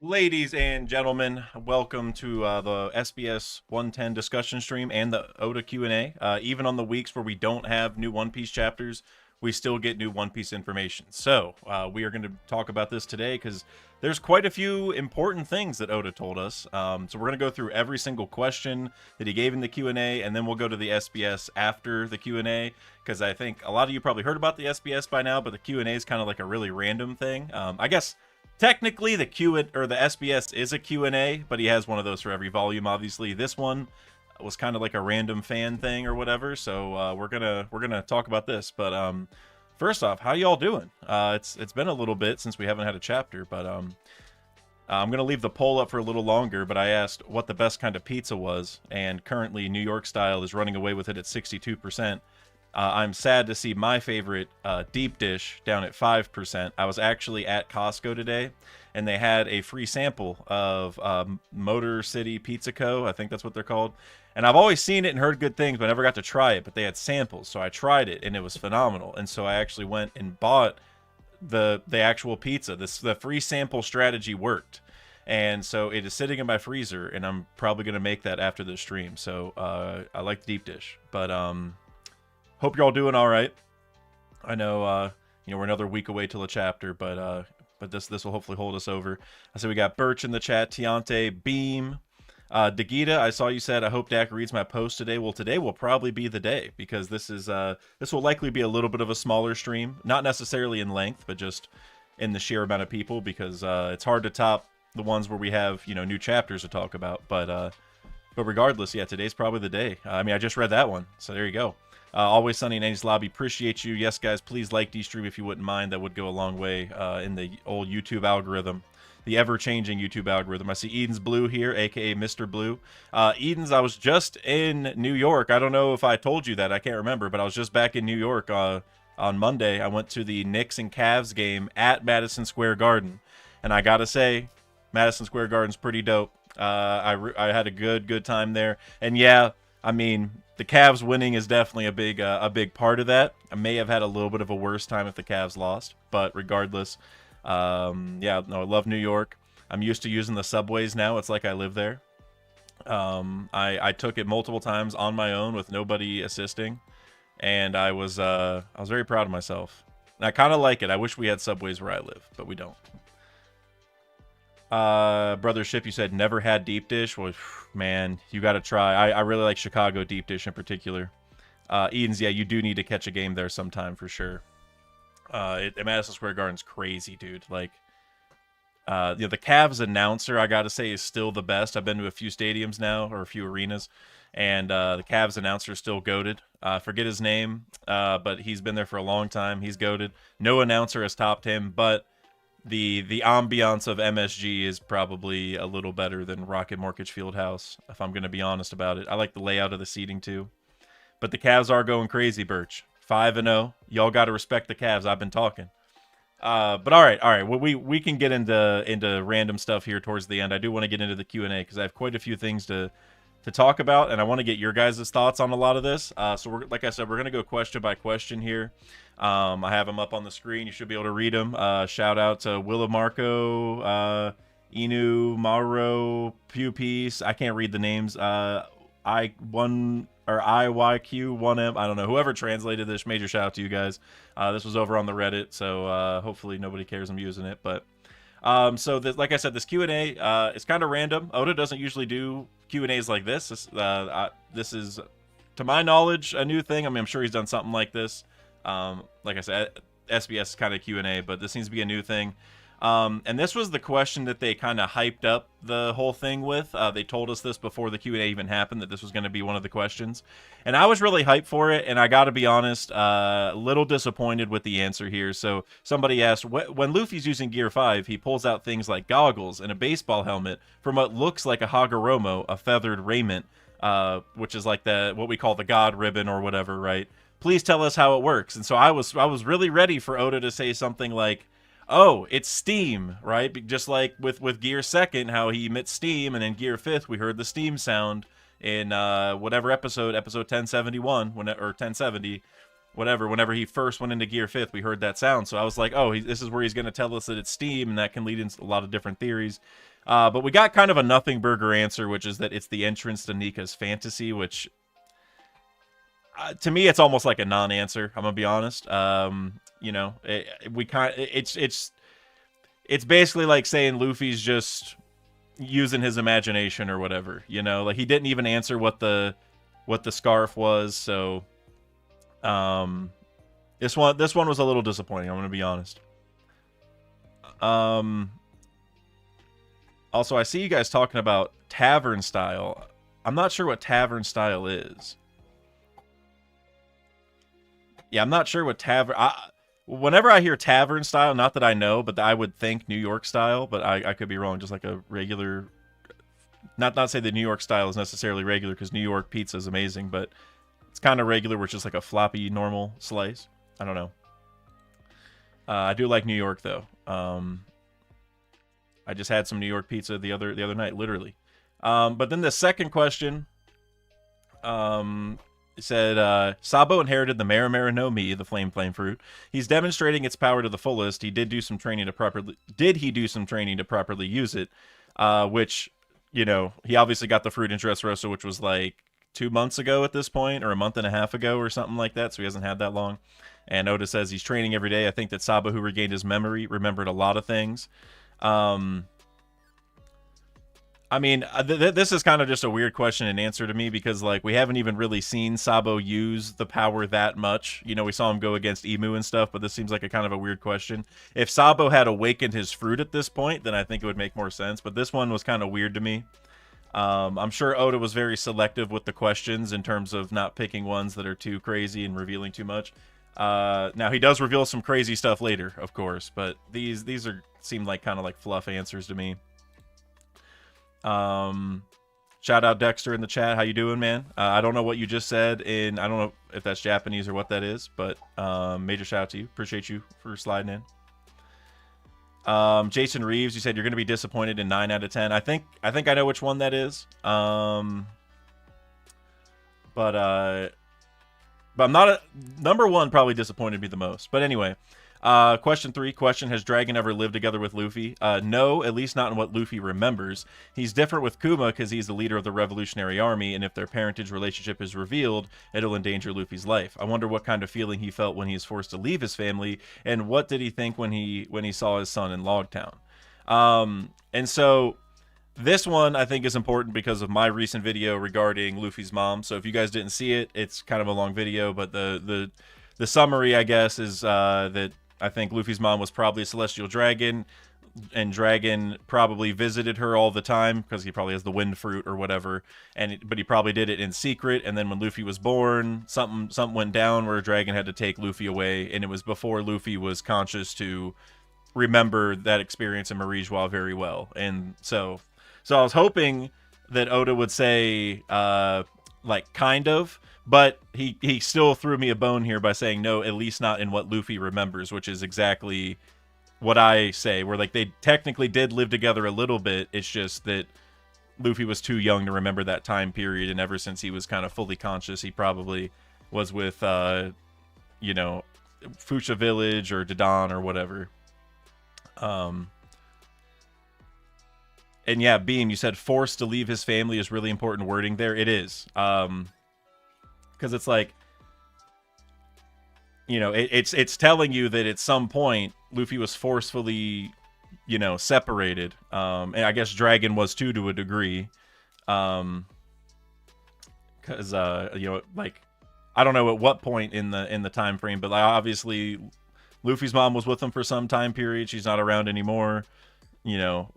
Ladies and gentlemen, welcome to the SBS 110 discussion stream and the Oda Q&A. Even on the weeks where we don't have new One Piece chapters, we still get new One Piece information. So we are going to talk about this today because there's quite a few important things that Oda told us. So we're going to go through every single question that he gave in the Q&A, and then we'll go to the SBS after the Q&A, because I think a lot of you probably heard about the SBS by now, but the Q&A is kind of like a really random thing. I guess technically, the SBS is a Q&A, but he has one of those for every volume. Obviously, this one was kind of like a random fan thing or whatever. So we're gonna talk about this. But first off, how y'all doing? It's been a little bit since we haven't had a chapter, but I'm gonna leave the poll up for a little longer. But I asked what the best kind of pizza was, and currently New York style is running away with it at 62%. I'm sad to see my favorite deep dish down at 5%. I was actually at Costco today, and they had a free sample of Motor City Pizza Co. I think that's what they're called. And I've always seen it and heard good things, but I never got to try it. But they had samples, so I tried it, and it was phenomenal. And so I actually went and bought the actual pizza. The free sample strategy worked. And so it is sitting in my freezer, and I'm probably going to make that after the stream. So I like the deep dish. But hope you're all doing all right. I know, we're another week away till a chapter, but this will hopefully hold us over. I said we got Birch in the chat, Tiante, Beam, Dagita. I saw you said I hope Dak reads my post today. Well, today will probably be the day, because this will likely be a little bit of a smaller stream, not necessarily in length, but just in the sheer amount of people, because it's hard to top the ones where we have new chapters to talk about. But regardless, yeah, today's probably the day. I mean, I just read that one, so there you go. Always Sunny in Andy's Lobby. Appreciate you. Yes, guys, please like D-Stream if you wouldn't mind. That would go a long way in the old YouTube algorithm, the ever-changing YouTube algorithm. I see Eden's Blue here, a.k.a. Mr. Blue. Eden's, I was just in New York. I don't know if I told you that. I can't remember, but I was just back in New York on Monday. I went to the Knicks and Cavs game at Madison Square Garden. And I got to say, Madison Square Garden's pretty dope. I had a good time there. And yeah, I mean, the Cavs winning is definitely a big part of that. I may have had a little bit of a worse time if the Cavs lost, but regardless, yeah, no, I love New York. I'm used to using the subways now. It's like I live there. I took it multiple times on my own with nobody assisting, and I was very proud of myself. And I kind of like it. I wish we had subways where I live, but we don't. Brother Ship, you said never had deep dish. Well, man, you got to try. I really like Chicago deep dish in particular. Eden's, yeah, you do need to catch a game there sometime for sure. Madison Square Garden's crazy, dude. Like, the Cavs announcer, I got to say, is still the best. I've been to a few stadiums now, or a few arenas, and the Cavs announcer is still goated. Forget his name, but he's been there for a long time. He's goated. No announcer has topped him, but the ambiance of MSG is probably a little better than Rocket Mortgage Fieldhouse, if I'm going to be honest about it. I like the layout of the seating too. But the Cavs are going crazy, Birch. 5-0. Y'all got to respect the Cavs. I've been talking. But all right. Well, we can get into random stuff here towards the end. I do want to get into the Q&A because I have quite a few things to talk about, and I want to get your guys' thoughts on a lot of this. So like I said, we're going to go question by question here. I have them up on the screen. You should be able to read them. Shout out to Willa Marco, Inu, Mauro, Pew Peace. I can't read the names. IYQ1M. I don't know. Whoever translated this, major shout out to you guys. This was over on the Reddit, so hopefully nobody cares I'm using it. But so like I said, this Q&A is kind of random. Oda doesn't usually do Q&As like this. This is, to my knowledge, a new thing. I mean, I'm sure he's done something like this. Like I said, SBS is kind of Q&A, but this seems to be a new thing. And this was the question that they kind of hyped up the whole thing with. They told us this before the Q&A even happened, that this was going to be one of the questions. And I was really hyped for it, and I got to be honest, a little disappointed with the answer here. So somebody asked, when Luffy's using Gear 5, he pulls out things like goggles and a baseball helmet from what looks like a Hagoromo, a feathered raiment, which is like what we call the God ribbon or whatever, right? Please tell us how it works. And so I was really ready for Oda to say something like, oh, it's steam, right? Just like with Gear 2nd, how he emits steam, and in Gear 5th, we heard the steam sound in whatever episode 1071, or 1070, whatever. Whenever he first went into Gear 5th, we heard that sound. So I was like, oh, this is where he's going to tell us that it's steam, and that can lead into a lot of different theories. But we got kind of a nothing burger answer, which is that it's the entrance to Nika's fantasy, which to me it's almost like a non-answer. I'm gonna be honest. You know, it's basically like saying Luffy's just using his imagination or whatever. You know, like he didn't even answer what the scarf was. So this one was a little disappointing. I'm gonna be honest. Also, I see you guys talking about tavern style. I'm not sure what tavern style is. Yeah, I'm not sure what tavern... whenever I hear tavern style, not that I know, but I would think New York style, but I could be wrong. Just like a regular... Not say that New York style is necessarily regular, because New York pizza is amazing, but it's kind of regular, where it's just like a floppy, normal slice. I don't know. I do like New York, though. I just had some New York pizza the other night, literally. But then the second question... it said, Sabo inherited the Marimara no Mi, the flame fruit. He's demonstrating its power to the fullest. He did do some training to properly... Did he do some training to properly use it? Which, you know, he obviously got the fruit in Dressrosa, which was like 2 months ago at this point, or a month and a half ago, or something like that, so he hasn't had that long. And Oda says he's training every day. I think that Sabo, who regained his memory, remembered a lot of things. I mean, this is kind of just a weird question and answer to me, because, like, we haven't even really seen Sabo use the power that much. You know, we saw him go against Emu and stuff, but this seems like a kind of a weird question. If Sabo had awakened his fruit at this point, then I think it would make more sense, but this one was kind of weird to me. I'm sure Oda was very selective with the questions in terms of not picking ones that are too crazy and revealing too much. Now, he does reveal some crazy stuff later, of course, but these seem like kind of like fluff answers to me. Shout out Dexter in the chat. How you doing, man? I don't know what you just said, and I don't know if that's Japanese or what that is, but major shout out to you. Appreciate you for sliding in. Jason Reeves, you said you're going to be disappointed in 9 out of 10. I think I know which one that is. But I'm not number one. Probably disappointed me the most. But anyway. Question 3. Has Dragon ever lived together with Luffy? No, at least not in what Luffy remembers. He's different with Kuma because he's the leader of the Revolutionary Army, and if their parentage relationship is revealed, it'll endanger Luffy's life. I wonder what kind of feeling he felt when he was forced to leave his family, and what did he think when he saw his son in Logtown. And so this one I think is important because of my recent video regarding Luffy's mom. So if you guys didn't see it, it's kind of a long video, but the summary, I guess, is that I think Luffy's mom was probably a celestial dragon, and Dragon probably visited her all the time because he probably has the wind fruit or whatever. But he probably did it in secret. And then when Luffy was born, something went down where Dragon had to take Luffy away, and it was before Luffy was conscious to remember that experience in Marijois very well. And so I was hoping that Oda would say like kind of. But he still threw me a bone here by saying no, at least not in what Luffy remembers, which is exactly what I say, where like they technically did live together a little bit. It's just that Luffy was too young to remember that time period, and ever since he was kind of fully conscious, he probably was with, you know, Fuchsia Village or Dadan or whatever. And yeah, Beam, you said forced to leave his family is really important wording there. It is. Because it's like, you know, it's telling you that at some point Luffy was forcefully, you know, separated. And I guess Dragon was too, to a degree. Because you know, like, I don't know at what point in the time frame, but like, obviously Luffy's mom was with him for some time period. She's not around anymore. You know,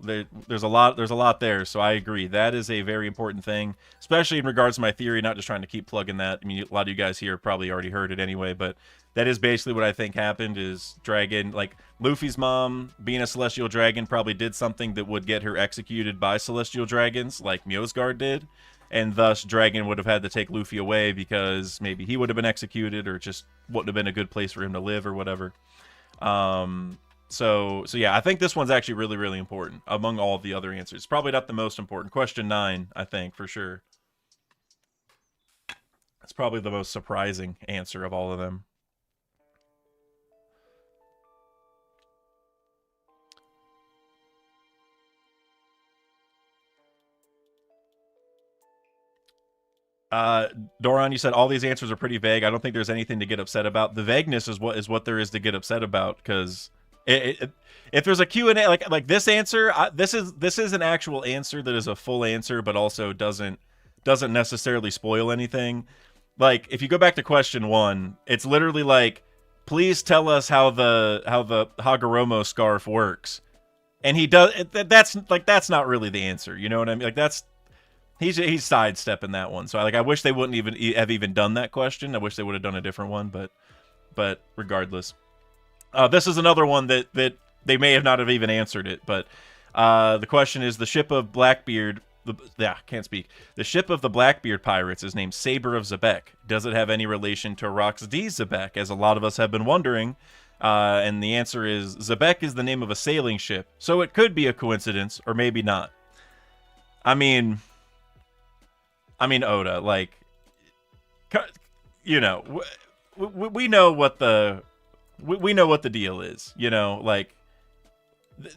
there's a lot there, so I agree. That is a very important thing, especially in regards to my theory, not just trying to keep plugging that. I mean, a lot of you guys here probably already heard it anyway, but that is basically what I think happened is Dragon, like, Luffy's mom, being a Celestial Dragon, probably did something that would get her executed by Celestial Dragons, like Mjosgard did, and thus Dragon would have had to take Luffy away because maybe he would have been executed, or just wouldn't have been a good place for him to live, or whatever. So yeah, I think this one's actually really, really important among all of the other answers. Probably not the most important. Question 9, I think, for sure. It's probably the most surprising answer of all of them. Doron, you said all these answers are pretty vague. I don't think there's anything to get upset about. The vagueness is what there is to get upset about, because if there's a Q&A like this answer, this is an actual answer that is a full answer, but also doesn't necessarily spoil anything. Like, if you go back to question 1, it's literally like, please tell us how the Hagoromo scarf works, and he does. That's not really the answer. You know what I mean? Like, he's sidestepping that one. So I wish they wouldn't have even done that question. I wish they would have done a different one, but regardless, this is another one that they may have not have even answered it. But the question is, the ship of Blackbeard. Can't speak. The ship of the Blackbeard pirates is named Saber of Zebek. Does it have any relation to Rox D. Zebek, as a lot of us have been wondering? And the answer is, Zebek is the name of a sailing ship, so it could be a coincidence, or maybe not. I mean, Oda, like, you know, we know what the deal is, you know, like,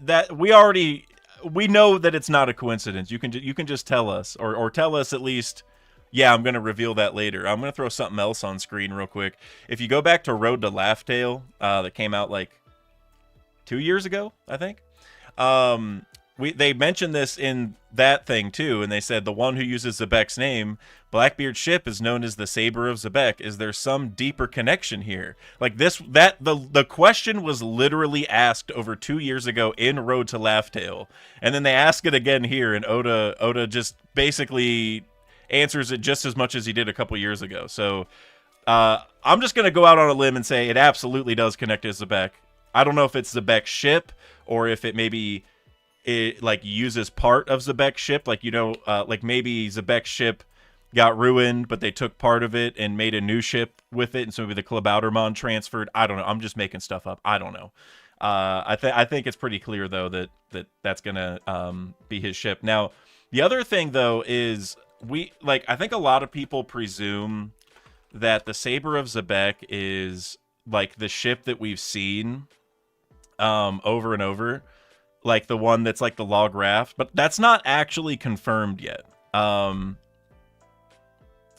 that we know that it's not a coincidence. You can just tell us, or tell us at least, yeah, I'm going to reveal that later. I'm going to throw something else on screen real quick. If you go back to Road to Laugh Tale, that came out like 2 years ago, I think. They mentioned this in that thing too, and they said the one who uses Zebek's name, Blackbeard's ship, is known as the Saber of Zebek. Is there some deeper connection here? Like the question was literally asked over 2 years ago in Road to Laugh Tale, and then they ask it again here, and Oda just basically answers it just as much as he did a couple years ago. So I'm just gonna go out on a limb and say it absolutely does connect to Zebek. I don't know if it's Zebek's ship, or if it maybe like uses part of Zebek's ship, like, you know, like maybe Zebek's ship got ruined, but they took part of it and made a new ship with it, and so maybe the Klabautermann transferred. I don't know. I'm just making stuff up. I don't know. I think it's pretty clear though that's gonna be his ship. Now, the other thing though is I think a lot of people presume that the Saber of Zebek is like the ship that we've seen over and over. Like the one that's like the log raft, but that's not actually confirmed yet. At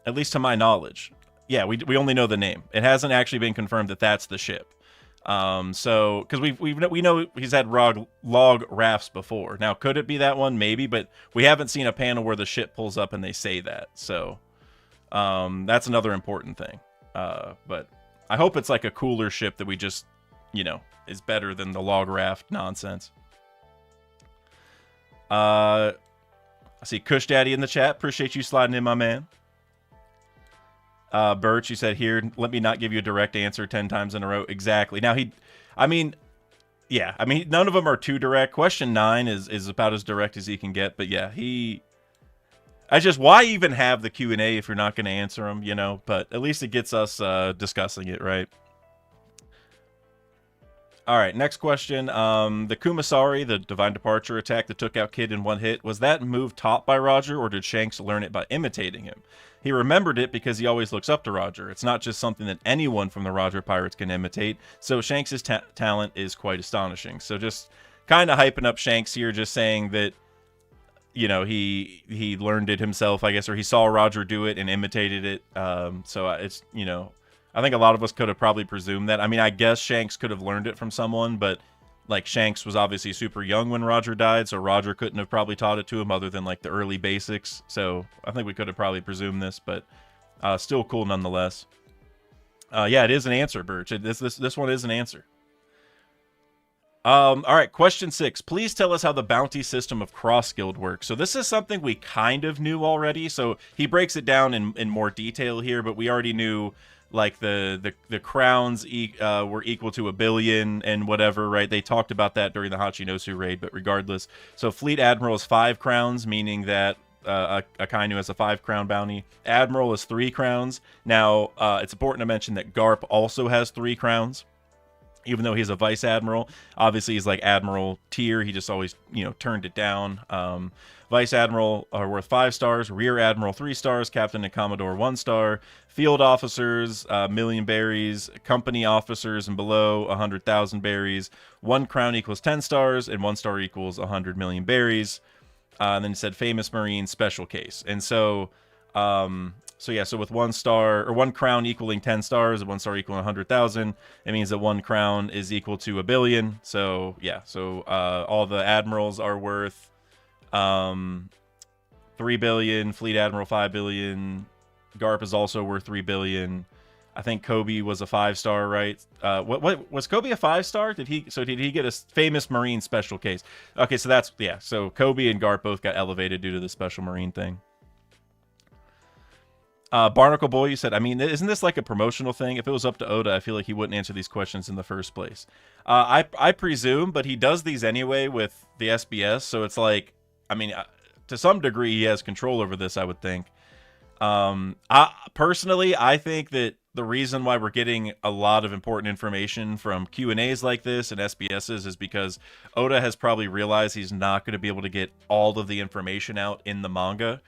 least to my knowledge. Yeah, we only know the name. It hasn't actually been confirmed that that's the ship. So because we know he's had log rafts before. Now, could it be that one? Maybe, but we haven't seen a panel where the ship pulls up and they say that. So that's another important thing. But I hope it's like a cooler ship that we just, you know, is better than the log raft nonsense. I see Kush Daddy in the chat. Appreciate you sliding in, my man. Birch, you said, here, let me not give you a direct answer 10 times in a row. Exactly. Now, none of them are too direct. Question 9 is about as direct as he can get. But yeah, why even have the Q&A if you're not going to answer them, you know? But at least it gets us discussing it, right? All right, next question. The Kumasari, the Divine Departure attack that took out Kid in one hit, was that move taught by Roger, or did Shanks learn it by imitating him? He remembered it because he always looks up to Roger. It's not just something that anyone from the Roger Pirates can imitate, so Shanks' talent is quite astonishing. So just kind of hyping up Shanks here, just saying that, you know, he learned it himself, I guess, or he saw Roger do it and imitated it. So it's, you know, I think a lot of us could have probably presumed that. I mean, I guess Shanks could have learned it from someone, but like Shanks was obviously super young when Roger died, so Roger couldn't have probably taught it to him other than like the early basics. So I think we could have probably presumed this, but still cool nonetheless. Yeah, it is an answer, Birch. This one is an answer. All right, question 6. Please tell us how the bounty system of Cross Guild works. So this is something we kind of knew already. So he breaks it down in more detail here, but we already knew like the crowns were equal to 1 billion and whatever, right? They talked about that during the Hachinosu raid, but regardless. So Fleet Admiral is 5 crowns, meaning that Akainu has a 5 crown bounty. Admiral is 3 crowns. Now, it's important to mention that Garp also has 3 crowns, even though he's a Vice Admiral. Obviously, he's like Admiral tier. He just always, you know, turned it down. Vice Admiral are worth 5 stars. Rear Admiral 3 stars. Captain and Commodore 1 star. Field officers, 1,000,000 berries. Company officers and below, 100,000 berries. 1 crown equals 10 stars, and 1 star equals 100 million berries. And then he said famous Marine special case. And so yeah, so with 1 star or 1 crown equaling 10 stars and 1 star equaling 100,000, it means that 1 crown is equal to 1 billion. So yeah, so all the admirals are worth 3 billion, Fleet Admiral 5 billion, Garp is also worth 3 billion. I think Kobe was a 5-star, right? What was Kobe a 5-star? Did he get a famous Marine special case? Okay, so that's, yeah. So Kobe and Garp both got elevated due to the special Marine thing. Barnacle Boy, you said, I mean, isn't this like a promotional thing? If it was up to Oda, I feel like he wouldn't answer these questions in the first place. I presume, but he does these anyway with the SBS, so it's like, I mean, to some degree, he has control over this, I would think. Personally, I think that the reason why we're getting a lot of important information from Q&As like this and SBSs is because Oda has probably realized he's not going to be able to get all of the information out in the manga.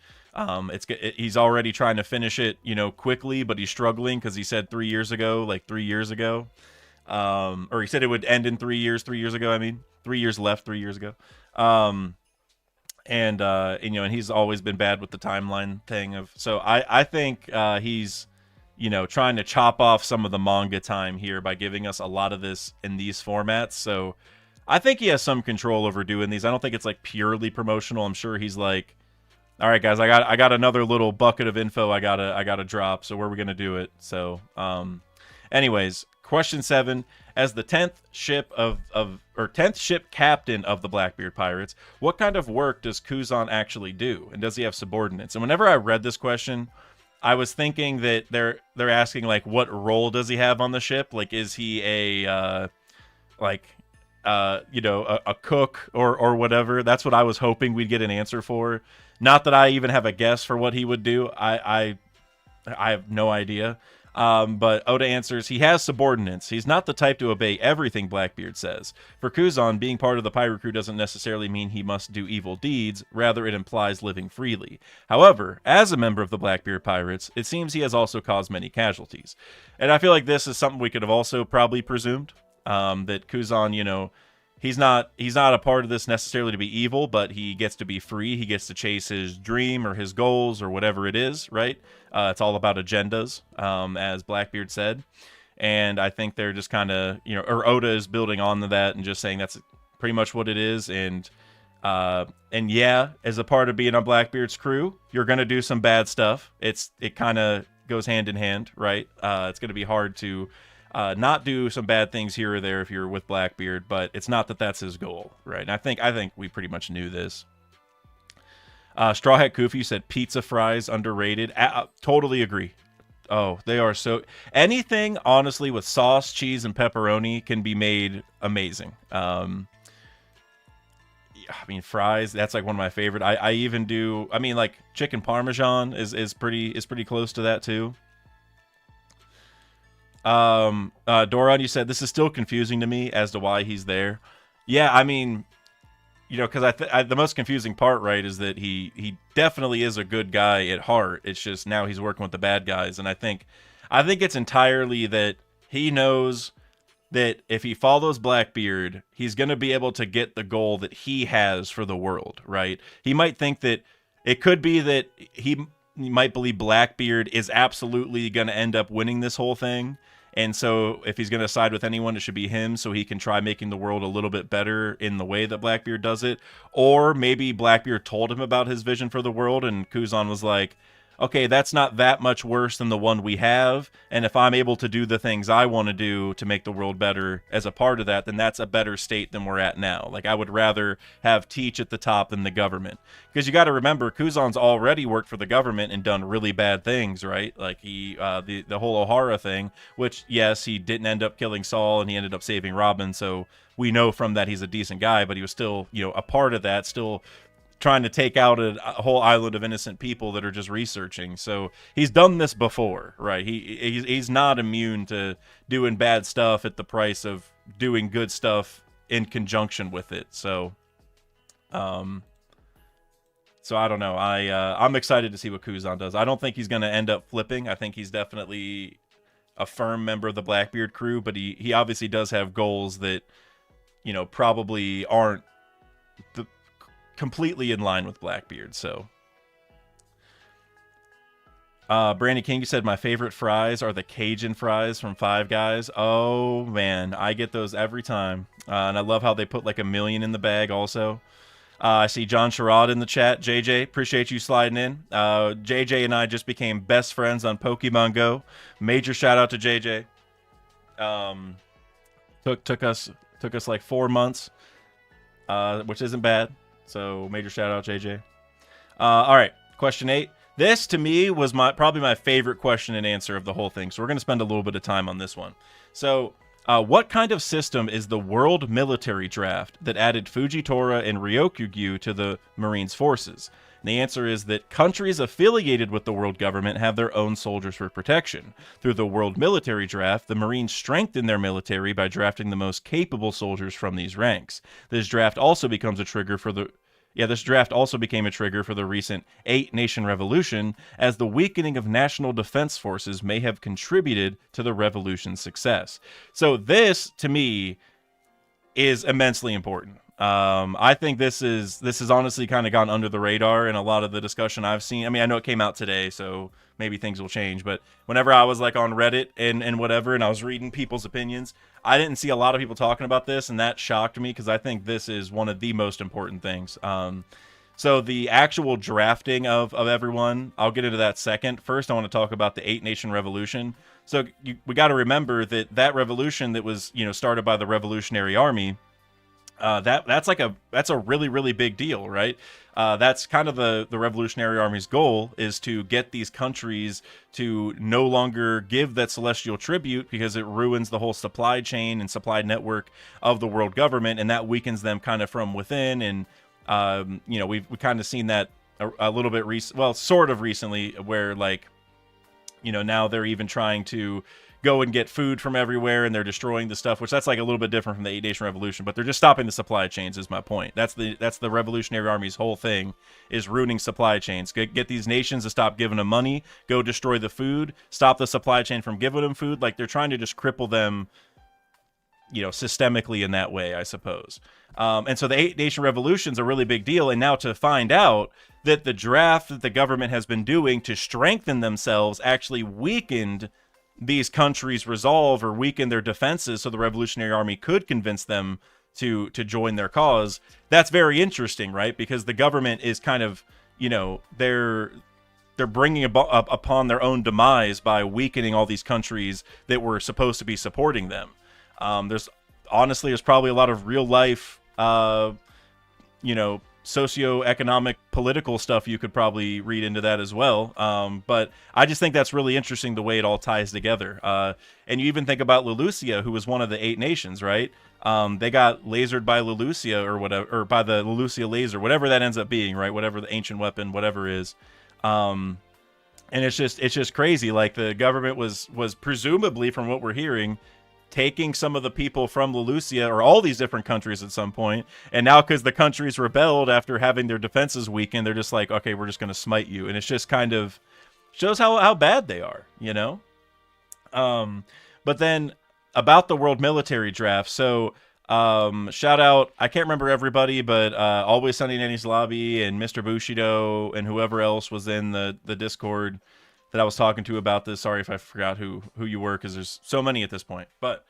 He's already trying to finish it, quickly, but he's struggling because he said 3 years ago, or he said it would end in 3 years. 3 years ago, I mean, 3 years left, 3 years ago. And he's always been bad with the timeline thing so I think he's trying to chop off some of the manga time here by giving us a lot of this in these formats. So I think he has some control over doing these. I don't think it's like purely promotional. I'm sure he's like, all right, guys, I got another little bucket of info I gotta drop. So where are we gonna do it? So anyways, question 7: as the 10th ship captain of the Blackbeard Pirates, what kind of work does Kuzan actually do, and does he have subordinates? And whenever I read this question, I was thinking that they're asking like, what role does he have on the ship? Like, is he a cook or whatever? That's what I was hoping we'd get an answer for. Not that I even have a guess for what he would do. I have no idea. But Oda answers, he has subordinates. He's not the type to obey everything Blackbeard says. For Kuzan, being part of the pirate crew doesn't necessarily mean he must do evil deeds. Rather, it implies living freely. However, as a member of the Blackbeard Pirates, it seems he has also caused many casualties. And I feel like this is something we could have also probably presumed. That Kuzan, he's not a part of this necessarily to be evil, but he gets to be free. He gets to chase his dream or his goals or whatever it is, right? It's all about agendas, as Blackbeard said. And I think they're just kind of, or Oda is building on to that and just saying that's pretty much what it is. And yeah, as a part of being on Blackbeard's crew, you're going to do some bad stuff. It kind of goes hand in hand, right? It's going to be hard to not do some bad things here or there if you're with Blackbeard, but it's not that that's his goal, right? And I think we pretty much knew this. Straw Hat Kufi said pizza fries underrated. Totally agree. Oh, they are so... Anything, honestly, with sauce, cheese, and pepperoni can be made amazing. I mean, fries, that's like one of my favorite. I even do... I mean, like, chicken parmesan is pretty close to that, too. Doron, you said, this is still confusing to me as to why he's there. Yeah, I mean... because the most confusing part, right, is that he definitely is a good guy at heart. It's just now he's working with the bad guys, and I think it's entirely that he knows that if he follows Blackbeard, he's going to be able to get the goal that he has for the world, right? He might think that it could be that he might believe Blackbeard is absolutely going to end up winning this whole thing. And so if he's going to side with anyone, it should be him so he can try making the world a little bit better in the way that Blackbeard does it. Or maybe Blackbeard told him about his vision for the world and Kuzan was like, okay, that's not that much worse than the one we have. And if I'm able to do the things I want to do to make the world better as a part of that, then that's a better state than we're at now. Like, I would rather have Teach at the top than the government. Because you got to remember, Kuzan's already worked for the government and done really bad things, right? Like, the whole Ohara thing, which, yes, he didn't end up killing Saul and he ended up saving Robin. So we know from that he's a decent guy, but he was still, a part of that, still trying to take out a whole island of innocent people that are just researching. So he's done this before, right? He's not immune to doing bad stuff at the price of doing good stuff in conjunction with it. So I don't know. I'm excited to see what Kuzan does. I don't think he's going to end up flipping. I think he's definitely a firm member of the Blackbeard crew, but he obviously does have goals that, probably aren't completely in line with Blackbeard. So Brandy King said my favorite fries are the Cajun fries from Five Guys. Oh man, I get those every time, and I love how they put like $1 million in the bag. Also, I see John Sherrod in the chat. JJ, appreciate you sliding in. JJ and I just became best friends on Pokemon Go. Major shout out to JJ. Took us like 4 months, which isn't bad. So major shout out JJ. All right, question 8. This, to me, was probably my favorite question and answer of the whole thing, so we're going to spend a little bit of time on this one. So, what kind of system is the World Military Draft that added Fujitora and Ryokugyu to the Marines forces? And the answer is that countries affiliated with the world government have their own soldiers for protection. Through the World Military Draft, the Marines strengthen their military by drafting the most capable soldiers from these ranks. This draft also becomes a trigger for the... this draft also became a trigger for the recent 8-Nation Revolution, as the weakening of national defense forces may have contributed to the revolution's success. So this, to me, is immensely important. I think this is honestly kind of gone under the radar in a lot of the discussion I've seen. I mean, I know it came out today, so maybe things will change, but whenever I was like on Reddit and whatever, and I was reading people's opinions, I didn't see a lot of people talking about this, and that shocked me because I think this is one of the most important things. So the actual drafting of everyone, I'll get into that second. First, I want to talk about the 8-Nation Revolution. So we got to remember that revolution that was, started by the Revolutionary Army, that's a really, really big deal, right? That's kind of the Revolutionary Army's goal, is to get these countries to no longer give that celestial tribute because it ruins the whole supply chain and supply network of the world government, and that weakens them kind of from within. And we've kind of seen that a little bit sort of recently, where now they're even trying to go and get food from everywhere, and they're destroying the stuff, which that's like a little bit different from the 8-Nation Revolution, but they're just stopping the supply chains, is my point. That's the Revolutionary Army's whole thing, is ruining supply chains. Get these nations to stop giving them money, go destroy the food, stop the supply chain from giving them food. Like, they're trying to just cripple them, systemically in that way, I suppose. And so the 8-Nation Revolution's a really big deal, and now to find out that the draft that the government has been doing to strengthen themselves actually weakened these countries' resolve or weaken their defenses, so the Revolutionary Army could convince them to join their cause. That's very interesting, right? Because the government is kind of, they're bringing upon their own demise by weakening all these countries that were supposed to be supporting them. There's probably a lot of real life, socioeconomic, political stuff you could probably read into that as well. But I just think that's really interesting, the way it all ties together. And you even think about Lulusia, who was one of the 8 nations, right? They got lasered by Lulusia or whatever, or by the Lulusia laser, whatever that ends up being, right? Whatever the ancient weapon, whatever is. And it's just crazy. Like, the government was presumably, from what we're hearing, taking some of the people from Lulusia, or all these different countries at some point, and now because the countries rebelled after having their defenses weakened, they're just like, okay, we're just going to smite you. And it's just kind of shows how bad they are, But then about the World Military Draft, so shout out, I can't remember everybody, but Always Sunny in Annie's Lobby and Mr. Bushido and whoever else was in the Discord that I was talking to about this. Sorry if I forgot who you were, because there's so many at this point. But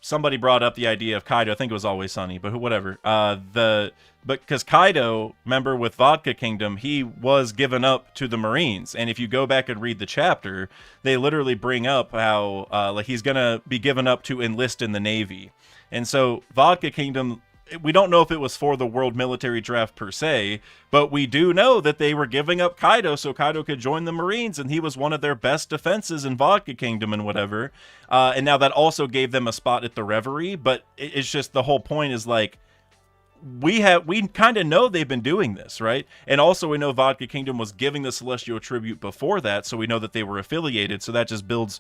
somebody brought up the idea of Kaido. I think it was Always Sunny, but whatever. But because Kaido, remember with Vodka Kingdom, he was given up to the Marines, and if you go back and read the chapter, they literally bring up how he's gonna be given up to enlist in the Navy. And so Vodka Kingdom, we don't know if it was for the World Military Draft per se, but we do know that they were giving up Kaido so Kaido could join the Marines, and he was one of their best defenses in Vodka Kingdom and whatever. And now that also gave them a spot at the Reverie, but it's just the whole point is like, we kind of know they've been doing this, right? And also we know Vodka Kingdom was giving the Celestial tribute before that, so we know that they were affiliated, so that just builds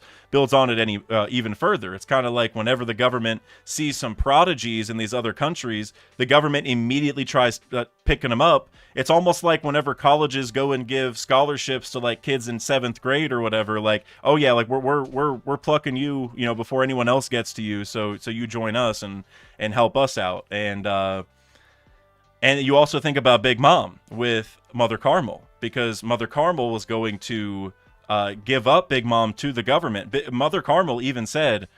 on it even further. It's kind of like whenever the government sees some prodigies in these other countries, the government immediately tries picking them up. It's almost like whenever colleges go and give scholarships to like kids in 7th grade or whatever, like, oh yeah, like we're plucking you, before anyone else gets to you, so you join us and help us out. And you also think about Big Mom with Mother Carmel. because Mother Carmel was going to give up Big Mom to the government. Mother Carmel even said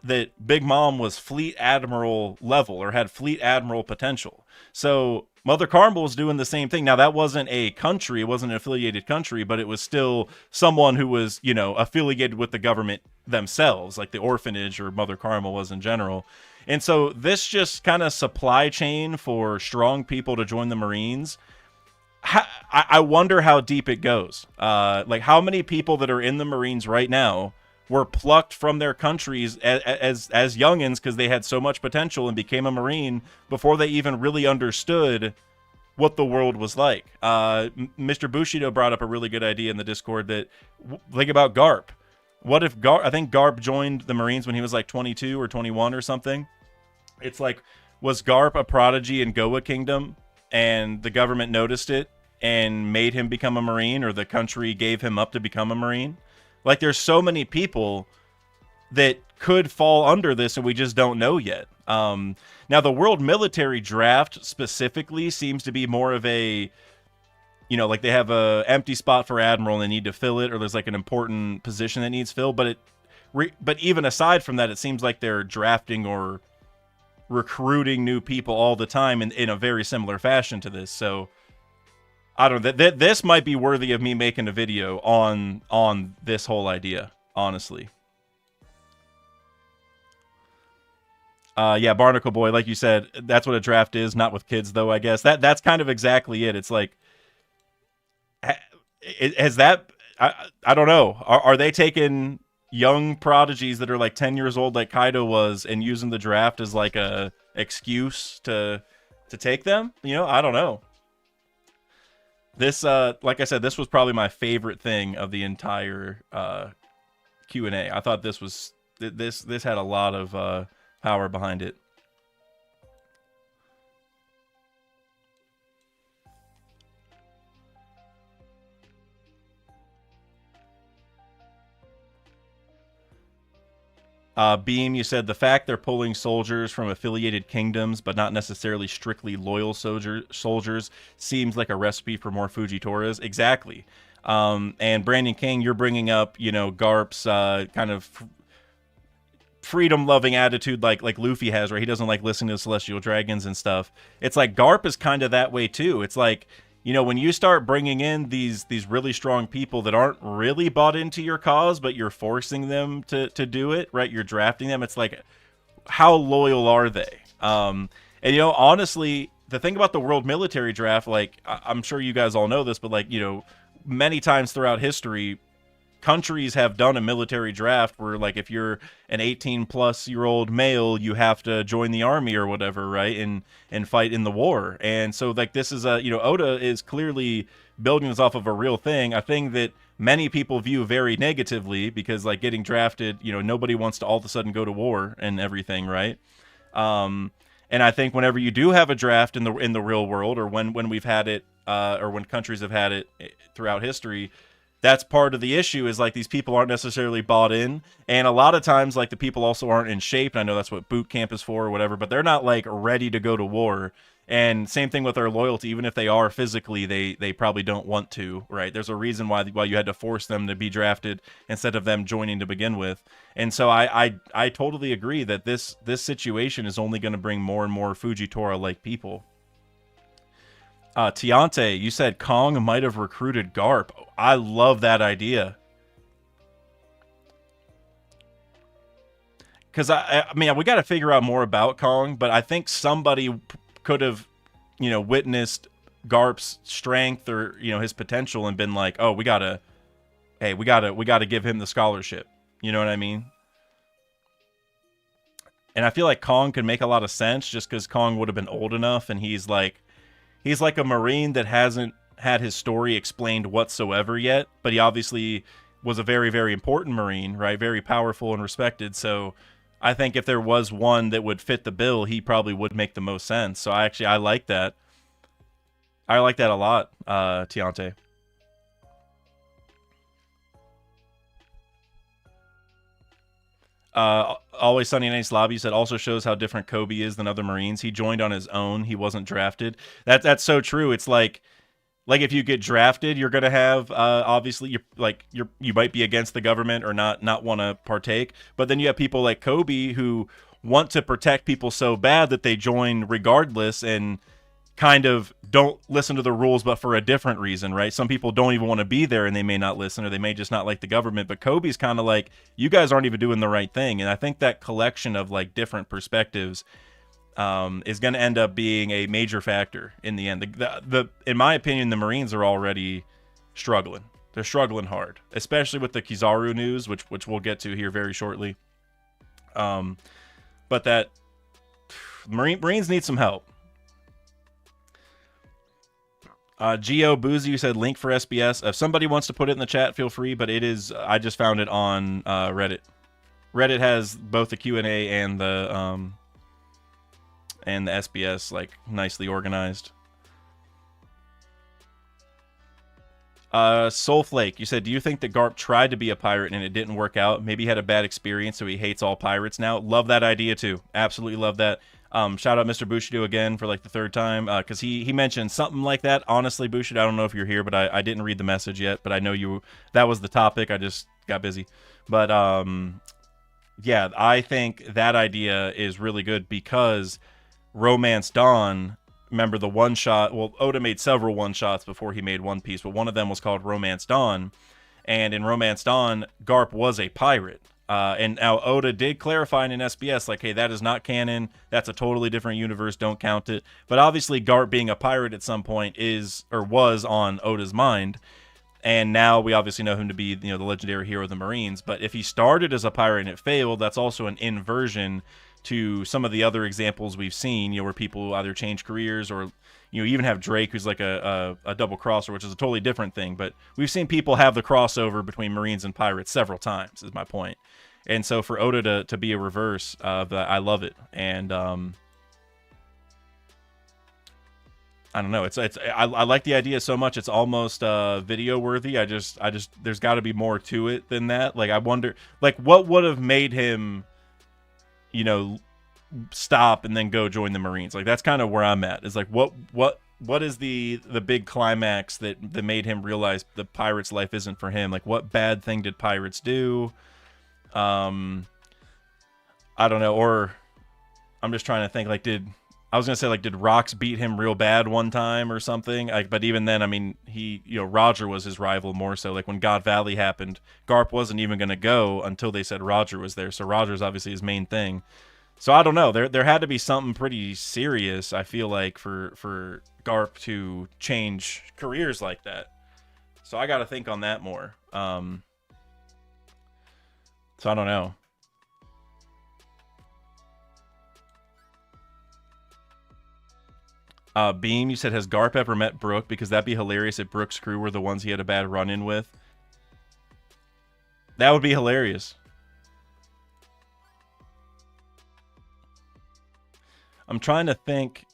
that Big Mom was fleet admiral level or had fleet admiral potential. So Mother Carmel was doing the same thing. Now, that wasn't a country, it wasn't an affiliated country, but it was still someone who was, you know, affiliated with the government themselves, like the orphanage or Mother Carmel was in general. And so this just kind of supply chain for strong people to join the Marines, I wonder how deep it goes. Like, how many people that are in the Marines right now were plucked from their countries as youngins because they had so much potential and became a Marine before they even really understood what the world was like. Mr. Bushido brought up a really good idea in the Discord that, think about Garp. What if I think Garp joined the Marines when he was like 22 or 21 or something. It's like, was Garp a prodigy in Goa Kingdom and the government noticed it and made him become a Marine, or the country gave him up to become a Marine? Like, there's so many people that could fall under this and we just don't know yet. Now, the World Military Draft specifically seems to be more of a, you know, like they have a empty spot for Admiral and they need to fill it, or there's like an important position that needs filled. But but even aside from that, it seems like they're drafting or recruiting new people all the time in a very similar fashion to this. So I don't know. This might be worthy of me making a video on this whole idea, honestly. Yeah, Barnacle Boy, like you said, that's what a draft is, not with kids, though, I guess. That's kind of exactly it. It's like, has that... I don't know. Are they taking young prodigies that are like 10 years old like Kaido was and using the draft as like a excuse to take them? You know, I don't know. This, like I said, this was probably my favorite thing of the entire Q&A. I thought this was... This had a lot of... power behind it. Beam, you said the fact they're pulling soldiers from affiliated kingdoms, but not necessarily strictly loyal soldiers, seems like a recipe for more Fujitoras. Exactly. And Brandon King, you're bringing up, you know, Garp's kind of freedom-loving attitude like Luffy has, where he doesn't like listening to celestial dragons and stuff. It's like Garp is kind of that way too. It's like, you know, when you start bringing in these really strong people that aren't really bought into your cause, but you're forcing them to do it, right? You're drafting them. It's like, how loyal are they? And, you know, honestly, the thing about the World Military Draft, like, I'm sure you guys all know this, but, like, you know, many times throughout history, countries have done a military draft where, like, if you're an 18-plus-year-old male, you have to join the army or whatever, right, and fight in the war. And so, like, this is a, you know, Oda is clearly building this off of a real thing, a thing that many people view very negatively because, like, getting drafted, you know, nobody wants to all of a sudden go to war and everything, right? And I think whenever you do have a draft in the real world, or when we've had it, or when countries have had it throughout history, that's part of the issue, is like these people aren't necessarily bought in. And a lot of times, like, the people also aren't in shape. And I know that's what boot camp is for or whatever, but they're not like ready to go to war. And same thing with their loyalty. Even if they are physically, they probably don't want to, right? There's a reason why you had to force them to be drafted instead of them joining to begin with. And so I totally agree that this situation is only going to bring more and more Fujitora-like people. Tiante, you said Kong might have recruited Garp. I love that idea. Because, I mean, we got to figure out more about Kong, but I think somebody could have, you know, witnessed Garp's strength or, you know, his potential and been like, oh, we got to give him the scholarship. You know what I mean? And I feel like Kong could make a lot of sense just because Kong would have been old enough, and he's like a Marine that hasn't had his story explained whatsoever yet, but he obviously was a very, very important Marine, right? Very powerful and respected. So I think if there was one that would fit the bill, he probably would make the most sense. So I like that. I like that a lot, Tiante. Always Sunny Nice Lobby said, also shows how different Kobe is than other Marines. He joined on his own. He wasn't drafted. That's so true. It's like like if you get drafted, you're gonna have obviously you might be against the government or not want to partake. But then you have people like Kobe who want to protect people so bad that they join regardless and kind of don't listen to the rules, but for a different reason, right? Some people don't even want to be there and they may not listen, or they may just not like the government. But Kobe's kind of like, you guys aren't even doing the right thing. And I think that collection of like different perspectives is going to end up being a major factor in the end. In my opinion, the Marines are already struggling. They're struggling hard, especially with the Kizaru news, which we'll get to here very shortly. But that Marines need some help. Geo Boozy, you said link for SBS. If somebody wants to put it in the chat, feel free. But it is, I just found it on Reddit. Reddit has both the Q&A and the SBS like nicely organized. Soulflake, you said, do you think that Garp tried to be a pirate and it didn't work out? Maybe he had a bad experience, so he hates all pirates now. Love that idea too. Absolutely love that. Shout out Mr. Bushido again for like the third time, because he mentioned something like that. Honestly, Bushido, I don't know if you're here, but I didn't read the message yet, but I know that was the topic. I just got busy. But yeah, I think that idea is really good because Romance Dawn, remember the one shot, well, Oda made several one shots before he made One Piece, but one of them was called Romance Dawn, and in Romance Dawn, Garp was a pirate. And now Oda did clarify in SBS, like, hey, that is not canon. That's a totally different universe. Don't count it. But obviously, Garp being a pirate at some point is, or was, on Oda's mind. And now we obviously know him to be, the legendary hero of the Marines. But if he started as a pirate and it failed, that's also an inversion to some of the other examples we've seen, where people either change careers or, you even have Drake, who's like a double crosser, which is a totally different thing. But we've seen people have the crossover between Marines and pirates several times, is my point. And so for Oda to be a reverse, I love it. And I don't know. I like the idea so much. It's almost video worthy. I just there's got to be more to it than that. Like, I wonder, like, what would have made him, stop and then go join the Marines? Like, that's kind of where I'm at. Is like, what is the big climax that made him realize the pirate's life isn't for him? Like, what bad thing did pirates do? I don't know. Or I'm just trying to think, like, did Rocks beat him real bad one time or something? Like, but even then, I mean, Roger was his rival more so. Like, when God Valley happened, Garp wasn't even going to go until they said Roger was there. So Roger's obviously his main thing. So I don't know. There had to be something pretty serious, I feel like, for Garp to change careers like that. So I got to think on that more. So I don't know. Beam, you said, has Garp ever met Brook? Because that'd be hilarious if Brook's crew were the ones he had a bad run-in with. That would be hilarious. I'm trying to think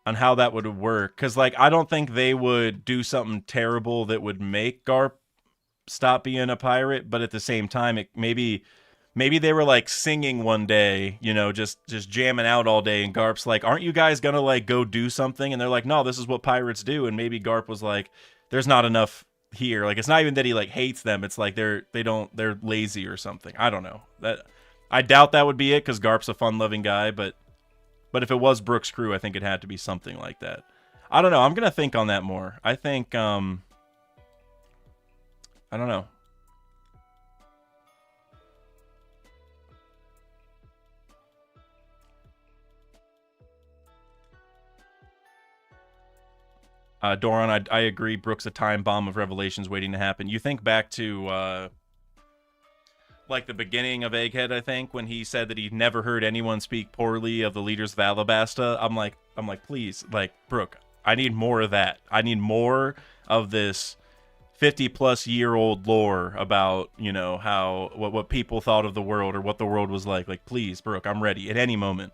on how that would work. Because, like, I don't think they would do something terrible that would make Garp stop being a pirate. But at the same time, maybe they were like singing one day, just jamming out all day, and Garp's like, aren't you guys gonna like go do something? And they're like, no, this is what pirates do. And maybe Garp was like, there's not enough here. Like, it's not even that he like hates them, it's like they're lazy or something. I don't know. That I doubt that would be it, because Garp's a fun-loving guy, but if it was Brook's crew, I think it had to be something like that. I don't know. I'm gonna think on that more. I think I don't know. Doran, I agree. Brook's a time bomb of revelations waiting to happen. You think back to like the beginning of Egghead, I think, when he said that he never heard anyone speak poorly of the leaders of Alabasta. I'm like, please, like, Brook, I need more of that. I need more of this 50-plus-year-old lore about, how what people thought of the world or what the world was like. Like, please, Brook, I'm ready at any moment.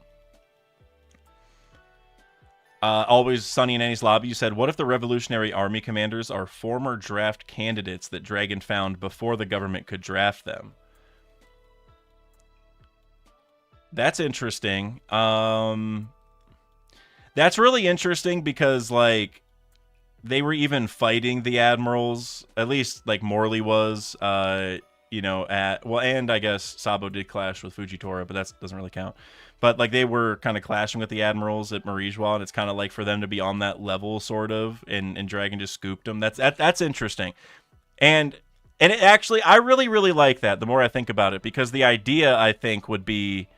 Always Sunny in Annie's Lobby, you said, what if the Revolutionary Army commanders are former draft candidates that Dragon found before the government could draft them? That's interesting. That's really interesting because, like, they were even fighting the admirals, at least like Morley was, you know, and I guess Sabo did clash with Fujitora, but that doesn't really count. But like they were kind of clashing with the admirals at Marijwa, and it's kind of like for them to be on that level sort of, and Dragon just scooped them. That's interesting. And it actually, I really like that the more I think about it, because the idea, I think, would be,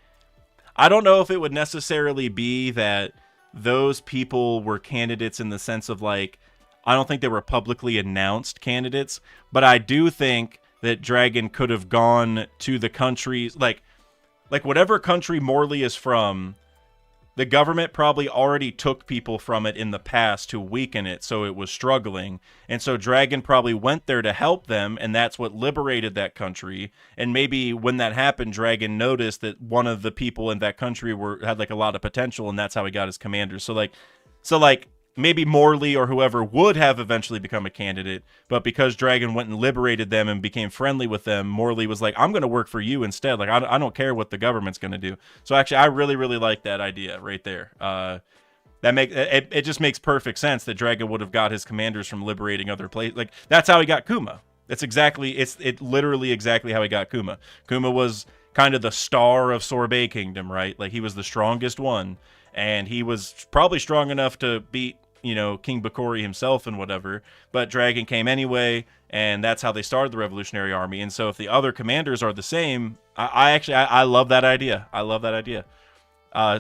I don't know if it would necessarily be that those people were candidates in the sense of like, I don't think they were publicly announced candidates, but I do think that Dragon could have gone to the countries, like whatever country Morley is from, the government probably already took people from it in the past to weaken it, so it was struggling. And so Dragon probably went there to help them, and that's what liberated that country. And maybe when that happened, Dragon noticed that one of the people in that country had like a lot of potential, and that's how he got his commanders. So like maybe Morley or whoever would have eventually become a candidate, but because Dragon went and liberated them and became friendly with them, Morley was like, I'm going to work for you instead. Like, I don't care what the government's going to do. So actually, I really like that idea right there. It just makes perfect sense that Dragon would have got his commanders from liberating other places. Like, that's how he got Kuma. It's literally exactly how he got Kuma. Kuma was kind of the star of Sorbet Kingdom, right? Like, he was the strongest one. And he was probably strong enough to beat, you know, King Bakori himself and whatever. But Dragon came anyway, and that's how they started the Revolutionary Army. And so if the other commanders are the same, I love that idea. I love that idea.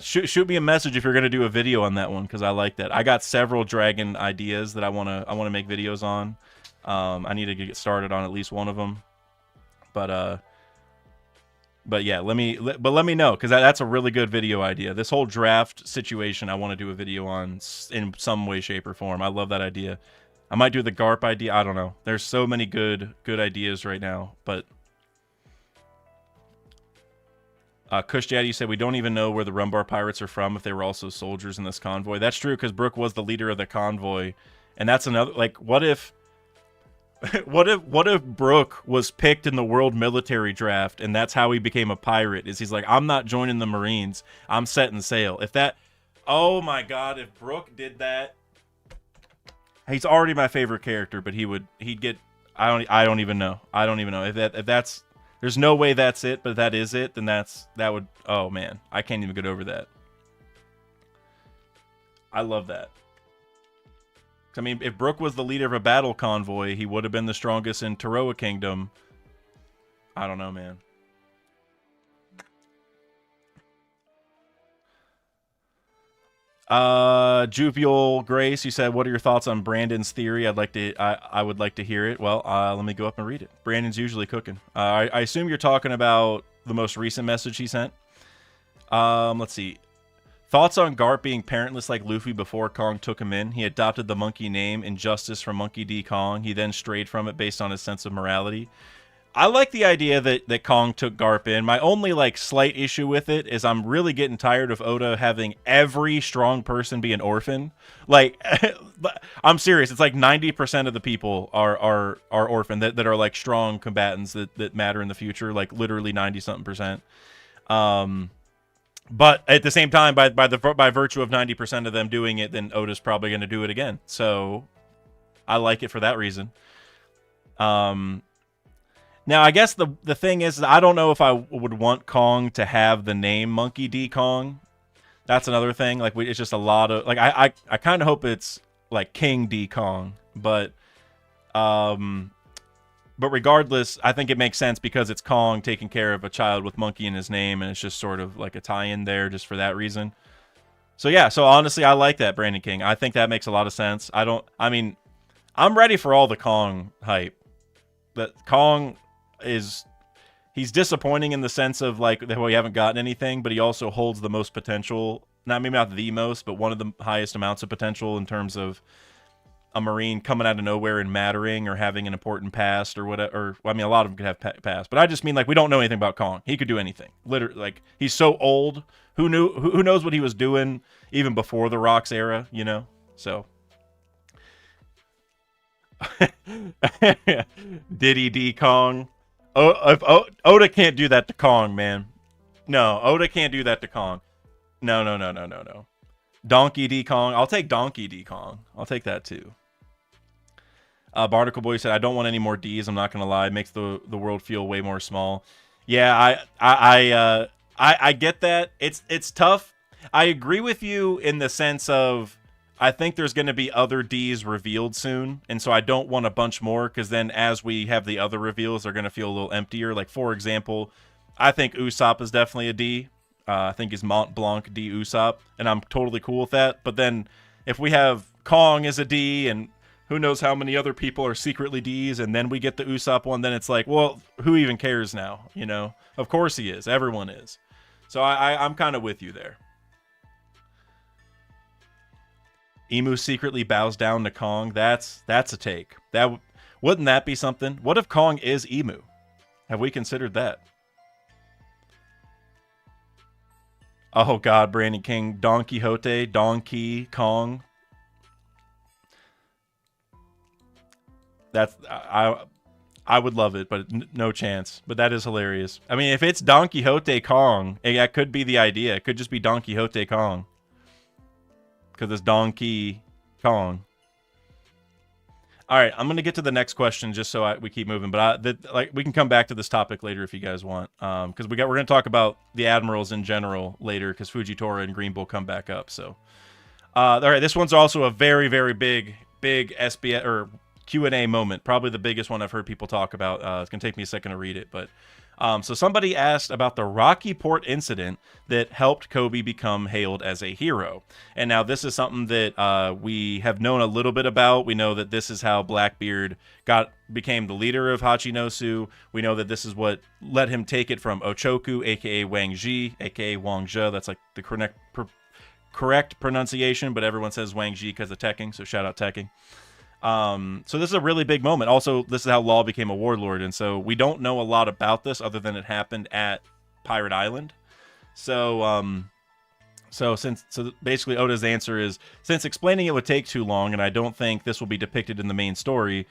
Shoot me a message if you're going to do a video on that one, because I like that. I got several Dragon ideas that I want to make videos on. I need to get started on at least one of them. But yeah, let me know, because that's a really good video idea. This whole draft situation, I want to do a video on in some way, shape, or form. I love that idea. I might do the Garp idea. I don't know. There's so many good ideas right now. But Kush Daddy said we don't even know where the Rumbar pirates are from, if they were also soldiers in this convoy. That's true, because Brook was the leader of the convoy, and that's another. Like, what if? What if Brook was picked in the world military draft, and that's how he became a pirate? Is he's like, I'm not joining the Marines, I'm setting sail. If that, oh my God, if Brook did that, he's already my favorite character, but he'd get, I don't even know if that's, there's no way that's it, but if that is it, then that would, oh man, I can't even get over that. I love that. I mean, if Brook was the leader of a battle convoy, he would have been the strongest in Taroa Kingdom. I don't know, man. Juvial Grace, you said, what are your thoughts on Brandon's theory? I would like to hear it. Well, let me go up and read it. Brandon's usually cooking. I assume you're talking about the most recent message he sent. Let's see. Thoughts on Garp being parentless like Luffy before Kong took him in? He adopted the monkey name in justice from Monkey D. Kong. He then strayed from it based on his sense of morality. I like the idea that Kong took Garp in. My only like slight issue with it is I'm really getting tired of Oda having every strong person be an orphan. Like, I'm serious. It's like 90% of the people are orphan that are like strong combatants that matter in the future. Like literally 90-something%. But at the same time, by virtue of 90% of them doing it, then Oda's probably going to do it again. So I like it for that reason. Now, I guess the thing is, I don't know if I would want Kong to have the name Monkey D. Kong. That's another thing. Like, it's just a lot of... Like, I kind of hope it's, like, King D. Kong. But regardless, I think it makes sense because it's Kong taking care of a child with monkey in his name, and it's just sort of like a tie-in there just for that reason. So yeah, so honestly, I like that, Brandon King. I think that makes a lot of sense. I'm ready for all the Kong hype. That Kong he's disappointing in the sense of like, well, we haven't gotten anything, but he also holds the most potential. Maybe not the most, but one of the highest amounts of potential in terms of a Marine coming out of nowhere and mattering or having an important past or whatever. Or, I mean, a lot of them could have past, but I just mean like we don't know anything about Kong. He could do anything. Literally, like he's so old. Who knows what he was doing even before the Rocks era? You know. So Diddy D Kong. Oda can't do that to Kong, man. No, Oda can't do that to Kong. No. Donkey D Kong. I'll take Donkey D Kong. I'll take that too. Barnacle Boy said, "I don't want any more D's. I'm not gonna lie. It makes the world feel way more small." Yeah, I get that. It's tough. I agree with you in the sense of I think there's going to be other D's revealed soon, and so I don't want a bunch more because then as we have the other reveals, they're going to feel a little emptier. Like for example, I think Usopp is definitely a D. I think he's Mont Blanc D Usopp, and I'm totally cool with that. But then if we have Kong as a D and who knows how many other people are secretly D's, and then we get the Usopp one, then it's like, well, who even cares now? You know, of course he is. Everyone is. So I'm kind of with you there. Emu secretly bows down to Kong. That's a take. Wouldn't that be something? What if Kong is Emu? Have we considered that? Oh God, Brandon King, Don Quixote, Donkey Kong. That's I would love it, but no chance. But that is hilarious. I mean, if it's Don Quixote Kong, that could be the idea. It could just be Don Quixote Kong. Because it's Donkey Kong. All right, I'm gonna get to the next question just so we keep moving. But we can come back to this topic later if you guys want. Because we're gonna talk about the admirals in general later. Because Fujitora and Greenbull come back up. So, all right, this one's also a very very big SBS or Q&A moment. Probably the biggest one I've heard people talk about. It's gonna take me a second to read it, but. So somebody asked about the Rocky Port incident that helped Kobe become hailed as a hero. And now this is something that we have known a little bit about. We know that this is how Blackbeard became the leader of Hachinosu. We know that this is what let him take it from Ochoku, a.k.a. Wang Ji, a.k.a. Wang Zhe. That's like the correct pronunciation, but everyone says Wang Ji because of Tekking, so shout out Tekking. So this is a really big moment. Also, this is how Law became a warlord, and so we don't know a lot about this other than it happened at Pirate Island. So basically Oda's answer is, since explaining it would take too long, and I don't think this will be depicted in the main story,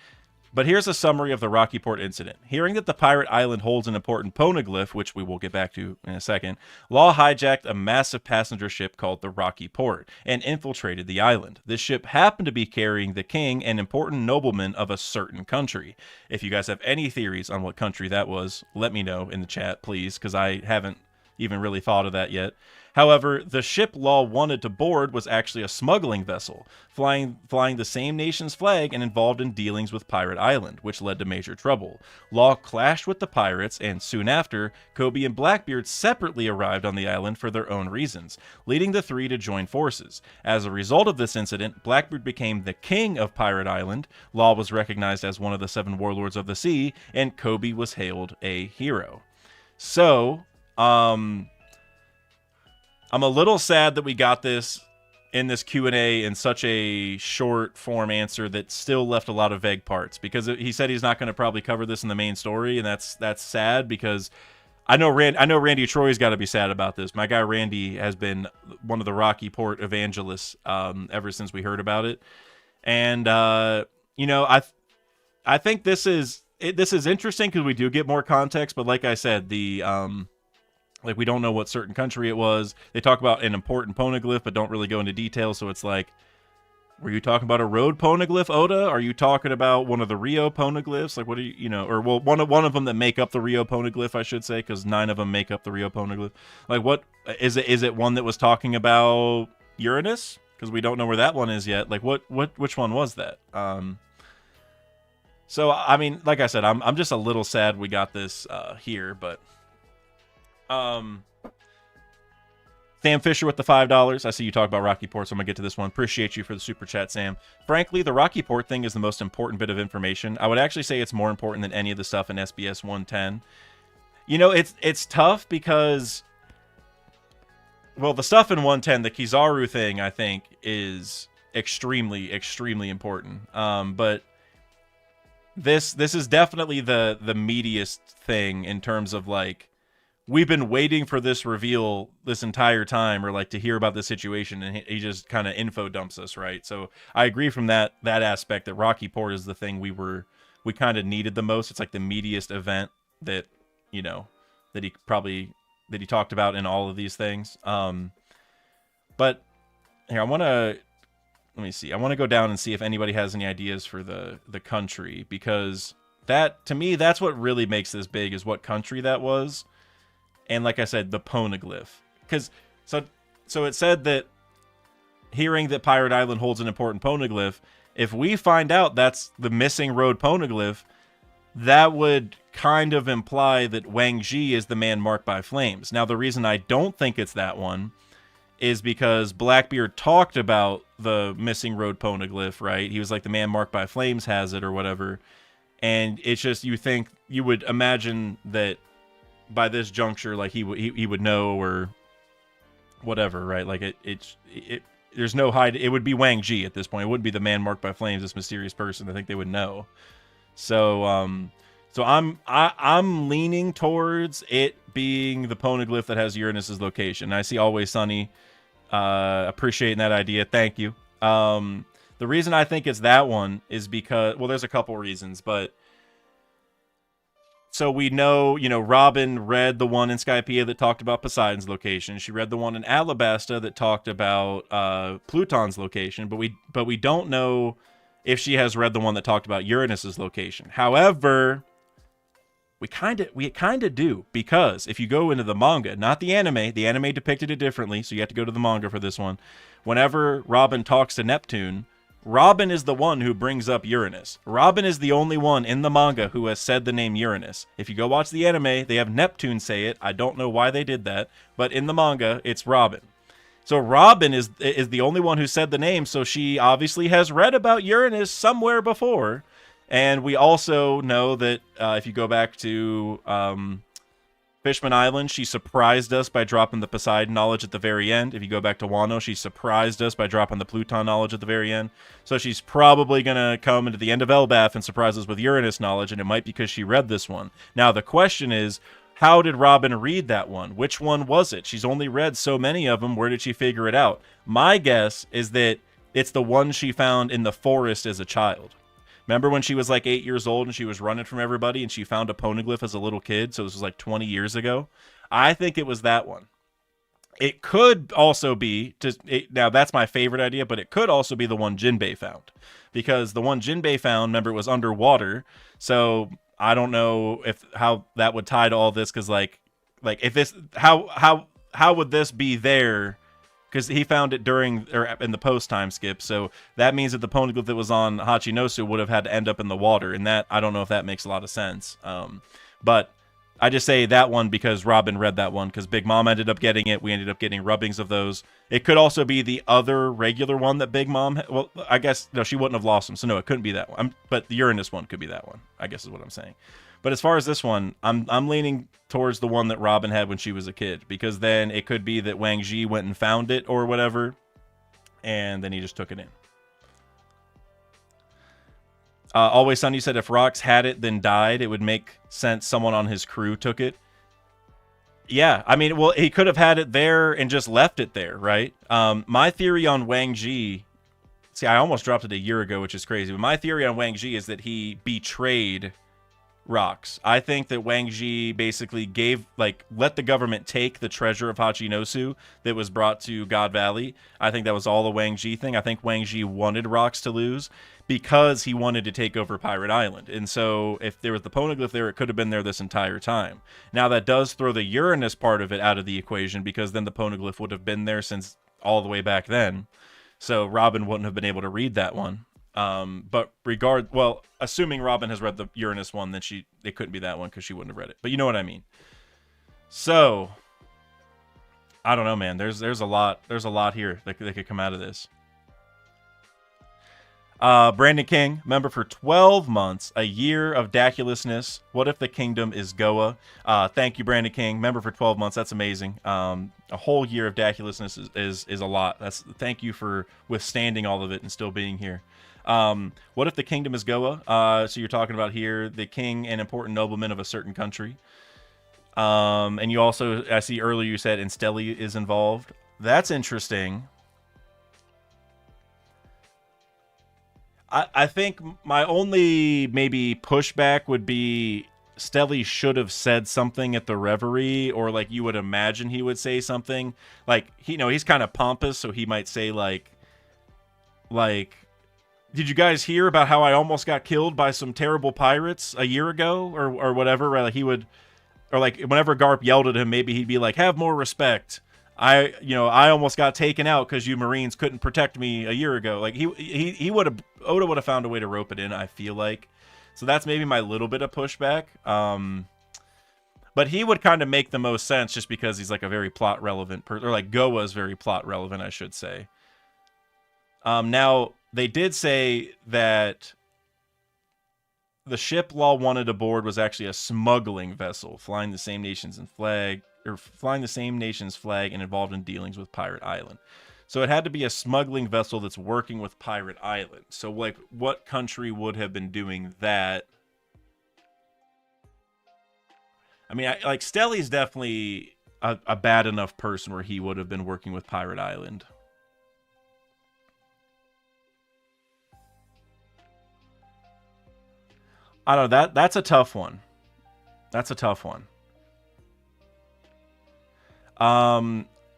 but here's a summary of the Rocky Port incident. Hearing that the pirate island holds an important poneglyph, which we will get back to in a second, Law hijacked a massive passenger ship called the Rocky Port and infiltrated the island. This ship happened to be carrying the king and important noblemen of a certain country. If you guys have any theories on what country that was, let me know in the chat, please, because I haven't even really thought of that yet. However, the ship Law wanted to board was actually a smuggling vessel, flying the same nation's flag and involved in dealings with Pirate Island, which led to major trouble. Law clashed with the pirates, and soon after, Kobe and Blackbeard separately arrived on the island for their own reasons, leading the three to join forces. As a result of this incident, Blackbeard became the king of Pirate Island, Law was recognized as one of the 7 warlords of the sea, and Kobe was hailed a hero. So, I'm a little sad that we got this in this Q&A in such a short form answer that still left a lot of vague parts, because he said he's not going to probably cover this in the main story, and that's sad, because I know Randy Troy's got to be sad about this. My guy Randy has been one of the Rocky Port evangelists ever since we heard about it, and you know, I think this is interesting because we do get more context, but like I said, like, we don't know what certain country it was. They talk about an important poneglyph, but don't really go into detail. So it's like, were you talking about a road poneglyph, Oda? Are you talking about one of the Rio poneglyphs? Like, what do you know? Or, well, one of them that make up the Rio poneglyph, I should say, because 9 of them make up the Rio poneglyph. Like, what is it? Is it one that was talking about Uranus? Because we don't know where that one is yet. Like, which one was that? So, I mean, like I said, I'm just a little sad we got this here, but. Sam Fisher with the $5. I see you talk about Rocky Port, so I'm gonna get to this one. Appreciate you for the super chat, Sam. Frankly, the Rocky Port thing is the most important bit of information. I would actually say it's more important than any of the stuff in SBS 110. You know, it's tough because, well, the stuff in 110, the Kizaru thing, I think, is extremely, extremely important. But this is definitely the meatiest thing in terms of, like, we've been waiting for this reveal this entire time, or like to hear about the situation, and he just kind of info dumps us, right? So I agree from that aspect that Rocky Port is the thing we kind of needed the most. It's like the meatiest event that, you know, that he talked about in all of these things. But here, let let me see. I want to go down and see if anybody has any ideas for the country, because that, to me, that's what really makes this big, is what country that was. And like I said, the poneglyph. Because, so it said that hearing that Pirate Island holds an important poneglyph, if we find out that's the missing road poneglyph, that would kind of imply that Wang Ji is the man marked by flames. Now, the reason I don't think it's that one is because Blackbeard talked about the missing road poneglyph, right? He was like, the man marked by flames has it or whatever. And it's just, you would imagine that by this juncture, like he would know or whatever, right? Like there's no hide. It would be Wang Ji at this point. It wouldn't be the man marked by flames, this mysterious person. I think they would know. So I'm leaning towards it being the poneglyph that has Uranus's location. I see Always Sunny appreciating that idea. Thank you. The reason I think it's that one is because, well, there's a couple reasons, but so we know, Robin read the one in Skypiea that talked about Poseidon's location. She read the one in Alabasta that talked about Pluton's location, but we don't know if she has read the one that talked about Uranus's location. However, we kind of do, because if you go into the manga, not the anime depicted it differently, so you have to go to the manga for this one. Whenever Robin talks to Neptune, Robin is the one who brings up Uranus. Robin is the only one in the manga who has said the name Uranus. If you go watch the anime, they have Neptune say it. I don't know why they did that, but in the manga, it's Robin. So Robin is the only one who said the name, so she obviously has read about Uranus somewhere before. And we also know that if you go back to Fishman Island, she surprised us by dropping the Poseidon knowledge at the very end. If you go back to Wano, she surprised us by dropping the Pluton knowledge at the very end. So she's probably going to come into the end of Elbaf and surprise us with Uranus knowledge, and it might be because she read this one. Now, the question is, how did Robin read that one? Which one was it? She's only read so many of them. Where did she figure it out? My guess is that it's the one she found in the forest as a child. Remember when she was like 8 years old and she was running from everybody and she found a poneglyph as a little kid? So this was like 20 years ago. I think it was that one. It could also be, now that's my favorite idea, but it could also be the one Jinbei found. Because the one Jinbei found, remember, it was underwater. So I don't know how that would tie to all this, because like if this, how would this be there? Because he found it in the post time skip, so that means that the poneglyph that was on Hachinosu would have had to end up in the water, and that, I don't know if that makes a lot of sense. But I just say that one because Robin read that one, because Big Mom ended up getting it. We ended up getting rubbings of those. It could also be the other regular one that Big Mom, well, I guess, no, she wouldn't have lost them, so no, it couldn't be that one. But the Uranus one could be that one, I guess is what I'm saying. But as far as this one, I'm leaning towards the one that Robin had when she was a kid, because then it could be that Wang Ji went and found it or whatever, and then he just took it in. Always Sunny said if Rox had it then died, it would make sense someone on his crew took it. Yeah, I mean, well, he could have had it there and just left it there, right? My theory on Wang Ji, see, I almost dropped it a year ago, which is crazy, but my theory on Wang Ji is that he betrayed Rox. I think that Wang Ji basically let the government take the treasure of Hachinosu that was brought to God Valley. I think that was all the Wang Ji thing. I think Wang Ji wanted Rox to lose because he wanted to take over Pirate Island. And so if there was the poneglyph there, it could have been there this entire time. Now that does throw the Uranus part of it out of the equation, because then the poneglyph would have been there since all the way back then. So Robin wouldn't have been able to read that one. But assuming Robin has read the Uranus one, then it couldn't be that one because she wouldn't have read it. But you know what I mean. So I don't know, man. There's a lot here that could come out of this. Brandon King, member for 12 months, a year of daculousness. What if the kingdom is Goa? Thank you, Brandon King, member for 12 months. That's amazing. A whole year of daculousness is a lot. Thank you for withstanding all of it and still being here. What if the kingdom is Goa? So you're talking about here the king and important noblemen of a certain country. And you also, I see earlier you said Instelli is involved. That's interesting. I think my only maybe pushback would be Stelly should have said something at the reverie, or like you would imagine he would say something. Like, he's kind of pompous, so he might say like, Like, did you guys hear about how I almost got killed by some terrible pirates a year ago or whatever? Right? Like he would, or like whenever Garp yelled at him, maybe he'd be like, have more respect. I almost got taken out because you Marines couldn't protect me a year ago. Like he would have, Oda would have found a way to rope it in, I feel like. So that's maybe my little bit of pushback. But he would kind of make the most sense just because he's like a very plot relevant person, or like Goa is very plot relevant, I should say. Now they did say that the ship Law wanted aboard was actually a smuggling vessel, flying the same nation's flag and involved in dealings with Pirate Island. So it had to be a smuggling vessel that's working with Pirate Island. So like, what country would have been doing that? I mean, like Stelly's definitely a bad enough person where he would have been working with Pirate Island. I don't know, that's a tough one. That's a tough one.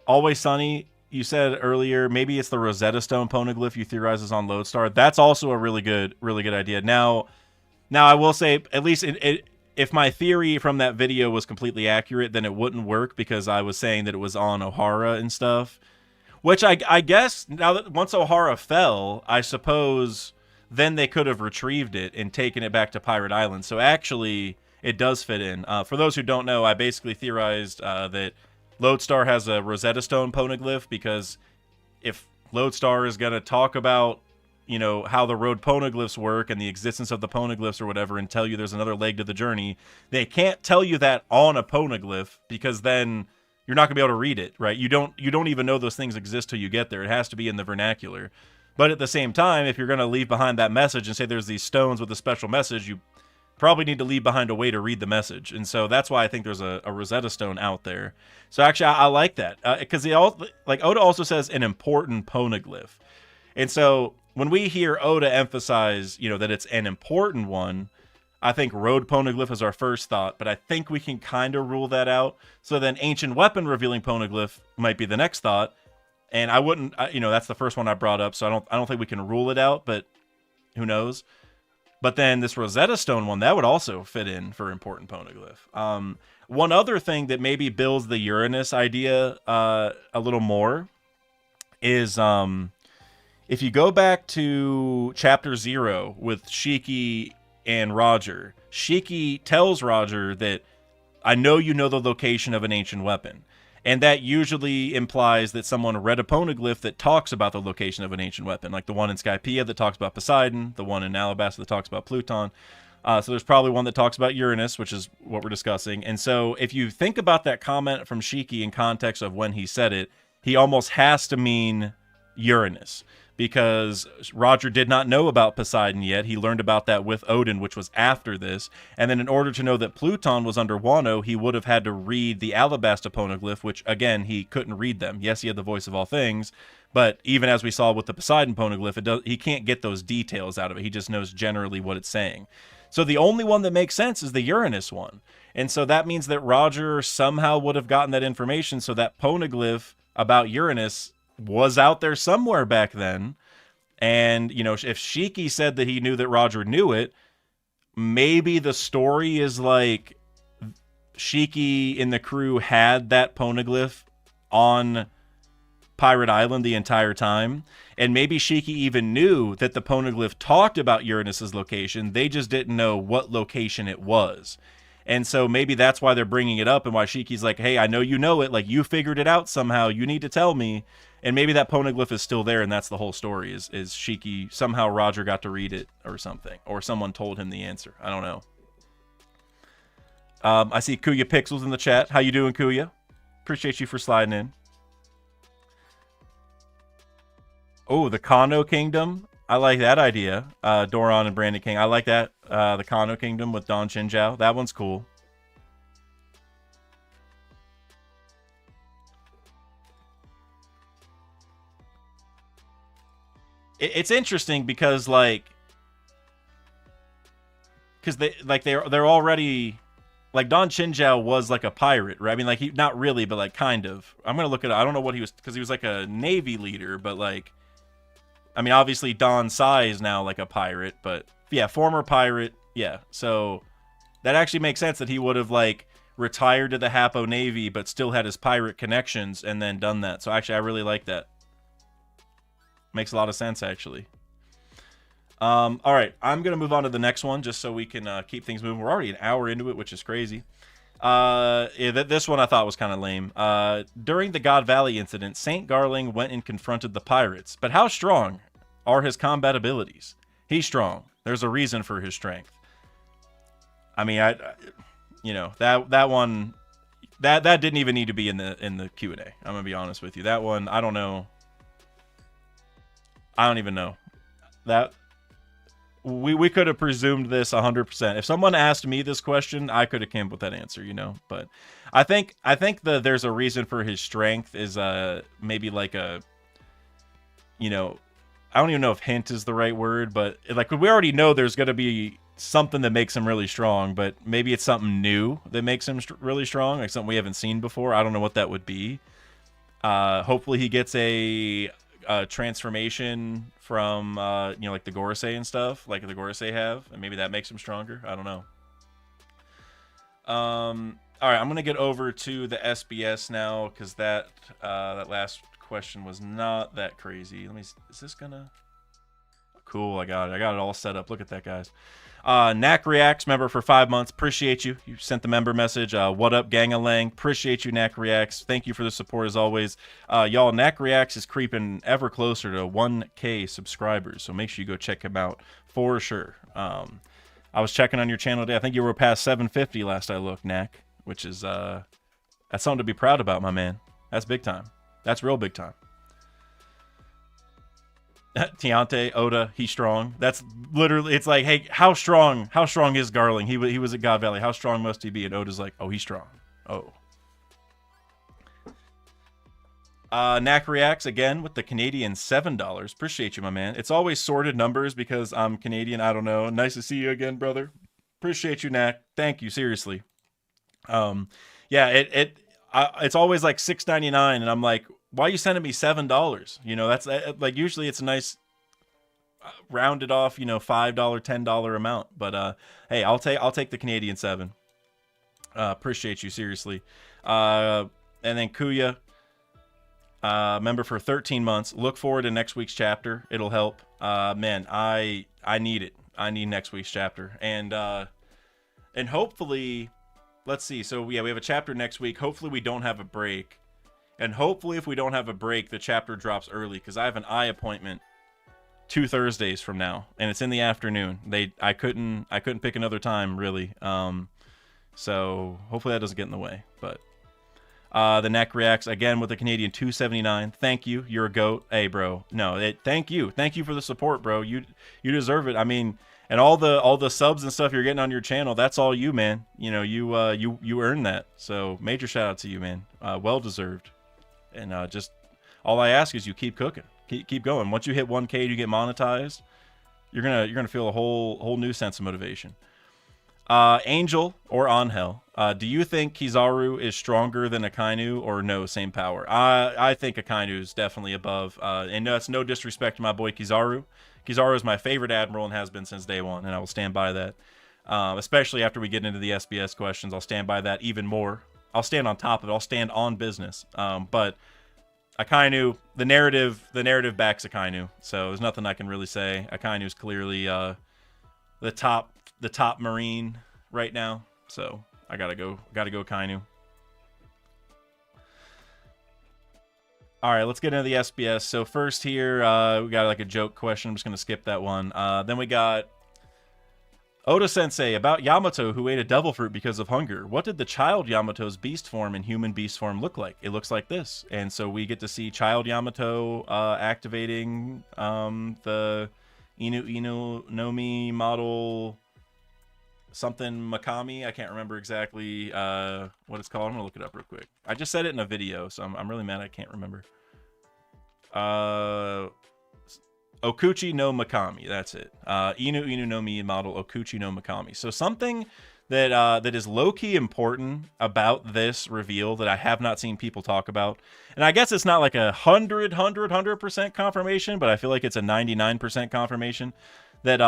Always Sunny, you said earlier, maybe it's the Rosetta Stone poneglyph you theorize is on Lodestar. That's also a really good idea. Now I will say, at least if my theory from that video was completely accurate, then it wouldn't work because I was saying that it was on Ohara and stuff. Which I guess, now that once Ohara fell, I suppose then they could have retrieved it and taken it back to Pirate Island. So actually, it does fit in. For those who don't know, I basically theorized that Lodestar has a Rosetta Stone poneglyph, because if Lodestar is going to talk about, you know, how the road poneglyphs work and the existence of the poneglyphs or whatever, and tell you there's another leg to the journey, they can't tell you that on a poneglyph, because then you're not going to be able to read it, right? You don't even know those things exist till you get there. It has to be in the vernacular. But at the same time, if you're going to leave behind that message and say there's these stones with a special message, you probably need to leave behind a way to read the message. And so that's why I think there's a Rosetta Stone out there. So actually, I like that. Because like Oda also says an important poneglyph. And so when we hear Oda emphasize, you know, that it's an important one, I think road poneglyph is our first thought, but I think we can kind of rule that out. So then ancient weapon revealing poneglyph might be the next thought. And I wouldn't, you know, that's the first one I brought up, so I don't think we can rule it out, but who knows? But then this Rosetta Stone one, that would also fit in for important poneglyph. One other thing that maybe builds the Uranus idea a little more is if you go back to Chapter 0 with Shiki and Roger, Shiki tells Roger that, I know you know the location of an ancient weapon. And that usually implies that someone read a poneglyph that talks about the location of an ancient weapon, like the one in Skypiea that talks about Poseidon, the one in Alabasta that talks about Pluton. So there's probably one that talks about Uranus, which is what we're discussing. And so if you think about that comment from Shiki in context of when he said it, he almost has to mean Uranus, because Roger did not know about Poseidon yet. He learned about that with Odin, which was after this. And then in order to know that Pluton was under Wano, he would have had to read the Alabasta poneglyph, which, again, he couldn't read them. Yes, he had the voice of all things, but even as we saw with the Poseidon poneglyph, he can't get those details out of it. He just knows generally what it's saying. So the only one that makes sense is the Uranus one. And so that means that Roger somehow would have gotten that information, so that poneglyph about Uranus was out there somewhere back then. And, you know, if Shiki said that he knew that Roger knew it, maybe the story is like Shiki and the crew had that poneglyph on Pirate Island the entire time. And maybe Shiki even knew that the poneglyph talked about Uranus's location. They just didn't know what location it was. And so maybe that's why they're bringing it up, and why Shiki's like, hey, I know you know it. Like, you figured it out somehow. You need to tell me. And maybe that poneglyph is still there, and that's the whole story, is Shiki, somehow Roger got to read it or something. Or someone told him the answer. I don't know. I see Kuya Pixels in the chat. How you doing, Kuya? Appreciate you for sliding in. Oh, the Kano Kingdom. I like that idea. Doron and Brandon King. I like that. The Kano Kingdom with Don Chinjiao. That one's cool. It's interesting because, like, they're already, like, Don Chinjiao was like a pirate, right? I mean, like, he, not really, but like kind of. I'm gonna look at it. I don't know what he was, because he was like a Navy leader, but like, I mean, obviously Don Sai is now like a pirate, but yeah, former pirate. Yeah, so that actually makes sense that he would have like retired to the Hapo Navy, but still had his pirate connections and then done that. So actually, I really like that. Makes a lot of sense, actually. All right, I'm gonna move on to the next one just so we can keep things moving. We're already an hour into it, which is crazy. This one I thought was kind of lame. During the God Valley incident, Saint Garling went and confronted the pirates. But how strong are his combat abilities? He's strong. There's a reason for his strength. I mean, you know, that one, that didn't even need to be in the Q&A. I'm gonna be honest with you. That one, I don't know. I don't even know. That we could have presumed this 100%. If someone asked me this question, I could have came up with that answer, you know. But I think there's a reason for his strength is maybe like a, you know, I don't even know if hint is the right word, but like we already know there's gonna be something that makes him really strong, but maybe it's something new that makes him really strong, like something we haven't seen before. I don't know what that would be. Hopefully he gets a transformation from you know, like the Gorosei and stuff, like the Gorosei have, and maybe that makes him stronger. I don't know. All right, I'm gonna get over to the SBS now because that last question was not that crazy. Let me. Is this gonna? Cool, I got it. I got it all set up. Look at that, guys. Knack Reacts, member for 5 months. Appreciate you. You sent the member message. What up, gang-a-lang? Appreciate you, Knack Reacts. Thank you for the support as always. Y'all, Knack Reacts is creeping ever closer to 1K subscribers, so make sure you go check him out for sure. I was checking on your channel today. I think you were past 750 last I looked, Knack, which is that's something to be proud about, my man. That's big time. That's real big time. Tiante, Oda, he's strong. That's literally, it's like, hey, how strong is Garling? He was at God Valley. How strong must he be? And Oda's like, oh, he's strong. Oh. Knack Reacts again with the Canadian $7. Appreciate you, my man. It's always sorted numbers because I'm Canadian. I don't know. Nice to see you again, brother. Appreciate you, Knack. Thank you, seriously. Yeah, it's always like $6.99, and I'm like, why are you sending me $7? You know, that's like usually it's a nice rounded off, you know, $5, $10 amount. But hey, I'll take the Canadian 7. Appreciate you, seriously. And then Kuya, member for 13 months. Look forward to next week's chapter. It'll help. Man, I need it. I need next week's chapter, and hopefully, let's see. So yeah, we have a chapter next week. Hopefully we don't have a break. And hopefully if we don't have a break, the chapter drops early, because I have an eye appointment 2 Thursdays from now, and it's in the afternoon. I couldn't pick another time, really. So hopefully that doesn't get in the way. But the Neck Reacts, again, with the Canadian $2.79. Thank you. You're a GOAT. Hey, bro. No, thank you. Thank you for the support, bro. You deserve it. I mean, and all the subs and stuff you're getting on your channel, that's all you, man. You know, you earned that. So major shout out to you, man. Well deserved. And just all I ask is you keep cooking, keep going. Once you hit 1K, you get monetized. You're gonna feel a whole new sense of motivation. Angel or Angel, do you think Kizaru is stronger than Akainu, or no, same power? I think Akainu is definitely above. And that's no disrespect to my boy Kizaru. Kizaru is my favorite admiral and has been since day one, and I will stand by that. Especially after we get into the SBS questions, I'll stand by that even more. I'll stand on top of it. I'll stand on business. But Akainu, the narrative backs Akainu, so there's nothing I can really say. Akainu is clearly the top Marine right now, so I gotta go Akainu. All right, let's get into the SBS. So first here, we got like a joke question. I'm just gonna skip that one. Then we got Oda Sensei about Yamato who ate a devil fruit because of hunger. What did the child Yamato's beast form and human beast form look like? It looks like this. And so we get to see child Yamato activating the Inu no Mi model something Makami. I can't remember exactly what it's called. I'm gonna look it up real quick. I just said it in a video, so I'm really mad I can't remember. Okuchi no Makami, that's it. Inu no Mi model Okuchi no Makami. So something that is low-key important about this reveal that I have not seen people talk about. And I guess it's not like 100% confirmation, but I feel like it's a 99% confirmation that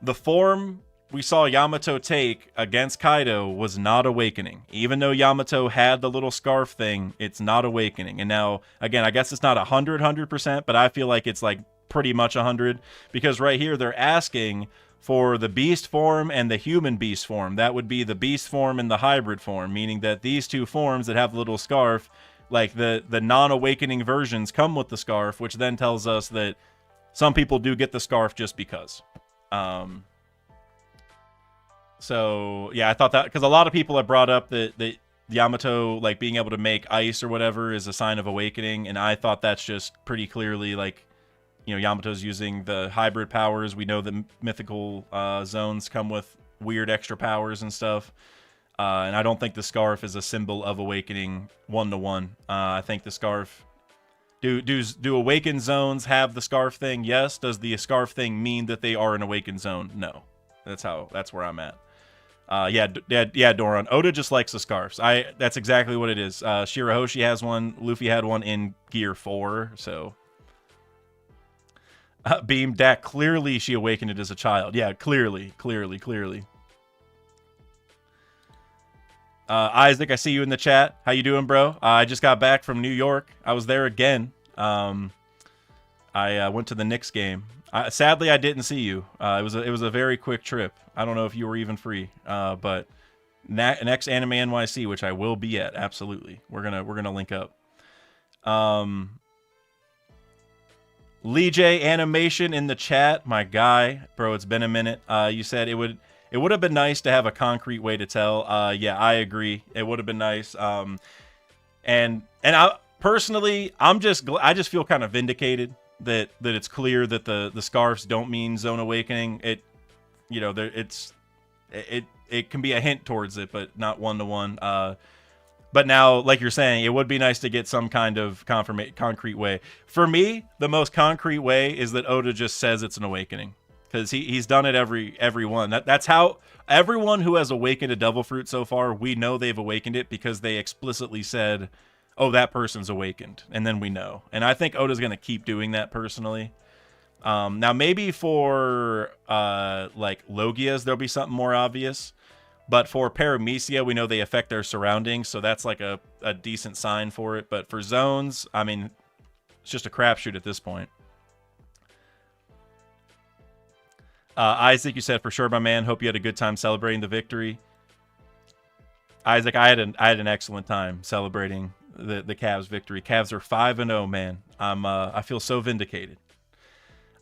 the form we saw Yamato take against Kaido was not Awakening. Even though Yamato had the little scarf thing, it's not Awakening. And now, again, I guess it's not 100%, but I feel like it's like pretty much 100, because right here they're asking for the beast form and the human beast form. That would be the beast form and the hybrid form, meaning that these two forms that have the little scarf, like the non-awakening versions come with the scarf, which then tells us that some people do get the scarf just because. So yeah, I thought that, because a lot of people have brought up that Yamato, like, being able to make ice or whatever is a sign of awakening, and I thought that's just pretty clearly, like, you know, Yamato's using the hybrid powers. We know that mythical zones come with weird extra powers and stuff, and I don't think the scarf is a symbol of awakening 1-to-1. I think the scarf, do awakened zones have the scarf thing? Yes. Does the scarf thing mean that they are an awakened zone? No. That's where I'm at. Yeah, Doran. Oda just likes the scarves. That's exactly what it is. Shirahoshi has one. Luffy had one in Gear 4, so... Beam Dak, clearly she awakened it as a child. Yeah, clearly. Isaac, I see you in the chat. How you doing, bro? I just got back from New York. I was there again. I went to the Knicks game. Sadly, I didn't see you. It was a very quick trip. I don't know if you were even free. But next Anime NYC, which I will be at, absolutely. We're gonna link up. Lee J Animation in the chat, my guy, bro. It's been a minute. You said it would have been nice to have a concrete way to tell. Yeah, I agree. It would have been nice. And I personally, I just feel kind of vindicated that it's clear that the scarves don't mean Zone Awakening. It, you know, it can be a hint towards it, but not 1-to-1. But now, like you're saying, it would be nice to get some kind of concrete way. For me, the most concrete way is that Oda just says it's an awakening, because he's done it every one. That's how everyone who has awakened a devil fruit so far, we know they've awakened it because they explicitly said, "Oh, that person's awakened," and then we know. And I think Oda's gonna keep doing that personally. Now maybe for like Logias, there'll be something more obvious. But for Paramecia, we know they affect their surroundings, so that's like a decent sign for it. But for zones, I mean, it's just a crapshoot at this point. Isaac, you said, for sure, my man. Hope you had a good time celebrating the victory. Isaac, I had an excellent time celebrating the Cavs victory. Cavs are 5-0, man. I feel so vindicated.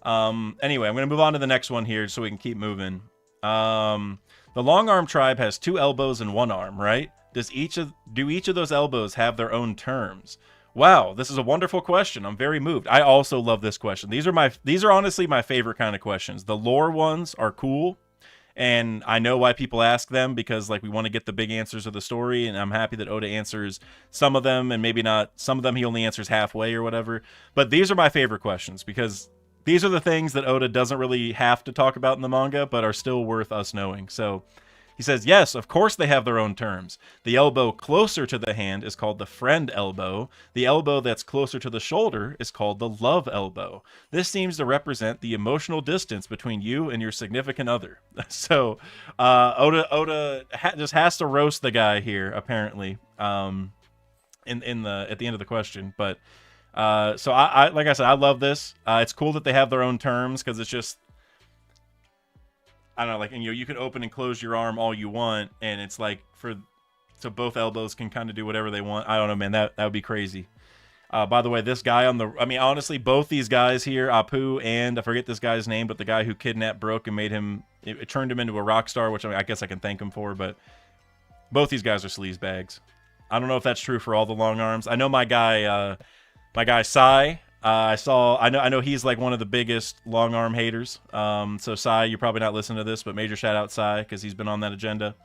Anyway, I'm gonna move on to the next one here so we can keep moving. The Long Arm tribe has 2 elbows and 1 arm, right? Do each of those elbows have their own terms? Wow, this is a wonderful question. I'm very moved. I also love this question. These are honestly my favorite kind of questions. The lore ones are cool, and I know why people ask them, because like we want to get the big answers of the story, and I'm happy that Oda answers some of them, and maybe not some of them. He only answers halfway or whatever. But these are my favorite questions, because these are the things that Oda doesn't really have to talk about in the manga, but are still worth us knowing. So he says, yes, of course they have their own terms. The elbow closer to the hand is called the friend elbow. The elbow that's closer to the shoulder is called the love elbow. This seems to represent the emotional distance between you and your significant other. So Oda just has to roast the guy here, apparently, at the end of the question. But so I like I said, I love this. It's cool that they have their own terms, because it's just, I don't know, like, you can open and close your arm all you want, and it's like so both elbows can kind of do whatever they want. I don't know, man. That would be crazy. By the way, this guy honestly, both these guys here, Apu and I forget this guy's name, but the guy who kidnapped Brook and it turned him into a rock star, which I guess I can thank him for. But both these guys are sleazebags. I don't know if that's true for all the long arms. I know my guy Sai. I know he's like one of the biggest long arm haters. So Sai, you're probably not listening to this, but major shout out Sai, because he's been on that agenda.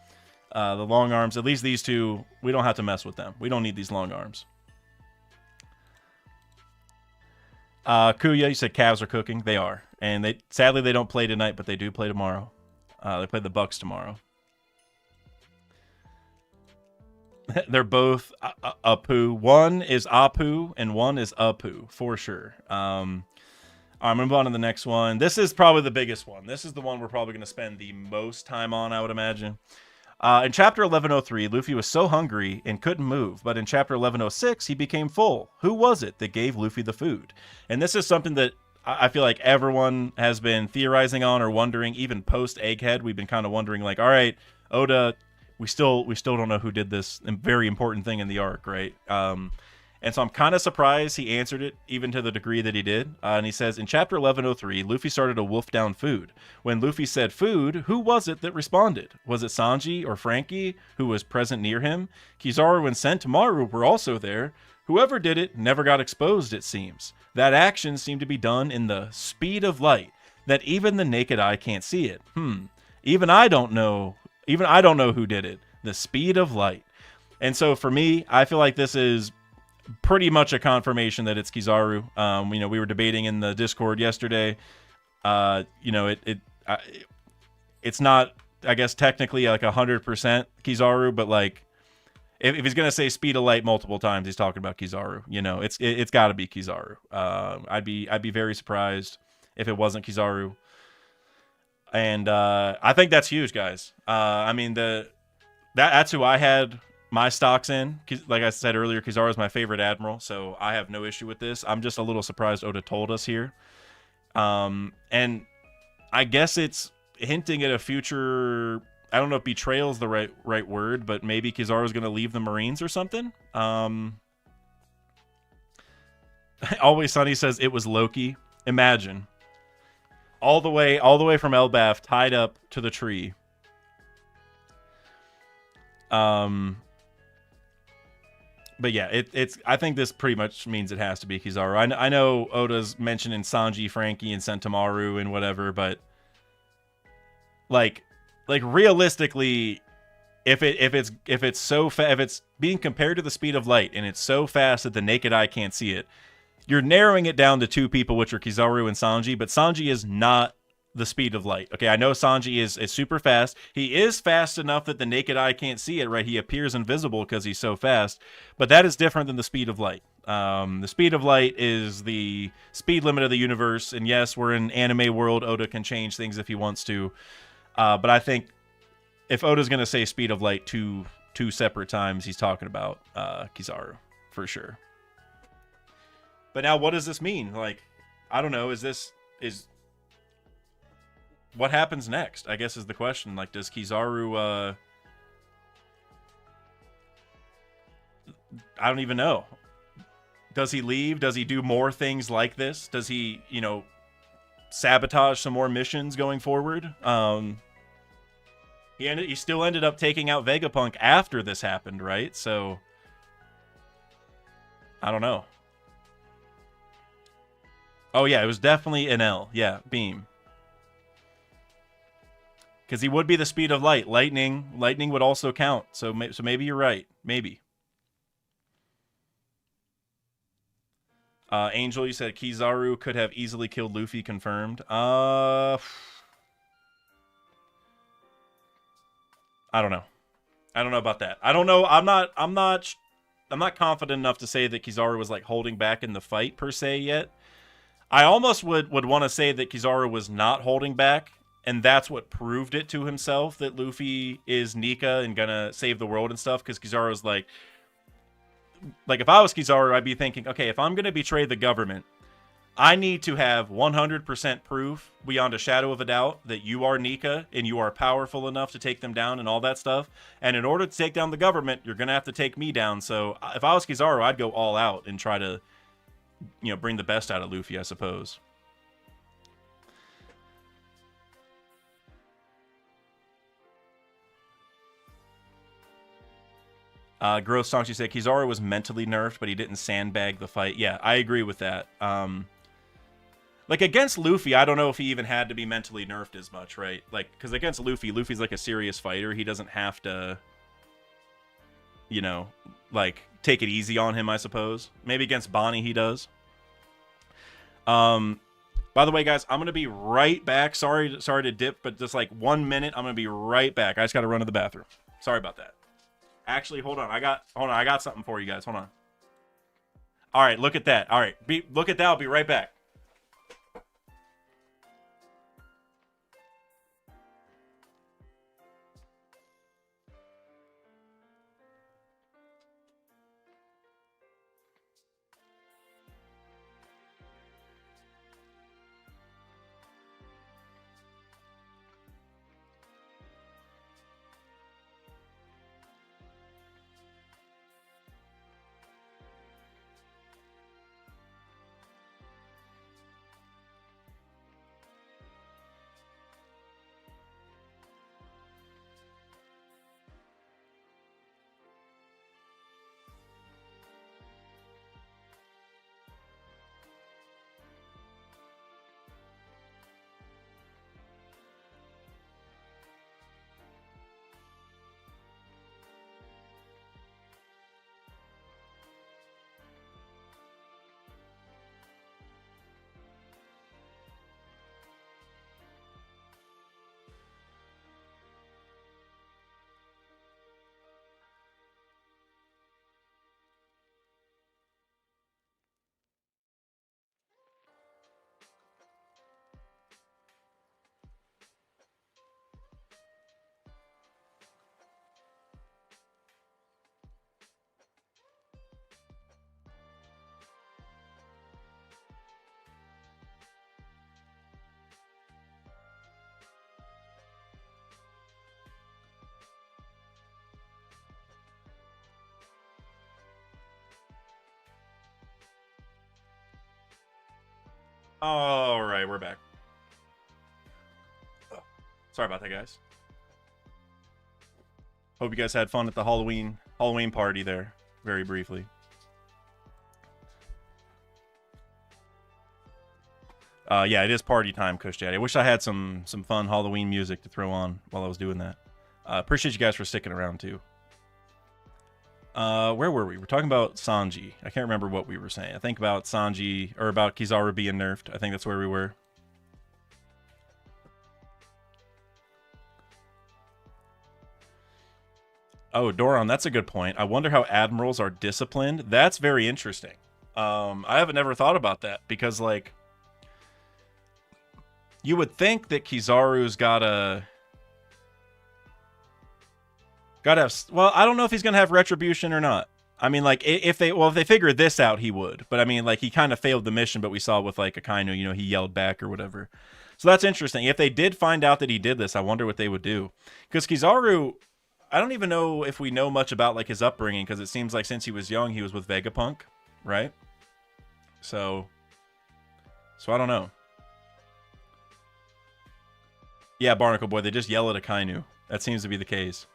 The long arms, at least these two, we don't have to mess with them. We don't need these long arms. Kuya, you said Cavs are cooking. They are, and sadly they don't play tonight, but they do play tomorrow. They play the Bucks tomorrow. They're both Apu. One is Apu and one is Apu for sure. I'm gonna move on to the next one. This is probably the biggest one. This is the one we're probably gonna spend the most time on, I would imagine. In chapter 1103, Luffy was so hungry and couldn't move, but in chapter 1106, he became full. Who was it that gave Luffy the food? And this is something that I feel like everyone has been theorizing on or wondering, even post Egghead. We've been kind of wondering, like, all right, Oda, we still don't know who did this very important thing in the arc, right? And so I'm kind of surprised he answered it, even to the degree that he did. And he says, in chapter 1103, Luffy started to wolf down food. When Luffy said food, who was it that responded? Was it Sanji or Frankie, who was present near him? Kizaru and Sentomaru were also there. Whoever did it never got exposed, it seems. That action seemed to be done in the speed of light, that even the naked eye can't see it. Even I don't know who did it. The speed of light. And so for me, I feel like this is pretty much a confirmation that it's Kizaru. We were debating in the Discord yesterday. It's not, I guess, technically like 100% Kizaru, but like if he's gonna say speed of light multiple times, he's talking about Kizaru. It's got to be Kizaru. I'd be very surprised if it wasn't Kizaru. And I think that's huge, guys. That's who I had my stocks in. Like I said earlier, Kizaru is my favorite admiral, so I have no issue with this. I'm just a little surprised Oda told us here. And I guess it's hinting at a future, I don't know if betrayal is the right word, but maybe Kizaru is going to leave the Marines or something. Always Sunny says it was Loki. Imagine. All the way from Elbaf, tied up to the tree. But yeah, I think this pretty much means it has to be Kizaru. I know Oda's mentioning Sanji, Frankie, and Sentomaru and whatever, but like realistically, if it's being compared to the speed of light and it's so fast that the naked eye can't see it, you're narrowing it down to two people, which are Kizaru and Sanji, but Sanji is not the speed of light. Okay, I know Sanji is super fast. He is fast enough that the naked eye can't see it, right? He appears invisible because he's so fast, but that is different than the speed of light. The speed of light is the speed limit of the universe, and yes, we're in anime world. Oda can change things if he wants to, but I think if Oda's going to say speed of light two separate times, he's talking about Kizaru for sure. But now, what does this mean? Like, I don't know. Is what happens next? I guess is the question. Like, does Kizaru? I don't even know. Does he leave? Does he do more things like this? Does he, sabotage some more missions going forward? He still ended up taking out Vegapunk after this happened, right? So I don't know. Oh yeah, it was definitely an L. Yeah, beam. Because he would be the speed of light. Lightning would also count. So maybe you're right. Maybe. Angel, you said Kizaru could have easily killed Luffy. Confirmed. I don't know. I don't know about that. I don't know. I'm not confident enough to say that Kizaru was like holding back in the fight per se yet. I almost would want to say that Kizaru was not holding back, and that's what proved it to himself that Luffy is Nika and gonna save the world and stuff, because Kizaru's like if I was Kizaru, I'd be thinking, okay, if I'm gonna betray the government, I need to have 100% proof beyond a shadow of a doubt that you are Nika and you are powerful enough to take them down and all that stuff. And in order to take down the government, you're gonna have to take me down. So if I was Kizaru, I'd go all out and try to bring the best out of Luffy, I suppose. Gross Songs, you said Kizaru was mentally nerfed, but he didn't sandbag the fight. Yeah, I agree with that. Like, against Luffy, I don't know if he even had to be mentally nerfed as much, right? Like, because against Luffy's like a serious fighter. He doesn't have to, like, take it easy on him, I suppose. Maybe against Bonnie he does. By the way, guys, I'm going to be right back. Sorry to dip, but just like 1 minute, I'm going to be right back. I just got to run to the bathroom. Sorry about that. Actually, hold on. I got something for you guys. Hold on. All right, look at that. All right, look at that. I'll be right back. All right, we're back. Sorry about that, guys. Hope you guys had fun at the Halloween party there, very briefly. Yeah, it is party time, Kush Daddy. I wish I had some fun Halloween music to throw on while I was doing that. Appreciate you guys for sticking around, too. Where were we? We're talking about Sanji. I can't remember what we were saying. I think about Sanji, or about Kizaru being nerfed. I think that's where we were. Oh, Doron, that's a good point. I wonder how admirals are disciplined. That's very interesting. I haven't ever thought about that, because, like, you would think that Kizaru's gotta have, well, I don't know if he's gonna have retribution or not. I mean, like, if they figured this out, he would. But I mean, like, he kind of failed the mission, but we saw with, like, Akainu, you know, he yelled back or whatever. So that's interesting. If they did find out that he did this, I wonder what they would do. Because Kizaru, I don't even know if we know much about, like, his upbringing, because it seems like since he was young, he was with Vegapunk, right? So I don't know. Yeah, Barnacle Boy, they just yell at Akainu. That seems to be the case.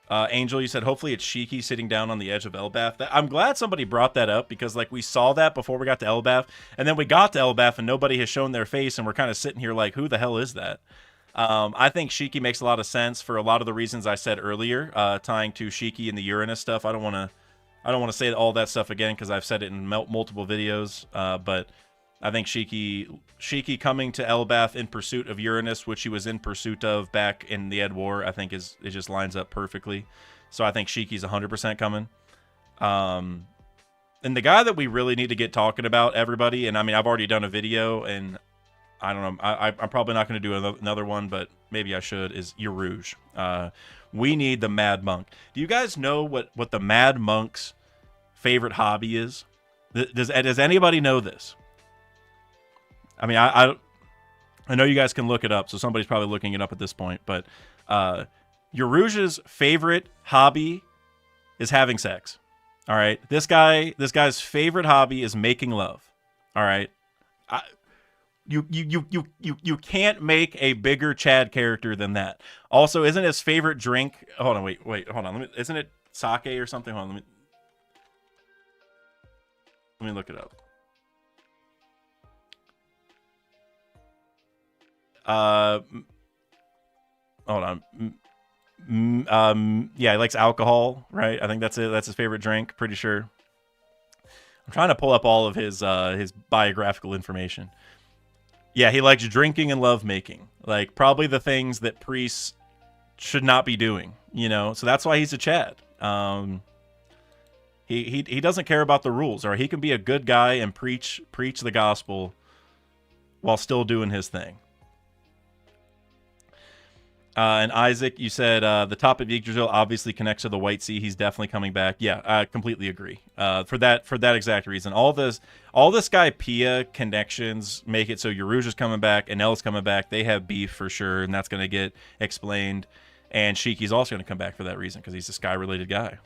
Angel, you said hopefully it's Shiki sitting down on the edge of Elbaf. I'm glad somebody brought that up, because, like, we saw that before we got to Elbaf, and then we got to Elbaf and nobody has shown their face, and we're kind of sitting here like, who the hell is that? I think Shiki makes a lot of sense for a lot of the reasons I said earlier, tying to Shiki and the Uranus stuff. I don't want to say all that stuff again, because I've said it in multiple videos, but I think Shiki coming to Elbaf in pursuit of Uranus, which he was in pursuit of back in the Ed War, I think it just lines up perfectly. So I think Shiki's 100% coming. And the guy that we really need to get talking about, everybody, and I mean, I've already done a video, and I don't know, I'm probably not going to do another one, but maybe I should, is Yarouge. We need the Mad Monk. Do you guys know what the Mad Monk's favorite hobby is? Does anybody know this? I mean, I know you guys can look it up, so somebody's probably looking it up at this point, but Yarouge's favorite hobby is having sex. All right? This guy's favorite hobby is making love. All right? You can't make a bigger Chad character than that. Also, isn't his favorite drink... Hold on, wait, hold on. Isn't it sake or something? Hold on, let me look it up. Hold on. Yeah, he likes alcohol, right? I think that's it. That's his favorite drink, pretty sure. I'm trying to pull up all of his biographical information. Yeah, he likes drinking and lovemaking. Like, probably the things that priests should not be doing, you know. So that's why he's a Chad. He doesn't care about the rules, or he can be a good guy and preach the gospel while still doing his thing. And Isaac, you said the top of Yggdrasil obviously connects to the White Sea. He's definitely coming back. Yeah, I completely agree. For that exact reason, all this Skypiea connections make it so Yaruja's coming back, Enel's coming back. They have beef for sure, and that's going to get explained. And Shiki's also going to come back for that reason because he's a Sky-related guy.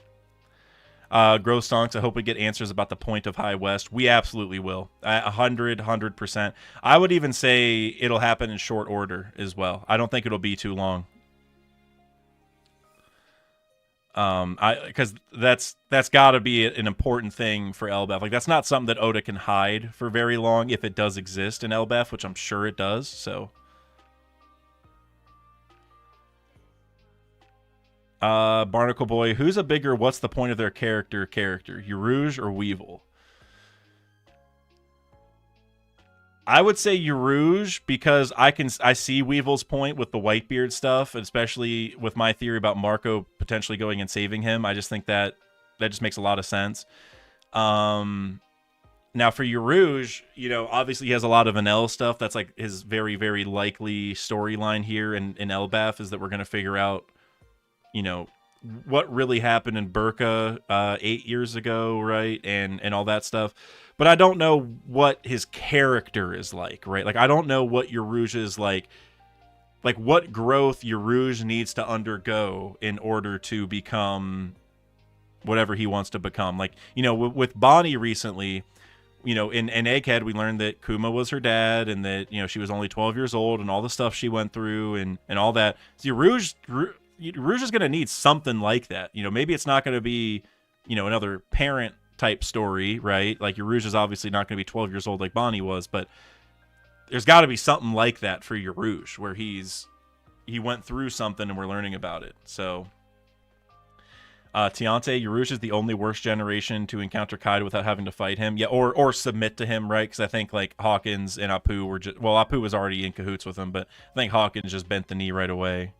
Gross Stonks, I hope we get answers about the point of High West. We absolutely will. 100%. I would even say it'll happen in short order as well. I don't think it'll be too long. Because that's got to be an important thing for Elbaf. Like, that's not something that Oda can hide for very long if it does exist in Elbaf, which I'm sure it does, so... Barnacle Boy, who's a bigger what's the point of their character, Yaruj or Weevil? I would say Yaruj because I see Weevil's point with the Whitebeard stuff, especially with my theory about Marco potentially going and saving him. I just think that just makes a lot of sense. Now for Yaruj, you know, obviously he has a lot of Enel stuff. That's like his very, very likely storyline here in Elbaf is that we're going to figure out, you know, what really happened in Burka 8 years ago, right? And all that stuff. But I don't know what his character is like, right? Like, I don't know what Yaruj is like what growth Yaruj needs to undergo in order to become whatever he wants to become. Like, you know, with Bonnie recently, you know, in Egghead, we learned that Kuma was her dad and that, you know, she was only 12 years old and all the stuff she went through and all that. So Yaruj is going to need something like that. You know, maybe it's not going to be, you know, another parent type story, right? Like Yaruj is obviously not going to be 12 years old like Bonnie was, but there's got to be something like that for Yaruj where he went through something and we're learning about it. So, Tiante, Yaruj is the only worst generation to encounter Kaido without having to fight him. Yeah, or submit to him, right? Because I think like Hawkins and Apu were just, well, Apu was already in cahoots with him, but I think Hawkins just bent the knee right away.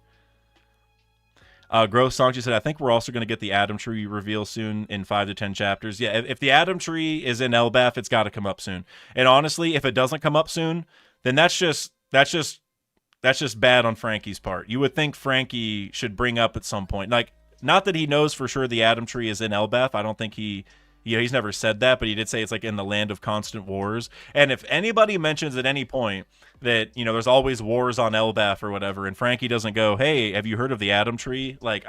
Gross Songs, you said, I think we're also going to get the Adam Tree reveal soon in 5 to 10 chapters. Yeah, if the Adam Tree is in Elbaf, it's got to come up soon. And honestly, if it doesn't come up soon, then that's just bad on Frankie's part. You would think Frankie should bring up at some point. Like, not that he knows for sure the Adam Tree is in Elbaf. I don't think he's never said that, but he did say it's like in the land of constant wars. And if anybody mentions at any point that, you know, there's always wars on Elbaf or whatever, and Frankie doesn't go, hey, have you heard of the Adam Tree? Like,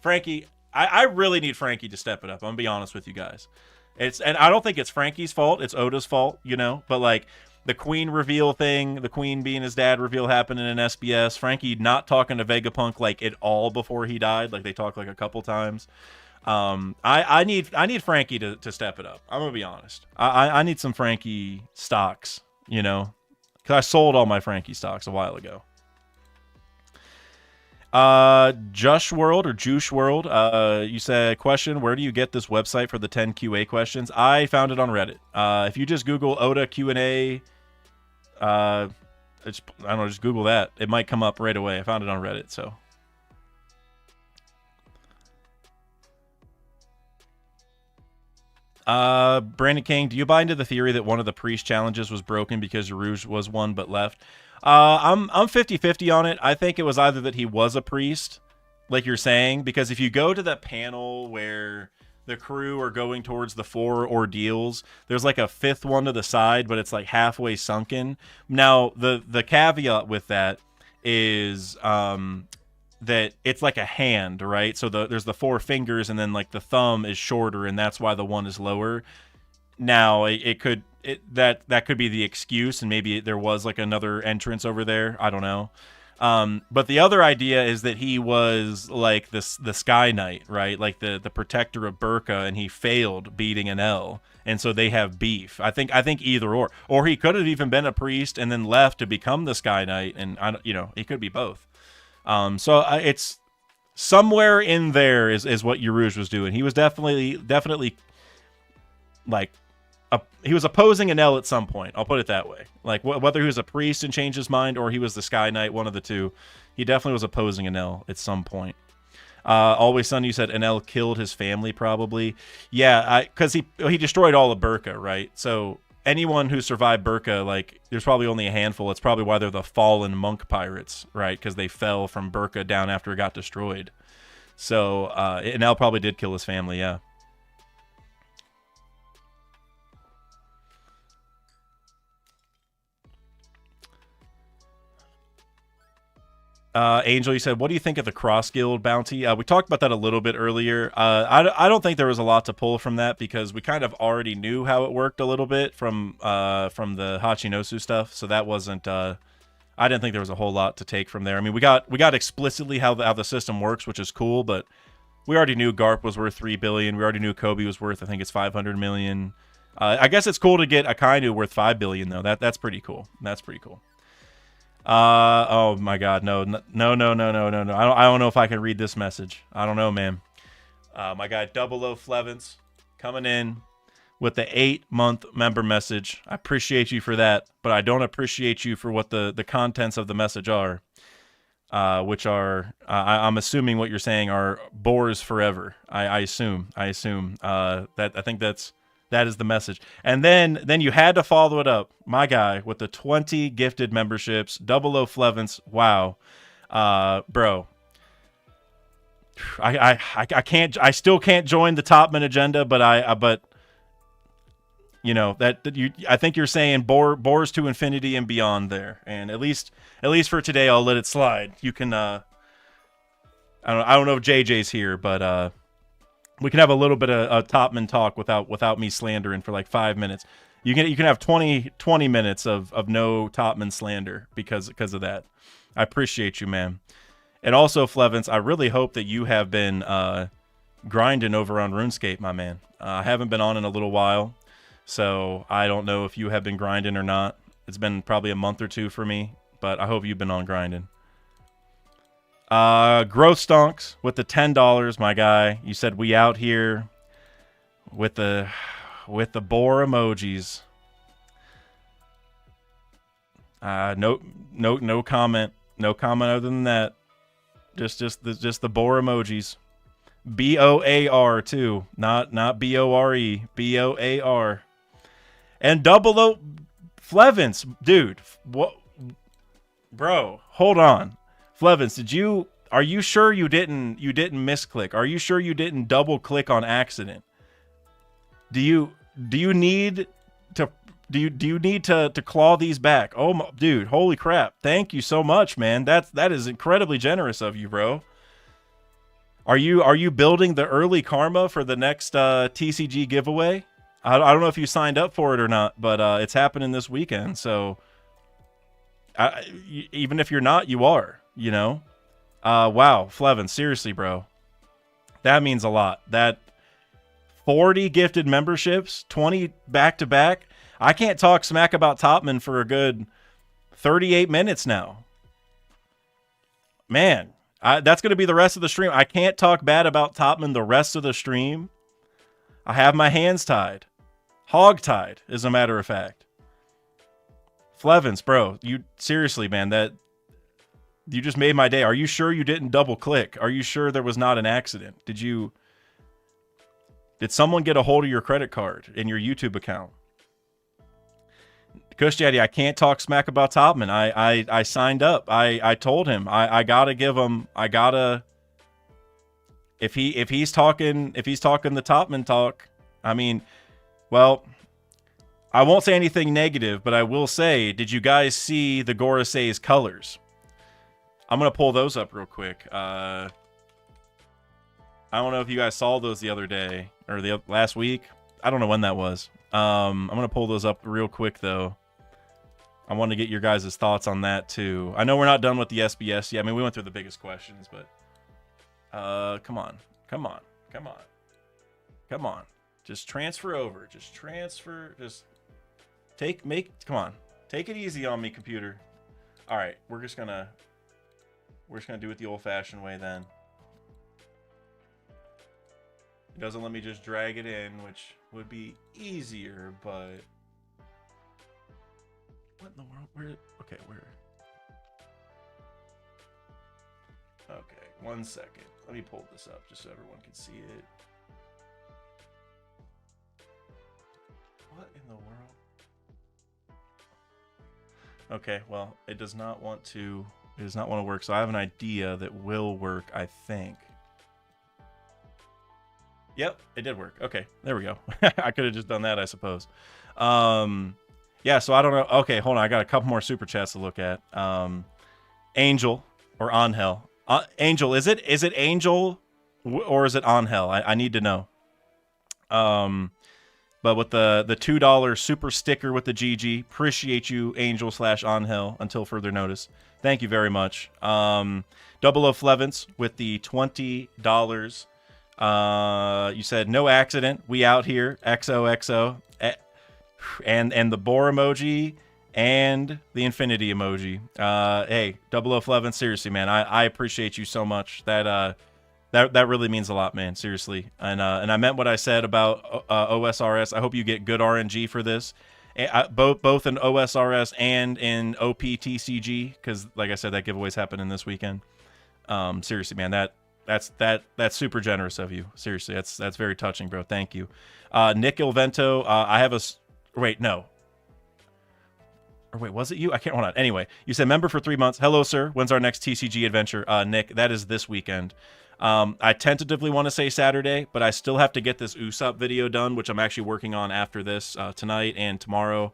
Frankie, I really need Frankie to step it up. I'm gonna be honest with you guys. And I don't think it's Frankie's fault. It's Oda's fault, you know, but like the Queen reveal thing, the Queen being his dad reveal happened in an SBS. Frankie not talking to Vegapunk like at all before he died. Like they talked like a couple times. I need Frankie to step it up. I'm gonna be honest. I need some Frankie stocks, you know, because I sold all my Frankie stocks a while ago. Jush World or Juice World, you said, question, where do you get this website for the 10 QA questions? I found it on Reddit. If you just Google Oda Q&A, I don't know, just Google that. It might come up right away. I found it on Reddit, so. Brandon King, do you buy into the theory that one of the priest challenges was broken because Yaruj was one but left? I'm 50-50 on it. I think it was either that he was a priest, like you're saying, because if you go to that panel where the crew are going towards the 4 ordeals, there's like a 5th one to the side, but it's like halfway sunken. Now, the caveat with that is that it's like a hand, right? So there's the 4 fingers, and then like the thumb is shorter, and that's why the one is lower. Now, that could be the excuse, and maybe there was like another entrance over there. I don't know. But the other idea is that he was like the Sky Knight, right? Like the protector of Burka, and he failed beating an L, and so they have beef. I think either or he could have even been a priest and then left to become the Sky Knight, and he could be both. So it's somewhere in there is what Yaruj was doing. He was definitely like he was opposing Enel at some point. I'll put it that way. Like whether he was a priest and changed his mind or he was the Sky Knight, one of the two, he definitely was opposing Enel at some point. Always Sunny, you said Enel killed his family, probably. Yeah, because he destroyed all of Burka, right? So anyone who survived Burka, like, there's probably only a handful. It's probably why they're the fallen monk pirates, right? Because they fell from Burka down after it got destroyed. So Enel probably did kill his family, yeah. Angel, you said, what do you think of the cross guild bounty? We talked about that a little bit earlier. I don't think there was a lot to pull from that because we kind of already knew how it worked a little bit from the Hachinosu stuff. So that wasn't. I didn't think there was a whole lot to take from there. I mean, we got explicitly how the system works, which is cool. But we already knew Garp was worth $3 billion. We already knew Kobe was worth, I think it's $500 million. I guess it's cool to get Akainu worth $5 billion though. That's pretty cool. That's pretty cool. Oh my God, no. I don't know if I can read this message. I don't know, man. My guy Double O Flevance coming in with the 8-month member message. I appreciate you for that, but I don't appreciate you for what the contents of the message are, which are I'm assuming what you're saying are bores forever. I assume that I think that is the message. And then you had to follow it up, my guy, with the 20 gifted memberships. Double O Flevance. Wow. Bro. I still can't join the Topman agenda, but you know, I think you're saying bores to infinity and beyond there. And at least for today, I'll let it slide. You can I don't know if JJ's here, but we can have a little bit of Topman talk without me slandering for like 5 minutes. You can have 20 minutes of no Topman slander because of that. I appreciate you, man. And also, Flevance, I really hope that you have been grinding over on RuneScape, my man. I haven't been on in a little while, so I don't know if you have been grinding or not. It's been probably a month or two for me, but I hope you've been on grinding. Growth Stonks with the $10, my guy. You said we out here with the bore emojis. No comment. No comment other than that. Just the bore emojis. BOAR too. Not BORE. BOAR. And Double O Flevance, dude. What, bro, hold on. Flevance, are you sure you didn't misclick? Are you sure you didn't double click on accident? Do you need to claw these back? Oh my, dude, holy crap. Thank you so much, man. That is incredibly generous of you, bro. Are you building the early karma for the next TCG giveaway? I don't know if you signed up for it or not, but it's happening this weekend, so even if you're not, you are. You know, wow, Flevin, seriously, bro, that means a lot. That 40 gifted memberships, 20 back to back. I can't talk smack about Topman for a good 38 minutes now. Man, that's going to be the rest of the stream. I can't talk bad about Topman the rest of the stream. I have my hands tied, hog tied, as a matter of fact. Flevance, bro, you seriously, man, that. You just made my day. Are you sure you didn't double click? Are you sure there was not an accident? Did someone get a hold of your credit card in your YouTube account? Kush Daddy, I can't talk smack about Topman. I signed up. I told him I gotta give him. I gotta. If he's talking the Topman talk. I mean, well, I won't say anything negative, but I will say, did you guys see the Gorosei's colors? I'm going to pull those up real quick. I don't know if you guys saw those the other day or the last week. I don't know when that was. I'm going to pull those up real quick, though. I want to get your guys' thoughts on that, too. I know we're not done with the SBS yet. I mean, we went through the biggest questions, but come on. Just transfer over. Come on. Take it easy on me, computer. All right, we're just gonna do it the old-fashioned way then. It doesn't let me just drag it in, which would be easier, but... What in the world? Where? Okay, where? Okay, 1 second. Let me pull this up just so everyone can see it. What in the world? Okay, well, it does not want to. It does not want to work. So I have an idea that will work, I think. Yep, it did work. Okay, there we go. I could have just done that, I suppose. Yeah, so I don't know. Okay, hold on. I got a couple more super chats to look at. Angel or Angel. Angel, is it Angel or is it Angel? I need to know. But with the $2 super sticker with the GG, appreciate you, Angel / Angel, until further notice. Thank you very much. Double O Flevence with the $20. You said no accident. We out here. XOXO. And the boar emoji and the infinity emoji. Hey, Double O Flevence, seriously, man, I appreciate you so much. That really means a lot, man. Seriously, and I meant what I said about OSRS. I hope you get good RNG for this, both in OSRS and in OPTCG, because like I said, that giveaway's happening this weekend. Seriously, man, that's super generous of you. Seriously, that's very touching, bro. Thank you, Nick Ilvento. I have a wait, no. Or wait, was it you? I can't. Hold on. Anyway, you said member for 3 months. Hello, sir. When's our next TCG adventure? Nick, that is this weekend. I tentatively want to say Saturday, but I still have to get this Usopp video done, which I'm actually working on after this tonight and tomorrow.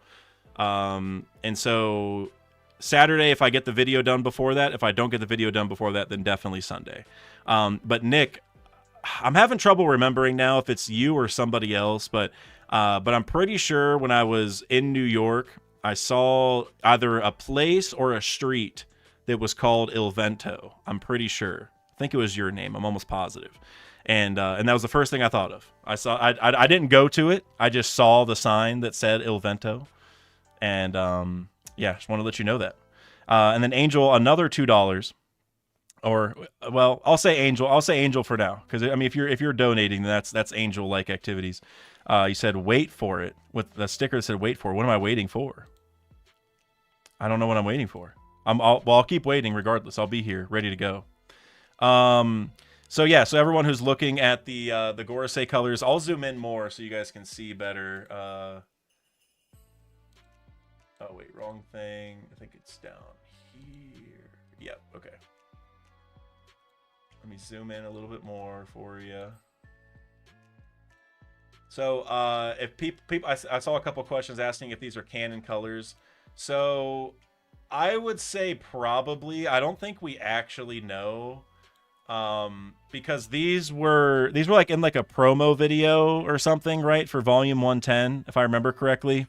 And so Saturday, if I get the video done before that. If I don't get the video done before that, then definitely Sunday. But Nick, I'm having trouble remembering now if it's you or somebody else, but I'm pretty sure when I was in New York, I saw either a place or a street that was called Ilvento. I'm pretty sure. I think it was your name. I'm almost positive. And that was the first thing I thought of. I didn't go to it. I just saw the sign that said Ilvento. And yeah, just want to let you know that. And then Angel, another $2. Or, well, I'll say Angel. I'll say Angel for now, because I mean, if you're donating, then that's Angel-like activities. You said wait for it with the sticker that said wait for it. What am I waiting for? I don't know what I'm waiting for. I'll keep waiting regardless. I'll be here, ready to go. So yeah, so everyone who's looking at the Gorosei colors, I'll zoom in more so you guys can see better. Oh wait, wrong thing. I think it's down here. Yep. Okay. Let me zoom in a little bit more for you. So if people, I saw a couple questions asking if these are canon colors. So I would say probably. I don't think we actually know, because these were like in like a promo video or something, right, for volume 110, if I remember correctly.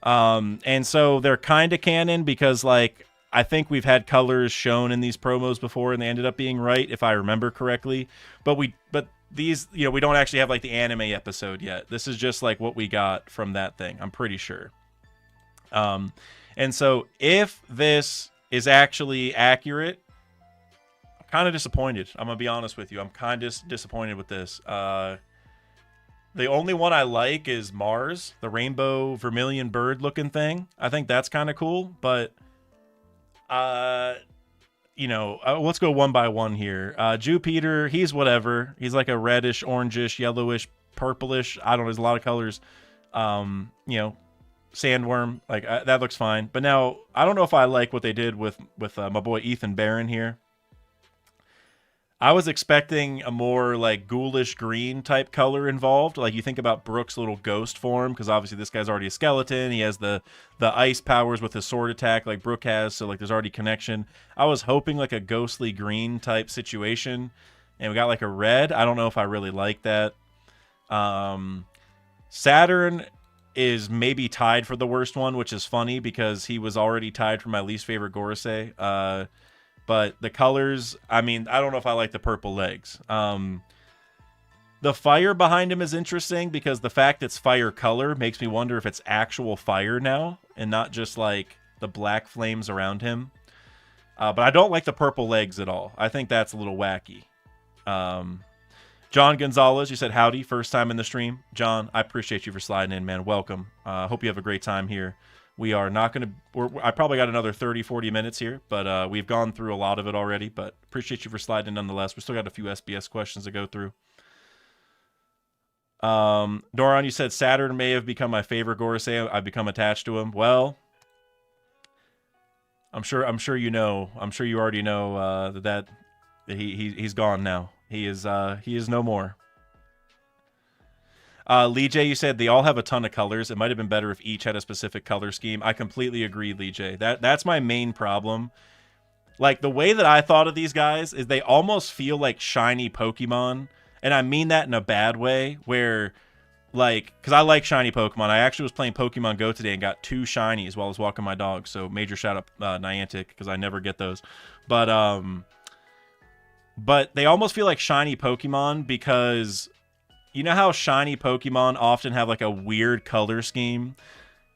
And so they're kind of canon because, like, I think we've had colors shown in these promos before and they ended up being right, if I remember correctly. But these, you know, we don't actually have like the anime episode yet. This is just like what we got from that thing, I'm pretty sure. And so if this is actually accurate, I'm kind of disappointed. I'm gonna be honest with you. I'm kind of disappointed with this. The only one I like is Mars, the rainbow vermilion bird looking thing. I think that's kind of cool, but you know, let's go one by one here. Jupiter, he's whatever. He's like a reddish, orangish, yellowish, purplish. I don't know. There's a lot of colors. You know, sandworm, like that looks fine. But now I don't know if I like what they did with my boy Ethan Barron here. I was expecting a more like ghoulish green type color involved. Like you think about Brook's little ghost form, because obviously this guy's already a skeleton. He has the ice powers with his sword attack like Brook has, so like there's already connection. I was hoping like a ghostly green type situation, and we got like a red. I don't know if I really like that. Saturn is maybe tied for the worst one, which is funny because he was already tied for my least favorite Gorosei. But the colors, I mean, I don't know if I like the purple legs. The fire behind him is interesting because the fact it's fire color makes me wonder if it's actual fire now and not just like the black flames around him. But I don't like the purple legs at all. I think that's a little wacky. John Gonzalez, you said howdy, first time in the stream. John, I appreciate you for sliding in, man. Welcome. Hope you have a great time here. We are not going to... I probably got another 30, 40 minutes here, but we've gone through a lot of it already, but appreciate you for sliding in nonetheless. We still got a few SBS questions to go through. Doron, you said Saturn may have become my favorite Gorosei. I've become attached to him. Well, I'm sure you know. I'm sure you already know that he's gone now. He is no more. Lee J, you said they all have a ton of colors. It might have been better if each had a specific color scheme. I completely agree, Lee J. That's my main problem. Like, the way that I thought of these guys is they almost feel like shiny Pokemon. And I mean that in a bad way, where, like, because I like shiny Pokemon. I actually was playing Pokemon Go today and got 2 shinies while I was walking my dog. So major shout out Niantic, because I never get those. But they almost feel like shiny Pokemon because you know how shiny Pokemon often have like a weird color scheme,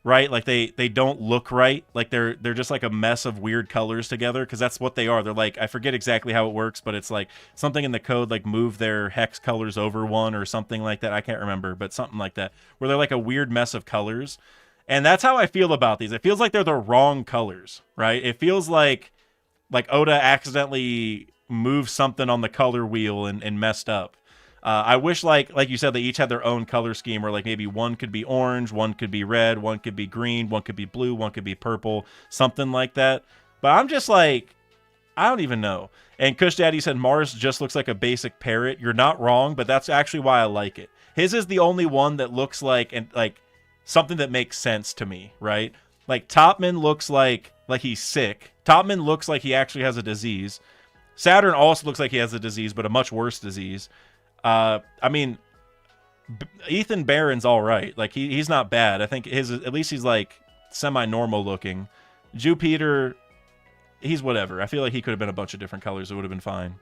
right? Like they don't look right. Like they're just like a mess of weird colors together, because that's what they are. They're like, I forget exactly how it works, but it's like something in the code, like move their hex colors over one or something like that. I can't remember, but something like that, where they're like a weird mess of colors. And that's how I feel about these. It feels like they're the wrong colors, right? It feels like Oda accidentally moved something on the color wheel and messed up. I wish, like you said, they each had their own color scheme, where like maybe one could be orange, one could be red, one could be green, one could be blue, one could be purple, something like that. But I'm just like, I don't even know. And Kush Daddy said Mars just looks like a basic parrot. You're not wrong, but that's actually why I like it. His is the only one that looks like something that makes sense to me, right? Like Topman looks like he's sick. Topman looks like he actually has a disease. Saturn also looks like he has a disease, but a much worse disease. I mean, Ethan Barron's all right. Like he's not bad. I think at least he's like semi-normal looking. Jupiter, he's whatever. I feel like he could have been a bunch of different colors. It would have been fine.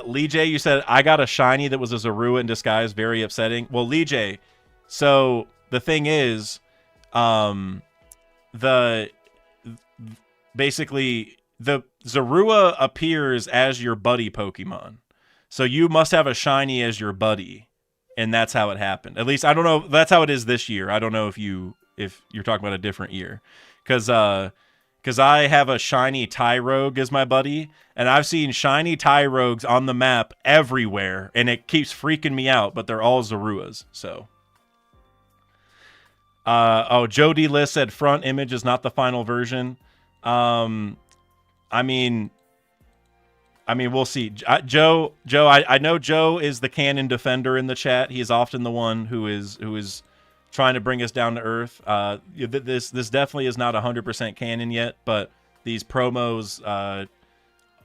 Lee J, you said I got a shiny that was a Zorua in disguise. Very upsetting. Well, Lee J, so the thing is, basically the Zorua appears as your buddy Pokemon. So you must have a shiny as your buddy, and that's how it happened. At least I don't know. That's how it is this year. I don't know if you're talking about a different year, because I have a shiny Tyrogue as my buddy, and I've seen shiny Tyrogues on the map everywhere, and it keeps freaking me out. But they're all Zoruas. So, Jody List said front image is not the final version. I mean, we'll see. Joe, I know Joe is the canon defender in the chat. He is often the one who is trying to bring us down to earth. This definitely is not 100% canon yet, but these promos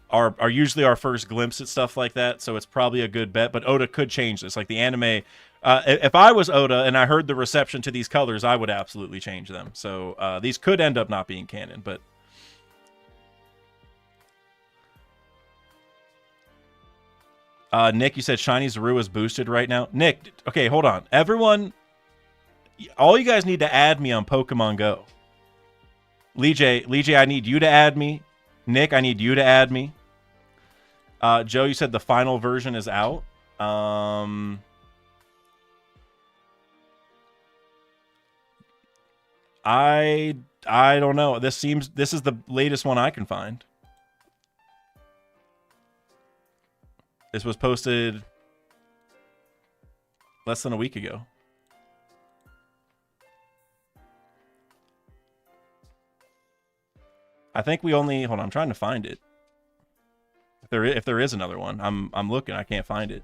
are usually our first glimpse at stuff like that, so it's probably a good bet. But Oda could change this. Like the anime, if I was Oda and I heard the reception to these colors, I would absolutely change them. So these could end up not being canon, but. Nick, you said Shiny Zorua is boosted right now. Nick, okay, hold on. Everyone, all you guys need to add me on Pokemon Go. Lee J, I need you to add me. Nick, I need you to add me. Joe, you said the final version is out. I don't know. This is the latest one I can find. This was posted less than a week ago. I think we only... Hold on, I'm trying to find it. If there is another one, I'm looking. I can't find it.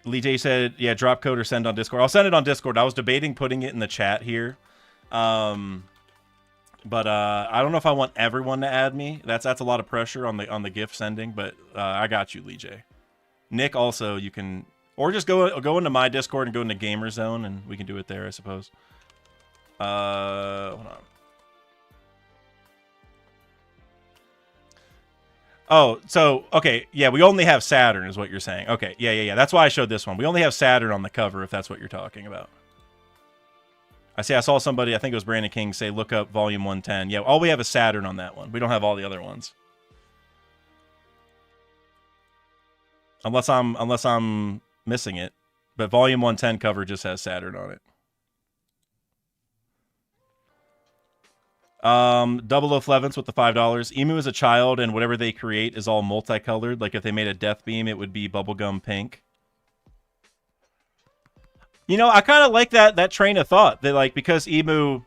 Lee J said, yeah, drop code or send on Discord. I'll send it on Discord. I was debating putting it in the chat here. But I don't know if I want everyone to add me. That's a lot of pressure on the gift sending, but I got you, Lee J. Nick, also, you can... Or just go into my Discord and go into Gamer Zone, and we can do it there, I suppose. Hold Oh, so okay, yeah, we only have Saturn, is what you're saying. Okay, yeah. That's why I showed this one. We only have Saturn on the cover, if that's what you're talking about. I see. I saw somebody. I think it was Brandon King say, "Look up Volume 110." Yeah, all we have is Saturn on that one. We don't have all the other ones, unless I'm missing it. But Volume 110 cover just has Saturn on it. Double O Flevens with the $5. Emu is a child, and whatever they create is all multicolored. Like if they made a death beam, it would be bubblegum pink. You know, I kind of like that train of thought. That like because Emu,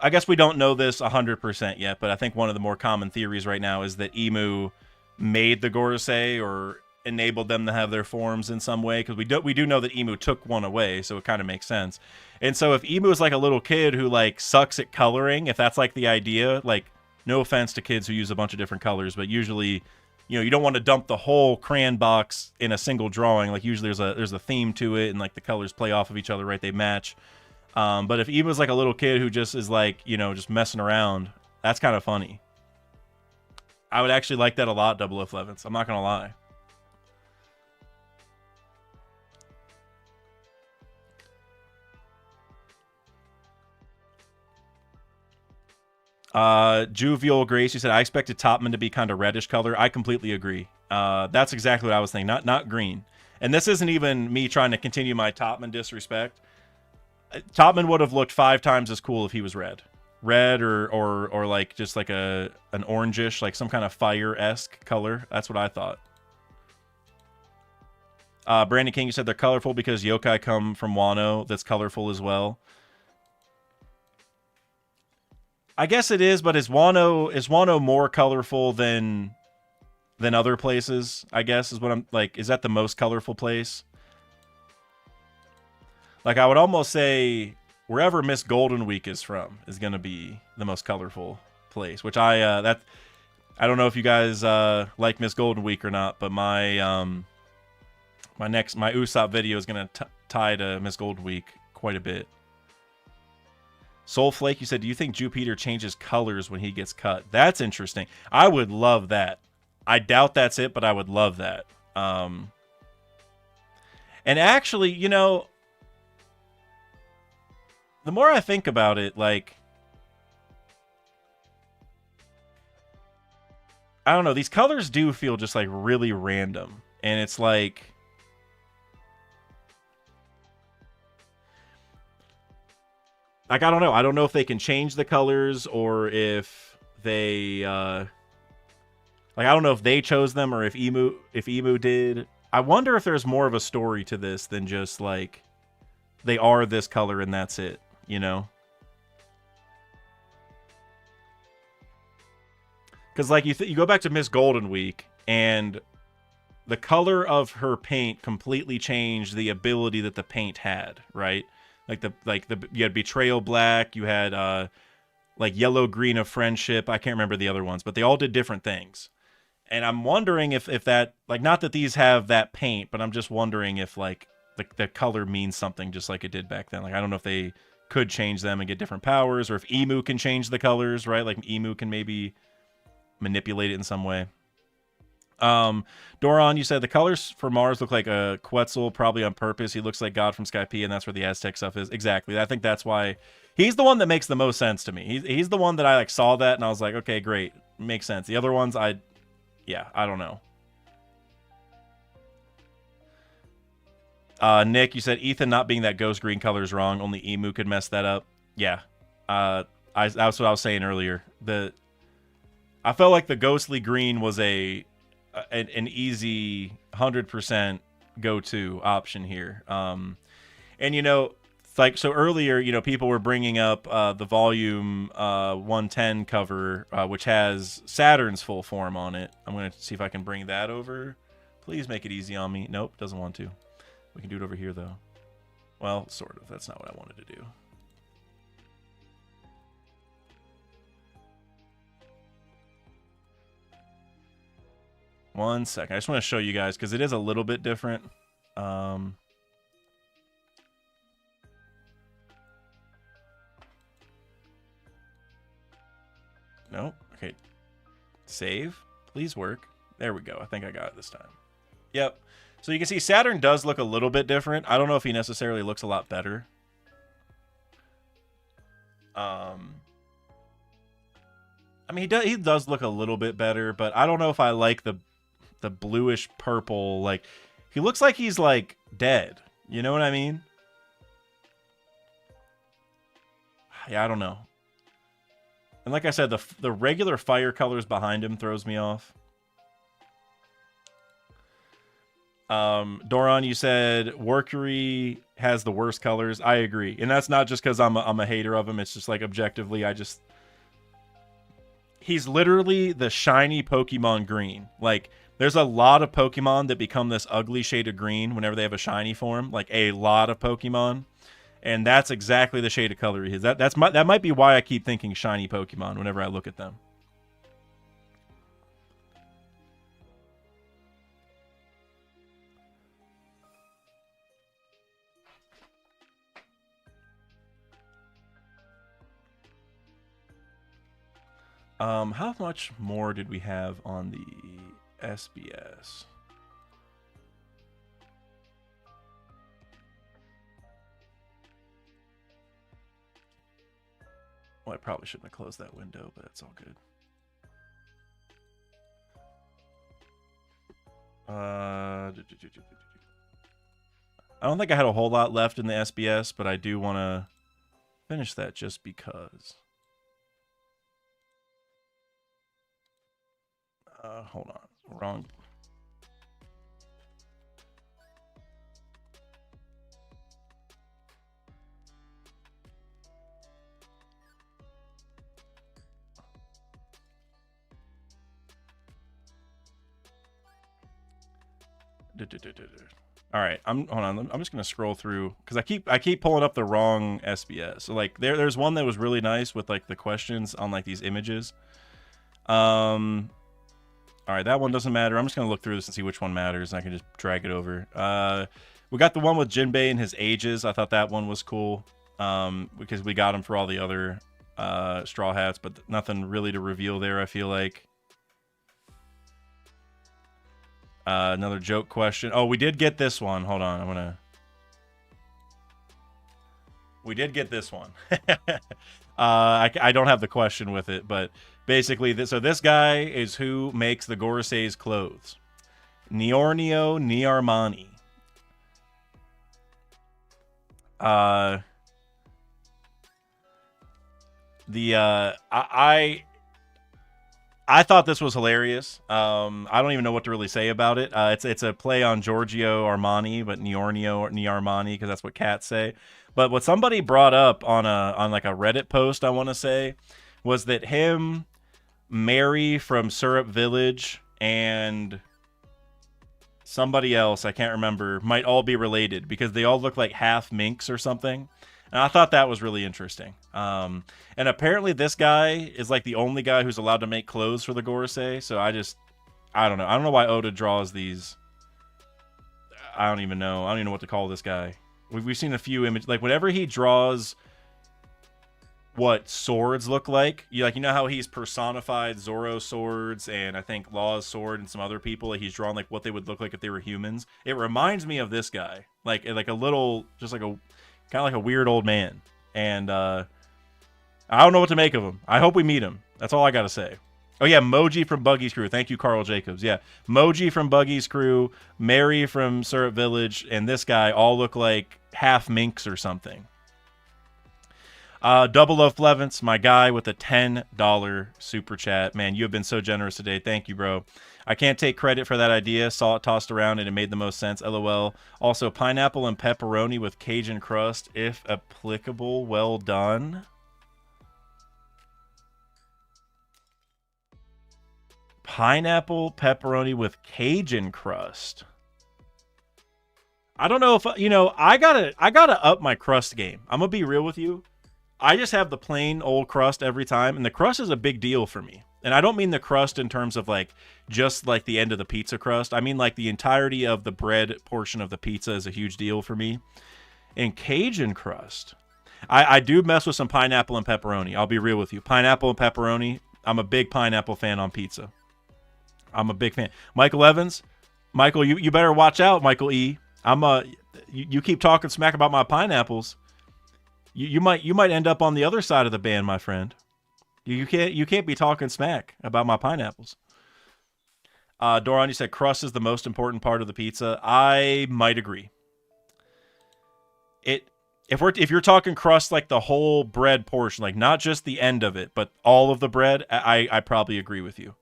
I guess we don't know this 100% yet, but I think one of the more common theories right now is that Emu made the Gorosei or enabled them to have their forms in some way, because we do know that Emu took one away, so it kind of makes sense. And so if Emu is like a little kid who like sucks at coloring, if that's like the idea, like no offense to kids who use a bunch of different colors, but usually, you know, you don't want to dump the whole crayon box in a single drawing. Like usually there's a theme to it, and like the colors play off of each other, right? They match. But if Emu's like a little kid who just is like, you know, just messing around, that's kind of funny. I would actually like that a lot, Double F Levens. I'm not gonna lie. Juvial Grace, you said, I expected Topman to be kind of reddish color. I completely agree. That's exactly what I was thinking. Not green. And this isn't even me trying to continue my Topman disrespect. Topman would have looked 5 times as cool if he was red. Red or like just like an orangish, like some kind of fire-esque color. That's what I thought. Brandon King, you said they're colorful because yokai come from Wano. That's colorful as well. I guess it is, but is Wano more colorful than other places? I guess is what I'm like. Is that the most colorful place? Like I would almost say wherever Miss Golden Week is from is going to be the most colorful place. Which I don't know if you guys like Miss Golden Week or not, but my Usopp video is going to tie to Miss Golden Week quite a bit. Soulflake, you said, do you think Jupiter changes colors when he gets cut? That's interesting. I would love that. I doubt that's it, but I would love that. And actually, you know, the more I think about it, like, I don't know, these colors do feel just like really random. And it's like, I don't know. I don't know if they can change the colors or if they, like, I don't know if they chose them or if Emu did. I wonder if there's more of a story to this than just, like, they are this color and that's it, you know? Because, like, you go back to Miss Golden Week, and the color of her paint completely changed the ability that the paint had, right? Like you had Betrayal Black, you had like Yellow Green of Friendship. I can't remember the other ones, but they all did different things. And I'm wondering if that, like, not that these have that paint, but I'm just wondering if like the color means something just like it did back then. Like I don't know if they could change them and get different powers, or if Emu can change the colors, right? Like Emu can maybe manipulate it in some way. Doron, you said the colors for Mars look like a Quetzal, probably on purpose. He looks like God from Skype, and that's where the Aztec stuff is. Exactly. I think that's why he's the one that makes the most sense to me. He's the one that I like saw that and I was like, okay, great, makes sense. The other ones, I don't know. Nick, you said Ethan not being that ghost green color is wrong. Only Emu could mess that up. Yeah. That's what I was saying earlier. I felt like the ghostly green was an easy 100% go-to option here. And, you know, like, so earlier, you know, people were bringing up the volume 110 cover, which has Saturn's full form on it. I'm going to see if I can bring that over. Please make it easy on me. Nope, doesn't want to. We can do it over here, though. Well, sort of. That's not what I wanted to do. One second. I just want to show you guys because it is a little bit different. No. Okay. Save. Please work. There we go. I think I got it this time. Yep. So you can see Saturn does look a little bit different. I don't know if he necessarily looks a lot better. I mean, he does look a little bit better, but I don't know if I like the bluish purple. Like, he looks like he's like dead. You know what I mean? Yeah, I don't know. And like I said, the regular fire colors behind him throws me off. Doron, you said Workery has the worst colors. I agree. And that's not just because I'm a hater of him. It's just like objectively, he's literally the shiny Pokemon green. Like, there's a lot of Pokemon that become this ugly shade of green whenever they have a shiny form. Like, a lot of Pokemon. And that's exactly the shade of color he is. That might be why I keep thinking shiny Pokemon whenever I look at them. How much more did we have on the SBS? Well, I probably shouldn't have closed that window, but it's all good. I don't think I had a whole lot left in the SBS, but I do want to finish that just because. Hold on. Wrong. All right, hold on. I'm just gonna scroll through because I keep pulling up the wrong SBS. So like there's one that was really nice with like the questions on like these images. All right, that one doesn't matter. I'm just gonna look through this and see which one matters, and I can just drag it over. We got the one with Jinbei and his ages. I thought that one was cool because we got him for all the other Straw Hats, but nothing really to reveal there, I feel like. Another joke question. Oh, we did get this one. Hold on, we did get this one. I don't have the question with it, but basically, so this guy is who makes the Gorosei's clothes. Niornio Niarmani. I thought this was hilarious. I don't even know what to really say about it. It's a play on Giorgio Armani, but Niornio or Niarmani because that's what cats say. But what somebody brought up on like a Reddit post, I want to say, was that him, Mary from Syrup Village, and somebody else, I can't remember, might all be related because they all look like half minks or something. And I thought that was really interesting. And apparently this guy is like the only guy who's allowed to make clothes for the Gorosei. So I don't know. I don't know why Oda draws these. I don't even know what to call this guy. We've seen a few images. Like whenever he draws what swords look like, you know how he's personified Zoro's swords and I think Law's sword and some other people. Like he's drawn like what they would look like if they were humans. It reminds me of this guy. Like a little, just like a kind of like a weird old man. And I don't know what to make of him. I hope we meet him. That's all I got to say. Oh, yeah, Moji from Buggy's Crew. Thank you, Carl Jacobs. Yeah, Moji from Buggy's Crew, Mary from Syrup Village, and this guy all look like half minks or something. Double Loaf Levance, my guy with a $10 super chat. Man, you have been so generous today. Thank you, bro. I can't take credit for that idea. Saw it tossed around and it made the most sense. LOL. Also, pineapple and pepperoni with Cajun crust, if applicable. Well done. Pineapple pepperoni with Cajun crust. I don't know if I gotta up my crust game. I'm gonna be real with you. I just have the plain old crust every time, and the crust is a big deal for me. And I don't mean the crust in terms of like just like the end of the pizza crust. I mean like the entirety of the bread portion of the pizza is a huge deal for me. And Cajun crust, I do mess with some pineapple and pepperoni. I'll be real with you. Pineapple and pepperoni. I'm a big pineapple fan on pizza. I'm a big fan. Michael Evans, Michael, you better watch out, Michael E. You keep talking smack about my pineapples. You might end up on the other side of the band, my friend. You can't be talking smack about my pineapples. Doron, you said crust is the most important part of the pizza. I might agree. If you're talking crust, like the whole bread portion, like not just the end of it, but all of the bread, I probably agree with you.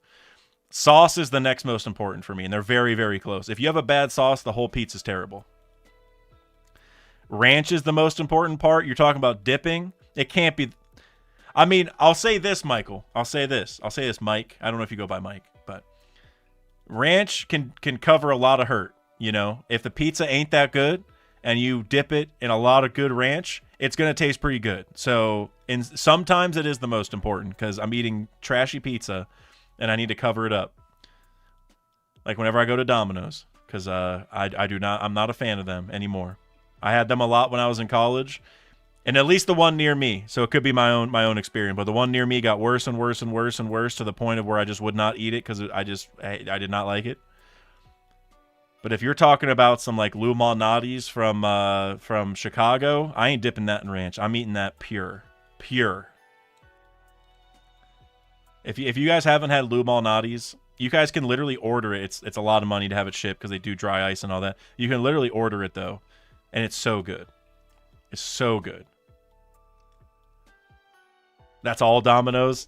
Sauce is the next most important for me, and they're very, very close. If you have a bad sauce, the whole pizza's terrible. Ranch is the most important part. You're talking about dipping. It can't be. I mean, I'll say this, Michael. I'll say this, Mike. I don't know if you go by Mike, but ranch can cover a lot of hurt. You know, if the pizza ain't that good and you dip it in a lot of good ranch, it's going to taste pretty good. So sometimes it is the most important because I'm eating trashy pizza and I need to cover it up. Like whenever I go to Domino's, because I'm not a fan of them anymore. I had them a lot when I was in college, and at least the one near me. So it could be my own experience, but the one near me got worse and worse and worse and worse to the point of where I just would not eat it because I did not like it. But if you're talking about some like Lou Malnati's from Chicago, I ain't dipping that in ranch. I'm eating that pure. If you guys haven't had Lou Malnati's, you guys can literally order it. It's a lot of money to have it shipped because they do dry ice and all that. You can literally order it though. And it's so good. It's so good. That's all Domino's.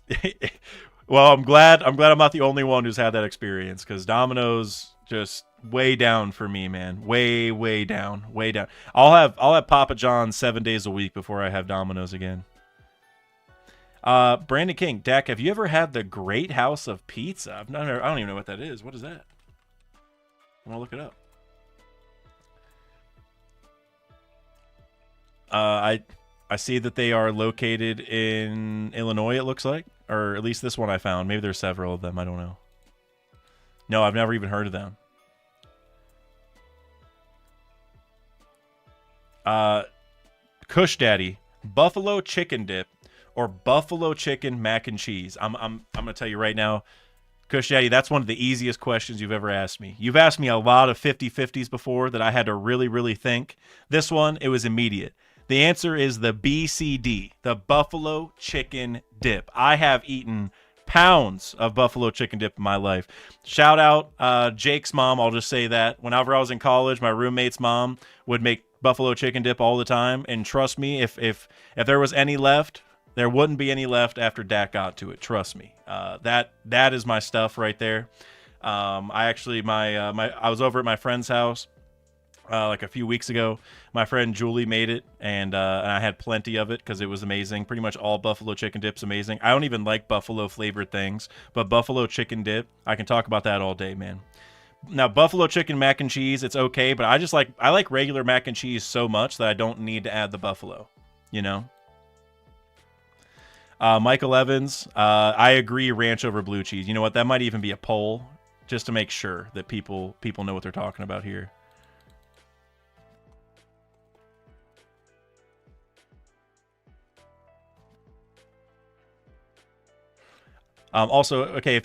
Well, I'm glad I'm not the only one who's had that experience because Domino's just way down for me, man. Way down. I'll have Papa John's 7 days a week before I have Domino's again. Brandon King, Dak, have you ever had the Great House of Pizza? I don't even know what that is. What is that? I want to look it up. I see that they are located in Illinois, it looks like. Or at least this one I found. Maybe there's several of them. I don't know. No, I've never even heard of them. Kush Daddy, buffalo chicken dip or buffalo chicken mac and cheese. I'm gonna tell you right now, Kush Daddy, that's one of the easiest questions you've ever asked me. You've asked me a lot of 50-50s before that I had to really, really think. This one, it was immediate. The answer is the BCD, the buffalo chicken dip. I have eaten pounds of buffalo chicken dip in my life. Shout out Jake's mom, I'll just say that. Whenever I was in college, my roommate's mom would make buffalo chicken dip all the time. And trust me, if there was any left, there wouldn't be any left after Dak got to it. Trust me. That is my stuff right there. I actually, I was over at my friend's house like a few weeks ago. My friend Julie made it, and I had plenty of it because it was amazing. Pretty much all buffalo chicken dip's amazing. I don't even like buffalo flavored things, but buffalo chicken dip, I can talk about that all day, man. Now, buffalo chicken mac and cheese, it's okay, but I like regular mac and cheese so much that I don't need to add the buffalo, you know? Michael Evans, I agree, ranch over blue cheese. You know what? That might even be a poll just to make sure that people know what they're talking about here. Also, okay, I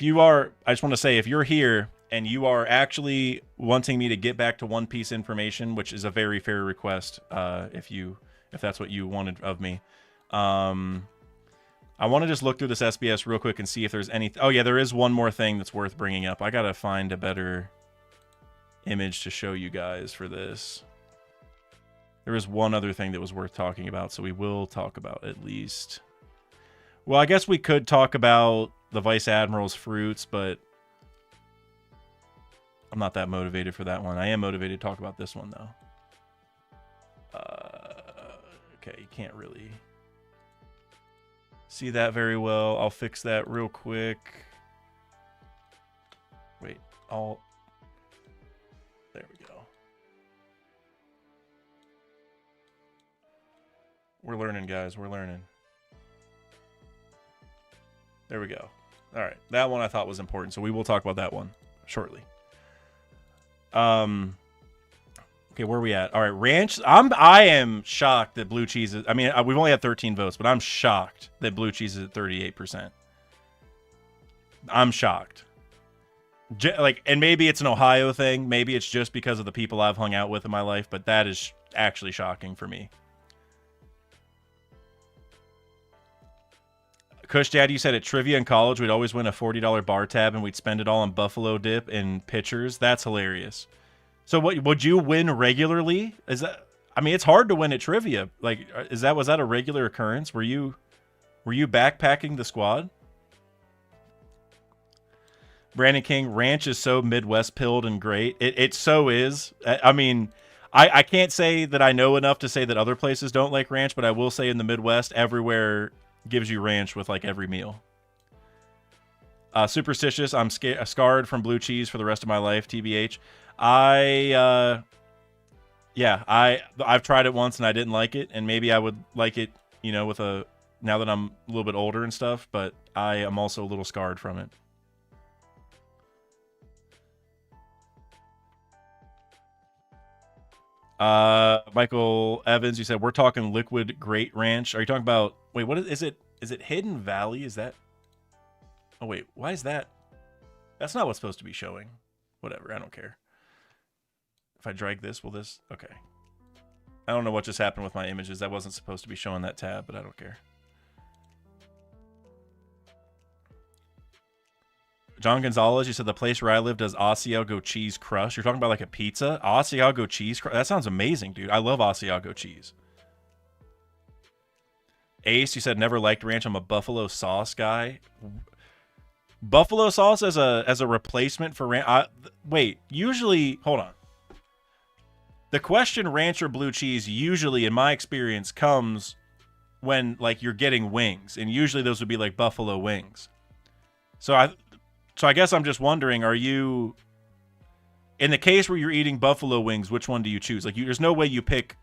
just want to say, if you're here and you are actually wanting me to get back to One Piece information, which is a very fair request, if that's what you wanted of me, I want to just look through this SBS real quick and see if there's any. Oh yeah, there is one more thing that's worth bringing up. I gotta find a better image to show you guys for this. There is one other thing that was worth talking about, so we will talk about at least. Well, I guess we could talk about the Vice Admiral's fruits, but I'm not that motivated for that one. I am motivated to talk about this one, though. Okay, you can't really see that very well. I'll fix that real quick. Wait, there we go. We're learning, guys. We're learning. There we go. All right. That one I thought was important, so we will talk about that one shortly. Okay, where are we at? All right, ranch. I am shocked that blue cheese is... I mean, we've only had 13 votes, but I'm shocked that blue cheese is at 38%. I'm shocked. Like, and maybe it's an Ohio thing. Maybe it's just because of the people I've hung out with in my life, but that is actually shocking for me. Kush Daddy, you said at trivia in college, we'd always win a $40 bar tab and we'd spend it all on buffalo dip and pitchers. That's hilarious. So what would you win regularly? Is that, I mean, it's hard to win at trivia. Like, was that a regular occurrence? Were you backpacking the squad? Brandon King, ranch is so Midwest pilled and great. It so is. I mean, I can't say that I know enough to say that other places don't like ranch, but I will say in the Midwest, everywhere gives you ranch with like every meal. Superstitious, I'm scarred from blue cheese for the rest of my life, TBH. I've tried it once and I didn't like it, and maybe I would like it, with now that I'm a little bit older and stuff, but I am also a little scarred from it. Michael Evans, you said we're talking liquid great ranch. Are you talking about, wait, what is it? Is it Hidden Valley? Is that, oh wait, why is that? That's not what's supposed to be showing. Whatever, I don't care. If I drag this, will this, okay. I don't know what just happened with my images. That wasn't supposed to be showing that tab, but I don't care. John Gonzalez, you said the place where I live does Asiago cheese crust. You're talking about like a pizza? Asiago cheese crust? That sounds amazing, dude. I love Asiago cheese. Ace, you said never liked ranch. I'm a buffalo sauce guy. Buffalo sauce as a replacement for ranch? Wait, usually, hold on. The question ranch or blue cheese usually, in my experience, comes when like you're getting wings, and usually those would be like buffalo wings. So I guess I'm just wondering, are you, in the case where you're eating buffalo wings, which one do you choose? Like, there's no way you pick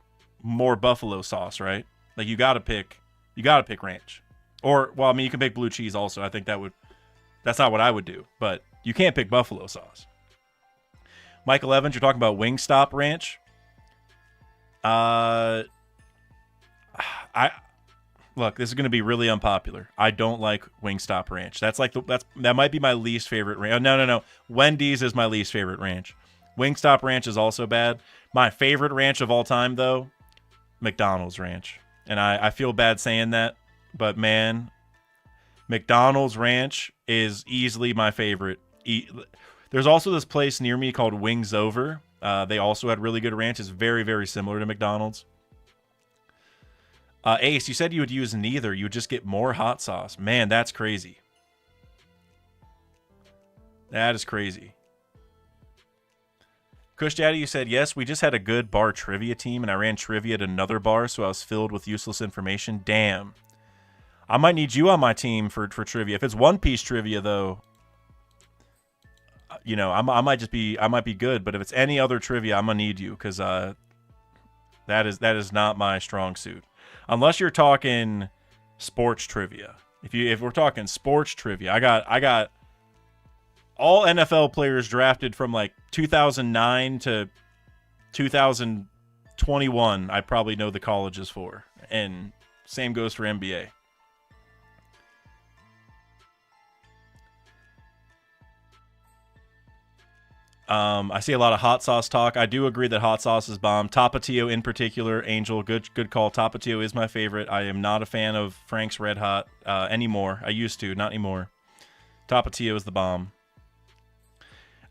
more buffalo sauce, right? Like, you gotta pick ranch. Or, well, I mean, you can pick blue cheese also. I think that's not what I would do, but you can't pick buffalo sauce. Michael Evans, you're talking about Wingstop ranch. Look, this is going to be really unpopular. I don't like Wingstop ranch. That might be my least favorite ranch. No. Wendy's is my least favorite ranch. Wingstop ranch is also bad. My favorite ranch of all time, though, McDonald's ranch. And I feel bad saying that, but man, McDonald's ranch is easily my favorite. There's also this place near me called Wings Over. They also had really good ranch. It's very, very similar to McDonald's. Ace, you said you would use neither. You would just get more hot sauce. Man, that's crazy. That is crazy. Kush Daddy, you said, yes, we just had a good bar trivia team, and I ran trivia at another bar, so I was filled with useless information. Damn. I might need you on my team for trivia. If it's One Piece trivia, though, I might be good, but if it's any other trivia, I'm going to need you, because that is not my strong suit. Unless you're talking sports trivia. If we're talking sports trivia, I got all NFL players drafted from like 2009 to 2021. I probably know the colleges for, and same goes for NBA. I see a lot of hot sauce talk. I do agree that hot sauce is bomb. Tapatio in particular, Angel, good call. Tapatio is my favorite. I am not a fan of Frank's Red Hot anymore. I used to, not anymore. Tapatio is the bomb.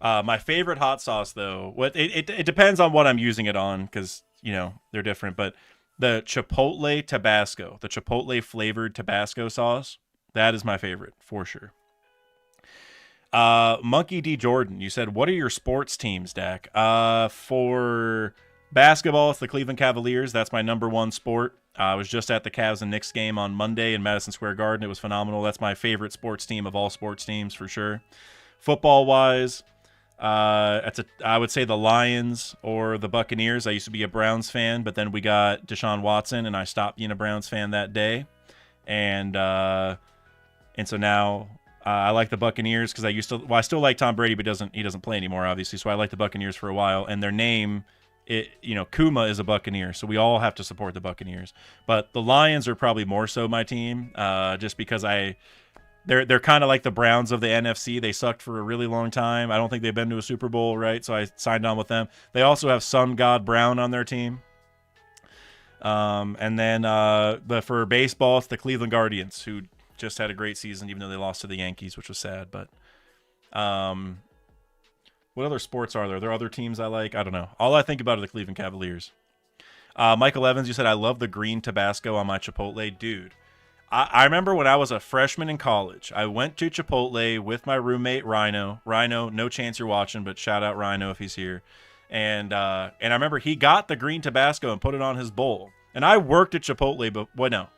My favorite hot sauce, though, it depends on what I'm using it on, because, they're different. But the Chipotle Tabasco, the Chipotle flavored Tabasco sauce, that is my favorite, for sure. Monkey D. Jordan, you said, what are your sports teams, Dak? For basketball, it's the Cleveland Cavaliers. That's my number one sport. I was just at the Cavs and Knicks game on Monday in Madison Square Garden. It was phenomenal. That's my favorite sports team of all sports teams, for sure. Football-wise, I would say the Lions or the Buccaneers. I used to be a Browns fan, but then we got Deshaun Watson, and I stopped being a Browns fan that day. And so now I like the Buccaneers because I still like Tom Brady, but he doesn't play anymore, obviously. So I like the Buccaneers for a while, and their name, Kuma is a Buccaneer, so we all have to support the Buccaneers. But the Lions are probably more so my team, just because I They're kind of like the Browns of the NFC. They sucked for a really long time. I don't think they've been to a Super Bowl, right? So I signed on with them. They also have Sun God Brown on their team. And then for baseball, it's the Cleveland Guardians, who just had a great season, even though they lost to the Yankees, which was sad. But what other sports are there? Are there other teams I like? I don't know. All I think about are the Cleveland Cavaliers. Michael Evans, you said, I love the green Tabasco on my Chipotle. Dude, I remember when I was a freshman in college, I went to Chipotle with my roommate, Rhino. Rhino, no chance you're watching, but shout out Rhino if he's here. And I remember he got the green Tabasco and put it on his bowl. And I worked at Chipotle, but no,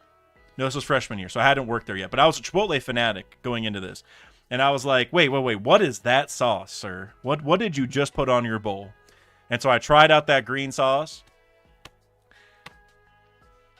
this was freshman year, so I hadn't worked there yet. But I was a Chipotle fanatic going into this. And I was like, wait, what is that sauce, sir? What did you just put on your bowl? And so I tried out that green sauce.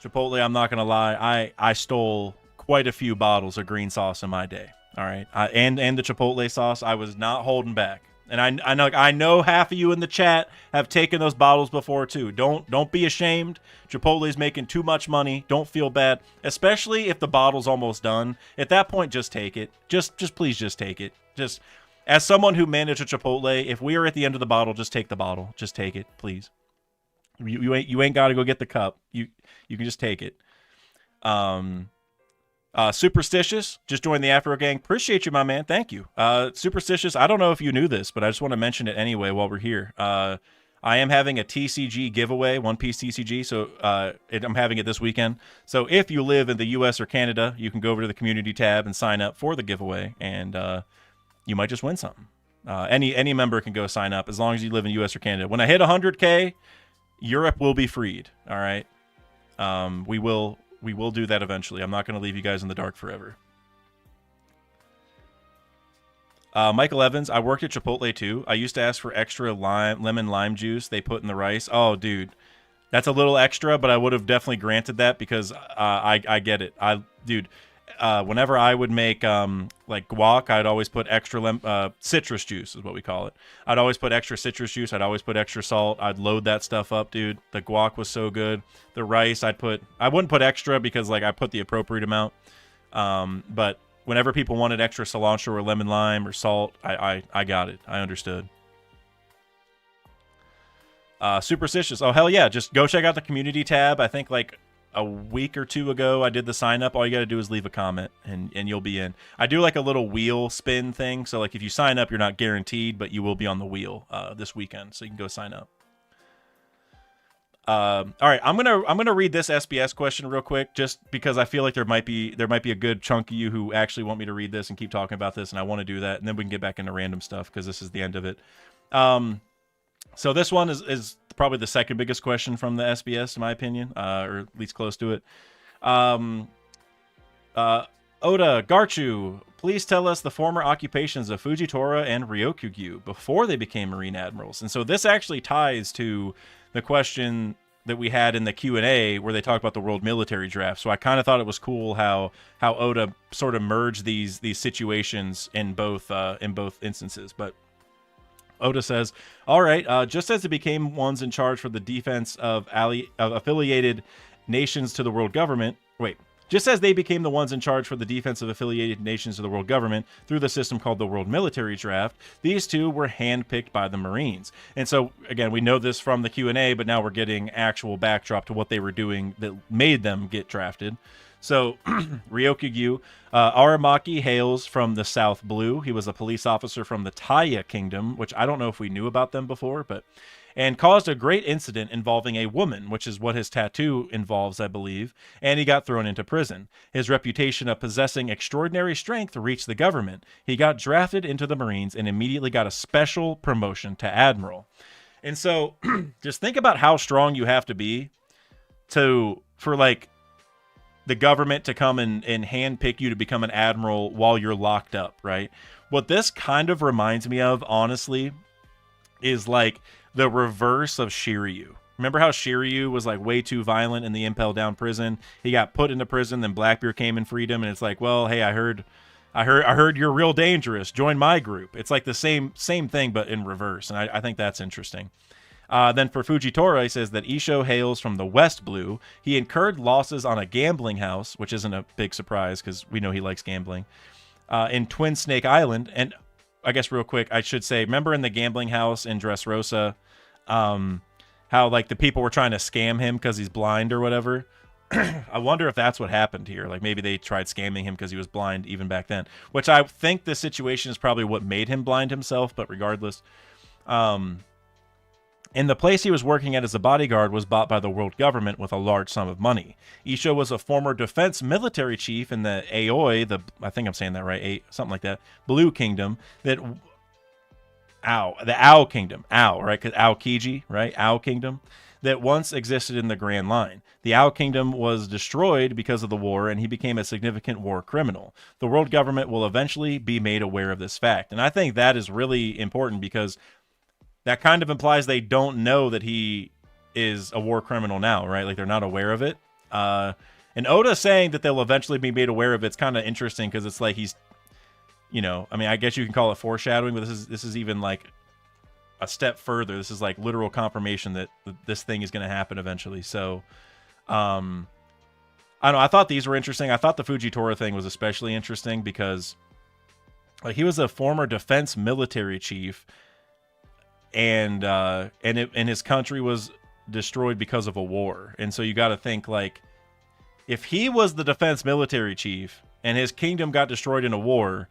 Chipotle, I'm not going to lie, I stole quite a few bottles of green sauce in my day, all right? And the Chipotle sauce, I was not holding back. And I know half of you in the chat have taken those bottles before too. Don't be ashamed. Chipotle's making too much money. Don't feel bad, especially if the bottle's almost done. At that point, just take it. Just please just take it. Just as someone who managed a Chipotle, if we are at the end of the bottle, just take the bottle. Just take it, please. You ain't got to go get the cup. You can just take it. Superstitious just joined the Afro Gang. Appreciate you, my man. Thank you. Superstitious, I don't know if you knew this, but I just want to mention it anyway while we're here. I am having a TCG giveaway, One Piece TCG, so I'm having it this weekend. So if you live in the U.S. or Canada, you can go over to the community tab and sign up for the giveaway, and you might just win something. Any member can go sign up as long as you live in U.S. or Canada. When I hit 100K, Europe will be freed. All right, we will do that eventually. I'm not going to leave you guys in the dark forever. Michael Evans, I worked at Chipotle too. I used to ask for extra lemon lime juice they put in the rice. Oh, dude, that's a little extra, but I would have definitely granted that because I get it. Whenever I would make like guac, I'd always put extra citrus juice is what we call it. I'd always put extra citrus juice. I'd always put extra salt. I'd load that stuff up, dude. The guac was so good. The rice, I wouldn't put extra because like I put the appropriate amount. But whenever people wanted extra cilantro or lemon lime or salt, I got it. I understood. Superstitious. Oh, hell yeah. Just go check out the community tab. I think like a week or two ago, I did the sign up. All you got to do is leave a comment and you'll be in. I do like a little wheel spin thing. So like if you sign up, you're not guaranteed, but you will be on the wheel this weekend. So you can go sign up. All right, I'm gonna read this SBS question real quick, just because I feel like there might be a good chunk of you who actually want me to read this and keep talking about this, and I want to do that, and then we can get back into random stuff because this is the end of it. So this one is probably the second biggest question from the SBS, in my opinion, or at least close to it. Oda Garchu, please tell us the former occupations of Fujitora and Ryokugyu before they became Marine Admirals. And so this actually ties to the question that we had in the Q&A where they talk about the world military draft. So I kind of thought it was cool how Oda sort of merged these situations in both instances. But Oda says, all right, just as it became ones in charge for the defense of affiliated nations to the world government. Just as they became the ones in charge for the defense of affiliated nations of the world government through the system called the World Military Draft, these two were handpicked by the Marines. And so, again, we know this from the Q&A, but now we're getting actual backdrop to what they were doing that made them get drafted. So, Ryokugyu, Aramaki hails from the South Blue. He was a police officer from the Taya Kingdom, which I don't know if we knew about them before, and caused a great incident involving a woman, which is what his tattoo involves, I believe, and he got thrown into prison. His reputation of possessing extraordinary strength reached the government. He got drafted into the Marines and immediately got a special promotion to Admiral. And so, just think about how strong you have to be for like the government to come and handpick you to become an Admiral while you're locked up, right? What this kind of reminds me of, honestly, is like the reverse of Shiryu. Remember how Shiryu was like way too violent in the Impel Down prison? He got put into prison, then Blackbeard came and freed him, and it's like, well, hey, I heard you're real dangerous. Join my group. It's like the same thing, but in reverse, and I think that's interesting. Then for Fujitora, he says that Isho hails from the West Blue. He incurred losses on a gambling house, which isn't a big surprise because we know he likes gambling. in Twin Snake Island. And I guess real quick, I should say, remember in the gambling house in Dressrosa, how like the people were trying to scam him because he's blind or whatever. I wonder if that's what happened here. Like maybe they tried scamming him because he was blind even back then, which I think the situation is probably what made him blind himself. But regardless, and the place he was working at as a bodyguard was bought by the world government with a large sum of money. Isho was a former defense military chief in the Aoi, I think I'm saying that right, something like that, Blue Kingdom, the Ao Kingdom, right? Because Aokiji, right? Ao Kingdom, that once existed in the Grand Line. The Ao Kingdom was destroyed because of the war, and he became a significant war criminal. The world government will eventually be made aware of this fact. And I think that is really important because that kind of implies they don't know that he is a war criminal now, right? Like they're not aware of it. And Oda saying that they'll eventually be made aware of it's kind of interesting because it's like he's, I mean, I guess you can call it foreshadowing, but this is even like a step further. This is like literal confirmation that this thing is going to happen eventually. So, I don't know. I thought these were interesting. I thought the Fujitora thing was especially interesting because like he was a former defense military chief, and his country was destroyed because of a war. And so you got to think like if he was the defense military chief and his kingdom got destroyed in a war,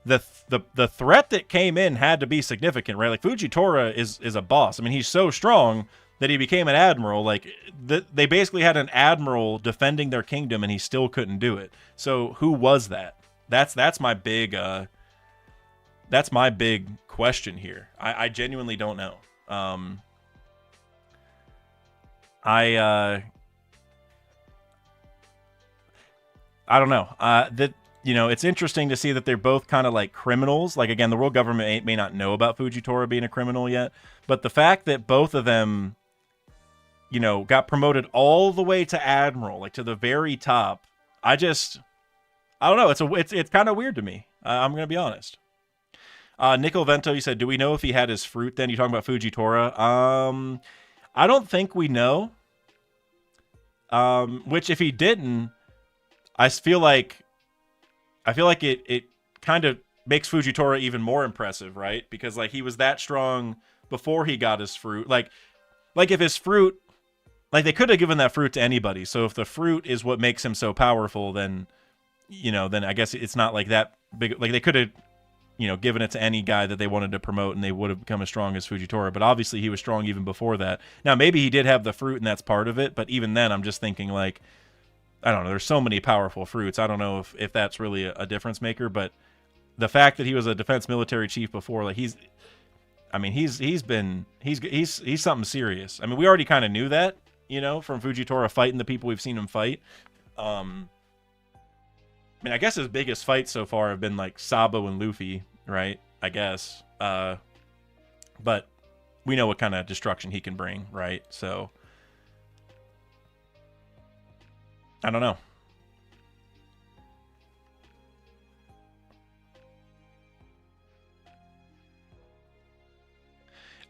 the threat that came in had to be significant, right? Like Fujitora is a boss. I mean, he's so strong that he became an admiral. Like they basically had an admiral defending their kingdom, and he still couldn't do it. So who was that? That's my big question here. I genuinely don't know. I don't know. It's interesting to see that they're both kind of like criminals. Like, again, the world government may not know about Fujitora being a criminal yet, but the fact that both of them, got promoted all the way to admiral, like to the very top, I don't know. It's kind of weird to me. I'm going to be honest. Nickel Vento, you said, do we know if he had his fruit then? You talking about Fujitora? I don't think we know. Which if he didn't, I feel like it kind of makes Fujitora even more impressive, right? Because like he was that strong before he got his fruit. Like if his fruit, like they could have given that fruit to anybody. So if the fruit is what makes him so powerful, then then I guess it's not like that big. Like they could have given it to any guy that they wanted to promote, and they would have become as strong as Fujitora. But obviously he was strong even before that. Now maybe he did have the fruit, and that's part of it. But even then, I'm just thinking like, I don't know. There's so many powerful fruits. I don't know if that's really a difference maker. But the fact that he was a defense military chief before, like he's something serious. I mean, we already kind of knew that, from Fujitora fighting the people we've seen him fight. I mean, I guess his biggest fights so far have been like Sabo and Luffy, right? I guess. But we know what kind of destruction he can bring, right? So I don't know.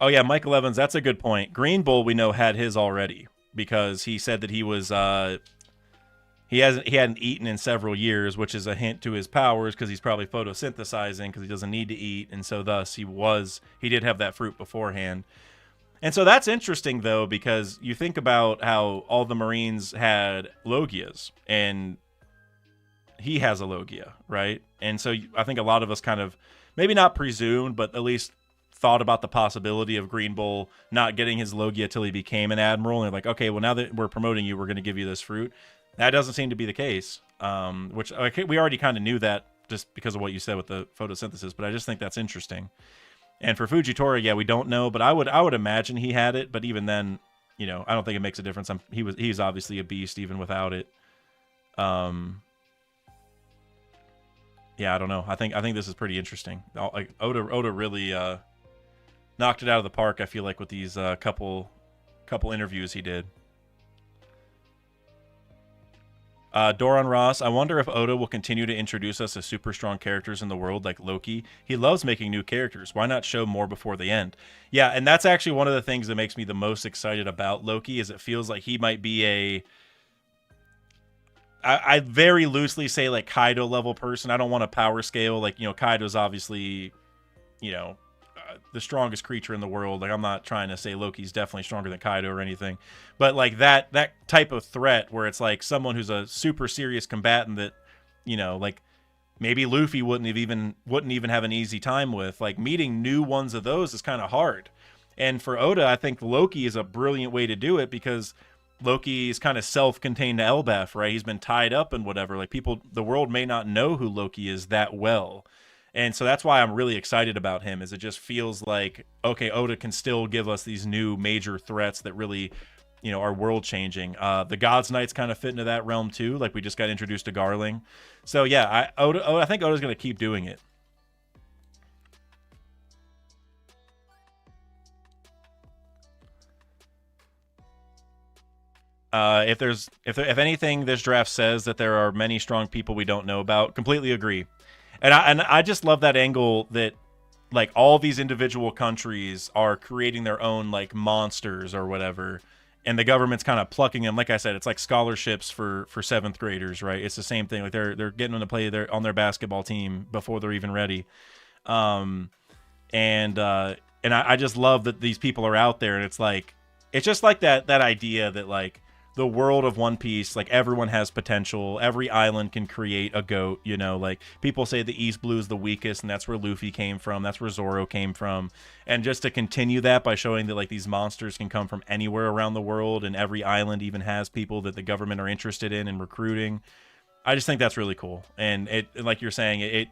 Oh yeah, Michael Evans, that's a good point. Greenbull we know had his already because he said that he was he hadn't eaten in several years, which is a hint to his powers because he's probably photosynthesizing because he doesn't need to eat, and so thus he did have that fruit beforehand. And so that's interesting, though, because you think about how all the Marines had Logias, and he has a Logia, right? And so I think a lot of us kind of, maybe not presumed, but at least thought about the possibility of Greenbull not getting his Logia till he became an admiral. And they're like, okay, well, now that we're promoting you, we're going to give you this fruit. That doesn't seem to be the case, which we already kind of knew that just because of what you said with the photosynthesis, but I just think that's interesting. And for Fujitora, yeah, we don't know, but I would imagine he had it. But even then, I don't think it makes a difference. He's obviously a beast even without it. Yeah, I don't know. I think this is pretty interesting. Like Oda really knocked it out of the park. I feel like with these couple interviews he did. Doran Ross, I wonder if Oda will continue to introduce us to super strong characters in the world like Loki. He loves making new characters. Why not show more before the end? Yeah, and that's actually one of the things that makes me the most excited about Loki is it feels like he might be I very loosely say like Kaido level person. I don't want a power scale. Like, Kaido's obviously, the strongest creature in the world. Like, I'm not trying to say Loki's definitely stronger than Kaido or anything, but like that type of threat where it's like someone who's a super serious combatant that, like maybe Luffy wouldn't even have an easy time with. Like, meeting new ones of those is kind of hard. And for Oda, I think Loki is a brilliant way to do it because Loki is kind of self-contained to Elbaf, right? He's been tied up and whatever. Like, the world may not know who Loki is that well. And so that's why I'm really excited about him, is it just feels like, okay, Oda can still give us these new major threats that really, are world-changing. The God's Knights kind of fit into that realm too. Like, we just got introduced to Garling. So yeah, I think Oda's going to keep doing it. If anything, this draft says that there are many strong people we don't know about. Completely agree, and I just love that angle that like all these individual countries are creating their own like monsters or whatever, and the government's kind of plucking them. Like I said, it's like scholarships for seventh graders, right? It's the same thing. Like they're getting them to play on their basketball team before they're even ready. And I just love that these people are out there, and it's just like that idea that like the world of One Piece, like everyone has potential. Every island can create a goat, like people say the East Blue is the weakest, and that's where Luffy came from. That's where Zoro came from. And just to continue that by showing that like these monsters can come from anywhere around the world, and every island even has people that the government are interested in and recruiting. I just think that's really cool. And it, like you're saying,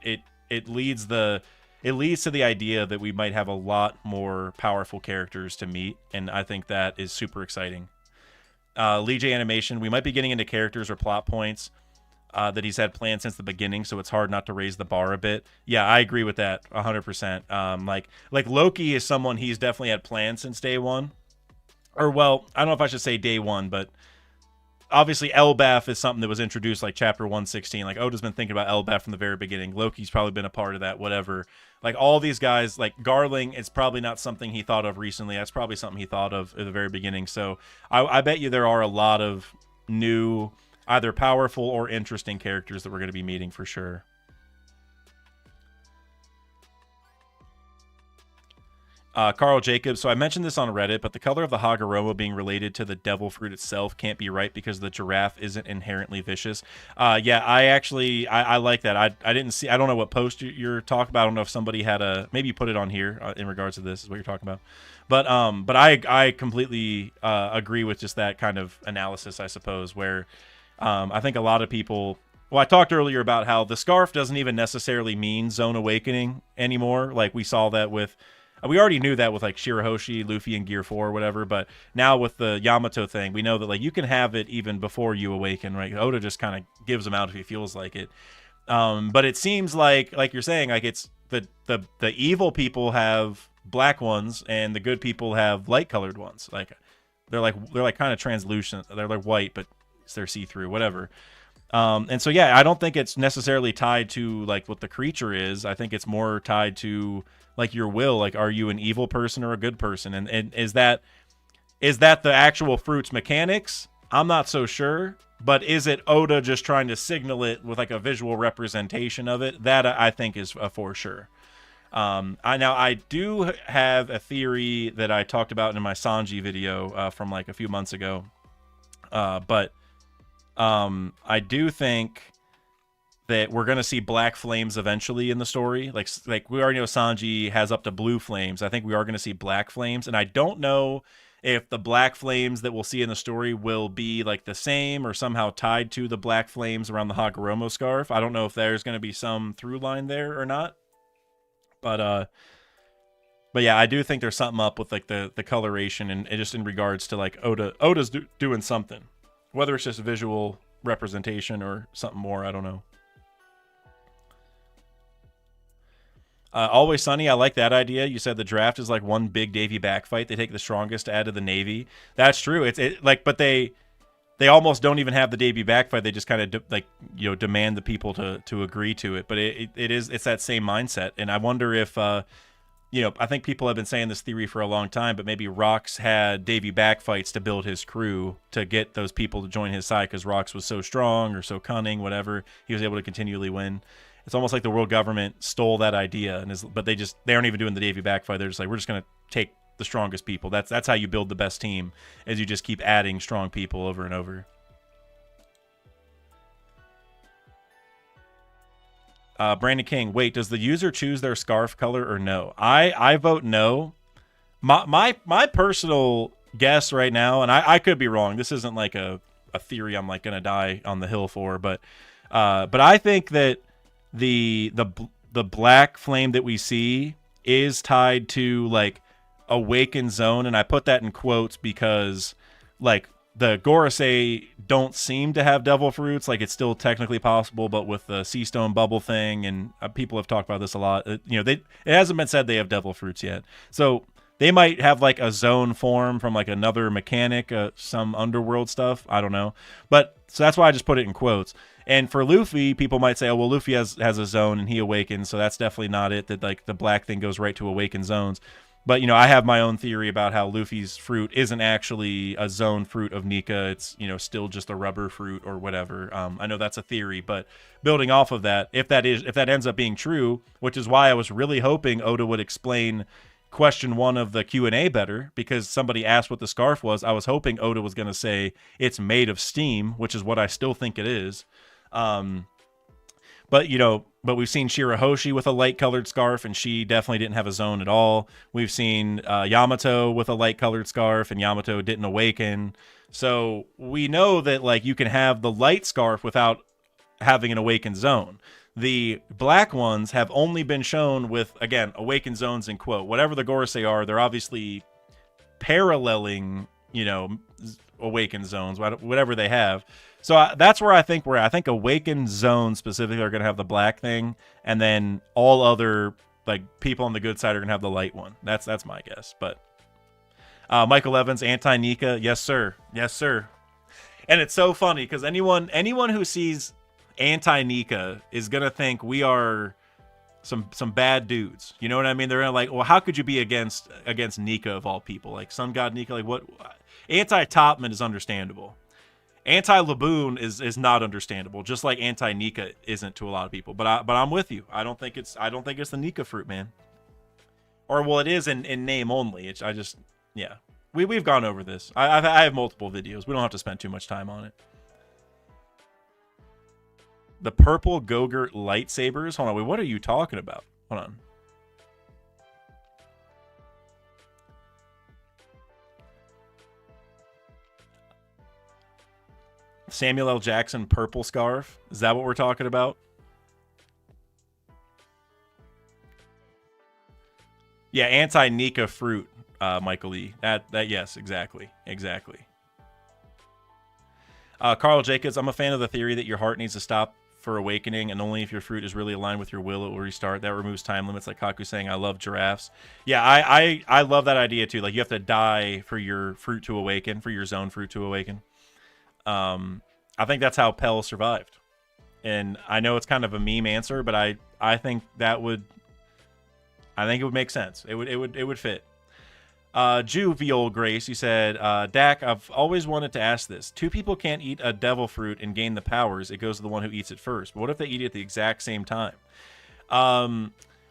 it leads to the idea that we might have a lot more powerful characters to meet, and I think that is super exciting. Lee J Animation, we might be getting into characters or plot points that he's had planned since the beginning, so it's hard not to raise the bar a bit. Yeah, I agree with that 100%. Like Loki is someone he's definitely had planned since day one. Or, well, I don't know if I should say day one, but obviously Elbaf is something that was introduced like chapter 116. Like, Oda's been thinking about Elbaf from the very beginning. Loki's probably been a part of that, whatever. Like, all these guys, like Garling, it's probably not something he thought of recently. That's probably something he thought of at the very beginning. So I bet you there are a lot of new, either powerful or interesting characters that we're going to be meeting for sure. Carl Jacobs, so I mentioned this on Reddit, but the color of the Hagoromo being related to the devil fruit itself can't be right because the giraffe isn't inherently vicious. Yeah, I like that. I didn't see, I don't know what post you're talking about. I don't know if somebody had maybe you put it on here in regards to this is what you're talking about. But I completely agree with just that kind of analysis, I suppose, where I think a lot of people, well, I talked earlier about how the scarf doesn't even necessarily mean Zone Awakening anymore. Like, we saw that with, we already knew that with like Shirahoshi, Luffy, and Gear 4 or whatever, but now with the Yamato thing, we know that like you can have it even before you awaken, right? Oda just kind of gives them out if he feels like it. But it seems like you're saying, like it's the evil people have black ones and the good people have light colored ones. Like they're like kind of translucent. They're like white, but they're see-through, whatever. And so yeah, I don't think it's necessarily tied to like what the creature is. I think it's more tied to like your will. Like, are you an evil person or a good person? And is that the actual fruit's mechanics? I'm not so sure. But is it Oda just trying to signal it with like a visual representation of it? That I think is for sure. I do have a theory that I talked about in my Sanji video from like a few months ago. But I do think that we're going to see black flames eventually in the story. Like we already know Sanji has up to blue flames. I think we are going to see black flames. And I don't know if the black flames that we'll see in the story will be like the same or somehow tied to the black flames around the Hagoromo scarf. I don't know if there's going to be some through line there or not. But yeah, I do think there's something up with like the coloration and just in regards to like Oda's doing something. Whether it's just visual representation or something more, I don't know. Always Sunny, I like that idea. You said the draft is like one big Navy backfight. They take the strongest to add to the Navy. That's true. But they almost don't even have the Navy backfight. They just kind of demand the people to agree to it. But it's that same mindset. And I wonder if I think people have been saying this theory for a long time, but maybe Rox had Davy back fights to build his crew to get those people to join his side because Rox was so strong or so cunning, whatever. He was able to continually win. It's almost like the world government stole that idea, but they aren't even doing the Davy back fight. They're just like, we're just gonna take the strongest people. That's how you build the best team, is you just keep adding strong people over and over. Brandon King, wait, does the user choose their scarf color or no? I vote no. My personal guess right now, and I could be wrong. This isn't like a theory I'm like gonna die on the hill for, but I think that the black flame that we see is tied to like awakened zone, and I put that in quotes because like the Gorosei don't seem to have devil fruits. Like, it's still technically possible, but with the sea stone bubble thing, and people have talked about this a lot, it hasn't been said they have devil fruits yet. So they might have like a zone form from like another mechanic, some underworld stuff. I don't know. But so that's why I just put it in quotes. And for Luffy, people might say, oh, well, Luffy has a zone and he awakens, so that's definitely not it, that like the black thing goes right to awakened zones. But, I have my own theory about how Luffy's fruit isn't actually a zone fruit of Nika. It's, still just a rubber fruit or whatever. I know that's a theory, but building off of that, if that ends up being true, which is why I was really hoping Oda would explain question 1 of the Q&A better, because somebody asked what the scarf was. I was hoping Oda was going to say it's made of steam, which is what I still think it is. But we've seen Shirahoshi with a light-colored scarf, and she definitely didn't have a zone at all. We've seen Yamato with a light-colored scarf, and Yamato didn't awaken. So we know that like you can have the light scarf without having an awakened zone. The black ones have only been shown with, again, awakened zones in quote. Whatever the Gorosei are, they're obviously paralleling, awakened zones, whatever they have. So that's where I think awakened zones specifically are going to have the black thing, and then all other like people on the good side are going to have the light one. That's my guess. But Michael Evans, anti-Nika, yes sir, yes sir. And it's so funny because anyone who sees anti-Nika is going to think we are some bad dudes. You know what I mean? They're gonna like, well, how could you be against Nika of all people? Like Sun God Nika, like what? Anti-Topman is understandable. Anti-Laboon is not understandable, just like anti-Nika isn't to a lot of people. But I'm with you. I don't think it's the Nika fruit, man. Or well, it is in name only. We've gone over this. I have multiple videos. We don't have to spend too much time on it. The purple Go-Gurt lightsabers. Hold on, wait, what are you talking about? Hold on. Samuel L. Jackson purple scarf. Is that what we're talking about? Yeah, anti-Nika fruit, Michael E. That yes, exactly. Carl Jacobs, I'm a fan of the theory that your heart needs to stop for awakening, and only if your fruit is really aligned with your will, it will restart. That removes time limits, like Kaku saying, I love giraffes. Yeah, I love that idea too. Like, you have to die for your fruit to awaken, for your zone fruit to awaken. I think that's how Pell survived. And I know it's kind of a meme answer, but I think it would make sense. It would fit. Juvial Grace, you said, Dak, I've always wanted to ask this. 2 people can't eat a devil fruit and gain the powers. It goes to the one who eats it first. But what if they eat it at the exact same time?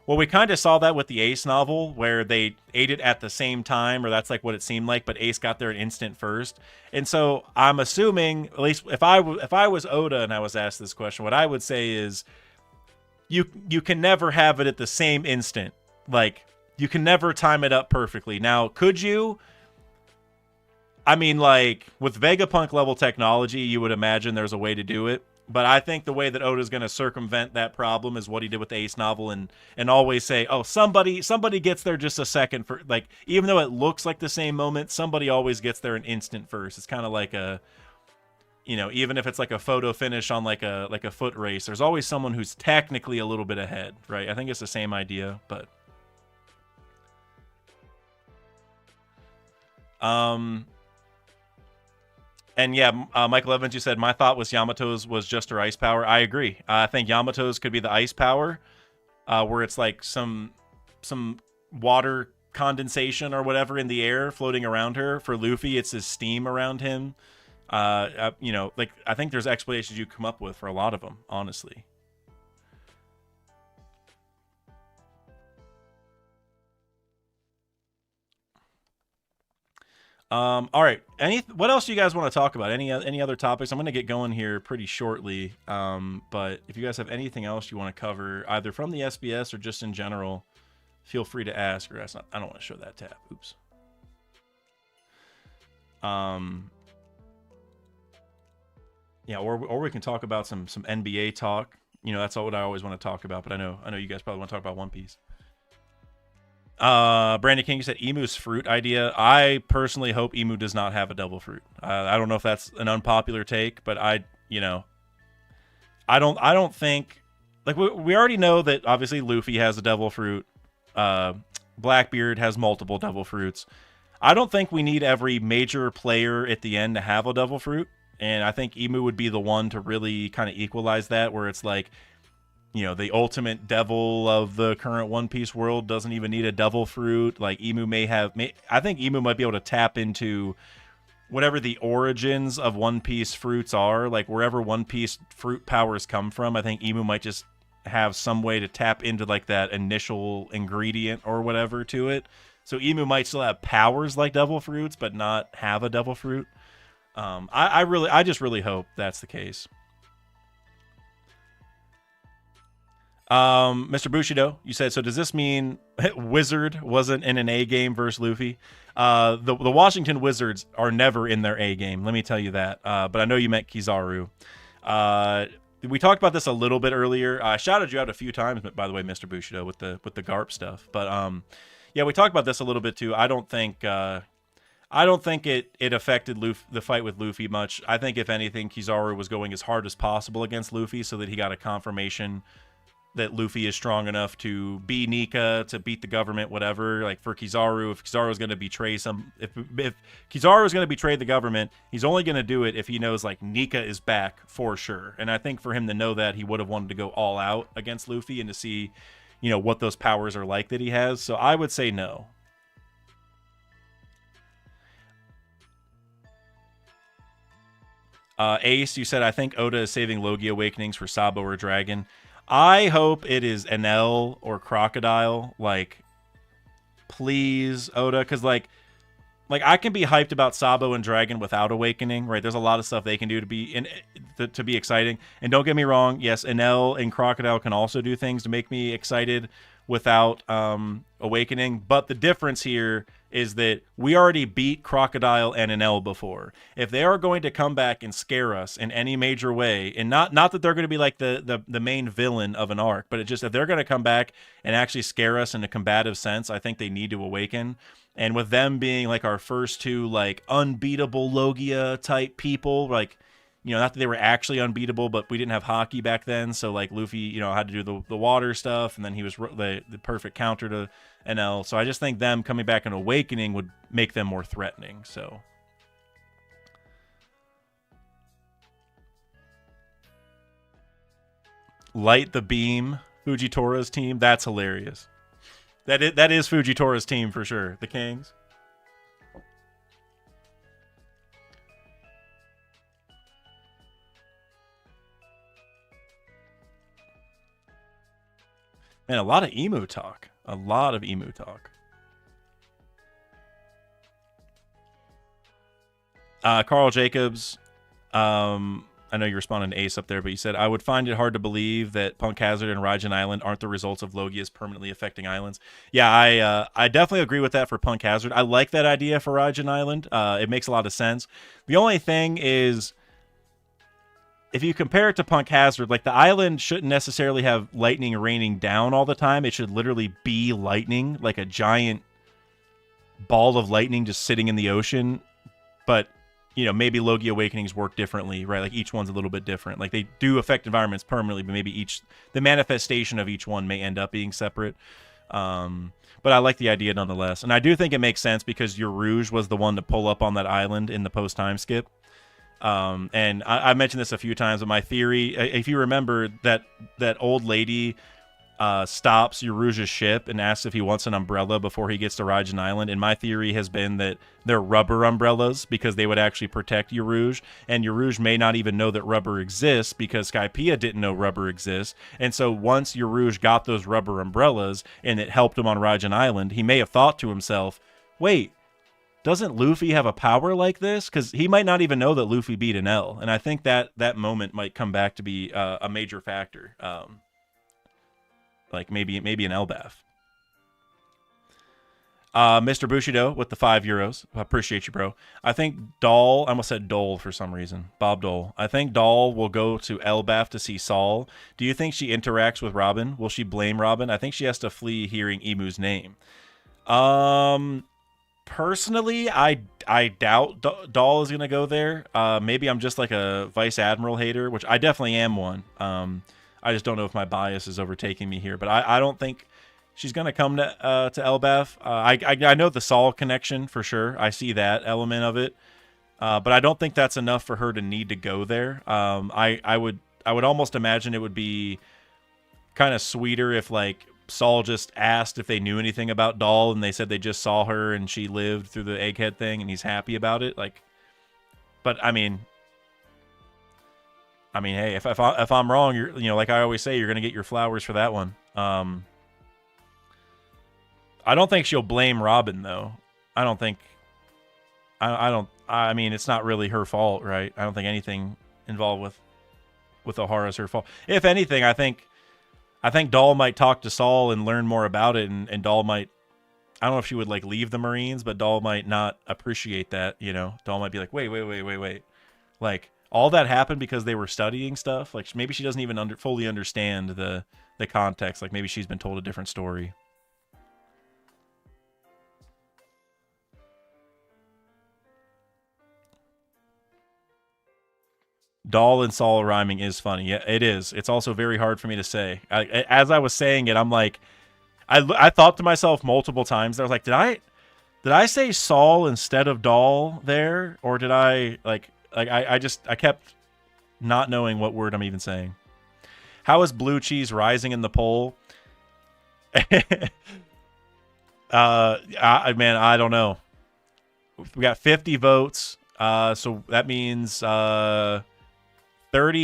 Well, we kind of saw that with the Ace novel, where they ate it at the same time, or that's like what it seemed like, but Ace got there an instant first. And so I'm assuming, at least if I was Oda and I was asked this question, what I would say is you can never have it at the same instant. Like, you can never time it up perfectly. Now, could you? I mean, like, with Vegapunk level technology, you would imagine there's a way to do it. But I think the way that Oda's going to circumvent that problem is what he did with the Ace novel, and always say, oh, somebody gets there just a second for, like, even though it looks like the same moment, somebody always gets there an instant first. It's kind of like a, even if it's like a photo finish on like a foot race, there's always someone who's technically a little bit ahead, right? I think it's the same idea, but and yeah, Michael Evans, you said, my thought was Yamato's was just her ice power. I agree. I think Yamato's could be the ice power, where it's like some water condensation or whatever in the air floating around her. For Luffy, it's his steam around him. You know, like, I think there's explanations you come up with for a lot of them, honestly. All right. What else do you guys want to talk about? Any other topics? I'm going to get going here pretty shortly. But if you guys have anything else you want to cover, either from the SBS or just in general, feel free to ask. Or ask. I don't want to show that tab. Oops. Yeah, or we can talk about some NBA talk. You know, that's what I always want to talk about. But I know you guys probably want to talk about One Piece. Brandon King said Emu's fruit idea. I personally hope Emu does not have a devil fruit. I don't know if that's an unpopular take, but I don't think, like, we already know that obviously Luffy has a devil fruit. Blackbeard has multiple devil fruits. I don't think we need every major player at the end to have a devil fruit, and I think Emu would be the one to really kind of equalize that, where it's like, you know, the ultimate devil of the current One Piece world doesn't even need a devil fruit. Like, Emu I think Emu might be able to tap into whatever the origins of One Piece fruits are. Like, wherever One Piece fruit powers come from, I think Emu might just have some way to tap into, like, that initial ingredient or whatever to it. So Emu might still have powers like devil fruits, but not have a devil fruit. I just really hope that's the case. Mr. Bushido, you said, so does this mean Wizard wasn't in an A game versus Luffy? The Washington Wizards are never in their A game, let me tell you that. But I know you meant Kizaru. We talked about this a little bit earlier. I shouted you out a few times, by the way, Mr. Bushido, with the Garp stuff. But yeah, we talked about this a little bit too. I don't think it affected the fight with Luffy much. I think if anything, Kizaru was going as hard as possible against Luffy so that he got a confirmation that Luffy is strong enough to be Nika, to beat the government, whatever. Like, for Kizaru, if Kizaru is going to betray if Kizaru is going to betray the government, he's only going to do it if he knows, like, Nika is back for sure. And I think for him to know that, he would have wanted to go all out against Luffy and to see, you know, what those powers are like that he has. So I would say no. Ace, you said, I think Oda is saving Logia Awakenings for Sabo or Dragon. I hope it is Enel or Crocodile. Like, please, Oda, because like I can be hyped about Sabo and Dragon without Awakening, right? There's a lot of stuff they can do to be exciting. And don't get me wrong, yes, Enel and Crocodile can also do things to make me excited without Awakening. But the difference here is that we already beat Crocodile and Enel before. If they are going to come back and scare us in any major way, and not that they're going to be like the main villain of an arc, but it's just if they're going to come back and actually scare us in a combative sense, I think they need to awaken. And with them being like our first two like unbeatable Logia type people, like, you know, not that they were actually unbeatable, but we didn't have hockey back then. So, like, Luffy, you know, had to do the water stuff, and then he was the perfect counter to NL. So I just think them coming back and awakening would make them more threatening. So, light the beam, Fujitora's team. That's hilarious. That is Fujitora's team for sure. The Kings. And a lot of emu talk. A lot of emu talk. Carl Jacobs. I know you responded to Ace up there, but you said, I would find it hard to believe that Punk Hazard and Raijin Island aren't the results of Logias permanently affecting islands. Yeah, I definitely agree with that for Punk Hazard. I like that idea for Raijin Island. It makes a lot of sense. The only thing is, if you compare it to Punk Hazard, like, the island shouldn't necessarily have lightning raining down all the time. It should literally be lightning, like a giant ball of lightning just sitting in the ocean. But, you know, maybe Logia Awakenings work differently, right? Like, each one's a little bit different. Like, they do affect environments permanently, but maybe the manifestation of each one may end up being separate. But I like the idea nonetheless. And I do think it makes sense because your Rouge was the one to pull up on that island in the post-time skip. And I mentioned this a few times, but my theory, if you remember that old lady stops Uruja's ship and asks if he wants an umbrella before he gets to Raijin Island. And my theory has been that they're rubber umbrellas because they would actually protect Uruj. And Uruj may not even know that rubber exists because Skypiea didn't know rubber exists. And so once Uruj got those rubber umbrellas and it helped him on Raijin Island, he may have thought to himself, wait, doesn't Luffy have a power like this? Because he might not even know that Luffy beat an L. And I think that moment might come back to be a major factor. Like maybe an Elbaf. Mr. Bushido with the €5. I appreciate you, bro. I think Doll, I almost said Dole for some reason. Bob Dole. I think Doll will go to Elbaf to see Saul. Do you think she interacts with Robin? Will she blame Robin? I think she has to flee hearing Emu's name. Personally, I doubt Doll is going to go there. Maybe I'm just like a Vice Admiral hater, which I definitely am one. I just don't know if my bias is overtaking me here, but I don't think she's going to come to Elbaf. I know the Saul connection for sure. I see that element of it, but I don't think that's enough for her to need to go there. I would almost imagine it would be kind of sweeter if like Saul just asked if they knew anything about Doll and they said they just saw her and she lived through the egghead thing and he's happy about it. Like, but I mean, hey, if I'm wrong, you're, like I always say, you're gonna get your flowers for that one. I don't think she'll blame Robin though. I don't think. I mean, it's not really her fault, right? I don't think anything involved with Ohara is her fault. If anything, I think Doll might talk to Saul and learn more about it, and Doll might. I don't know if she would like leave the Marines, but Doll might not appreciate that. Doll might be like, wait, like. All that happened because they were studying stuff. Like maybe she doesn't even fully understand the context. Like maybe she's been told a different story. Doll and Saul rhyming is funny. Yeah, it is. It's also very hard for me to say. As I was saying it, I'm like, I thought to myself multiple times. I was like, did I say Saul instead of Doll there, or did I like? I kept not knowing what word I'm even saying. How is blue cheese rising in the poll? Man, I don't know. We got 50 votes. So that means 30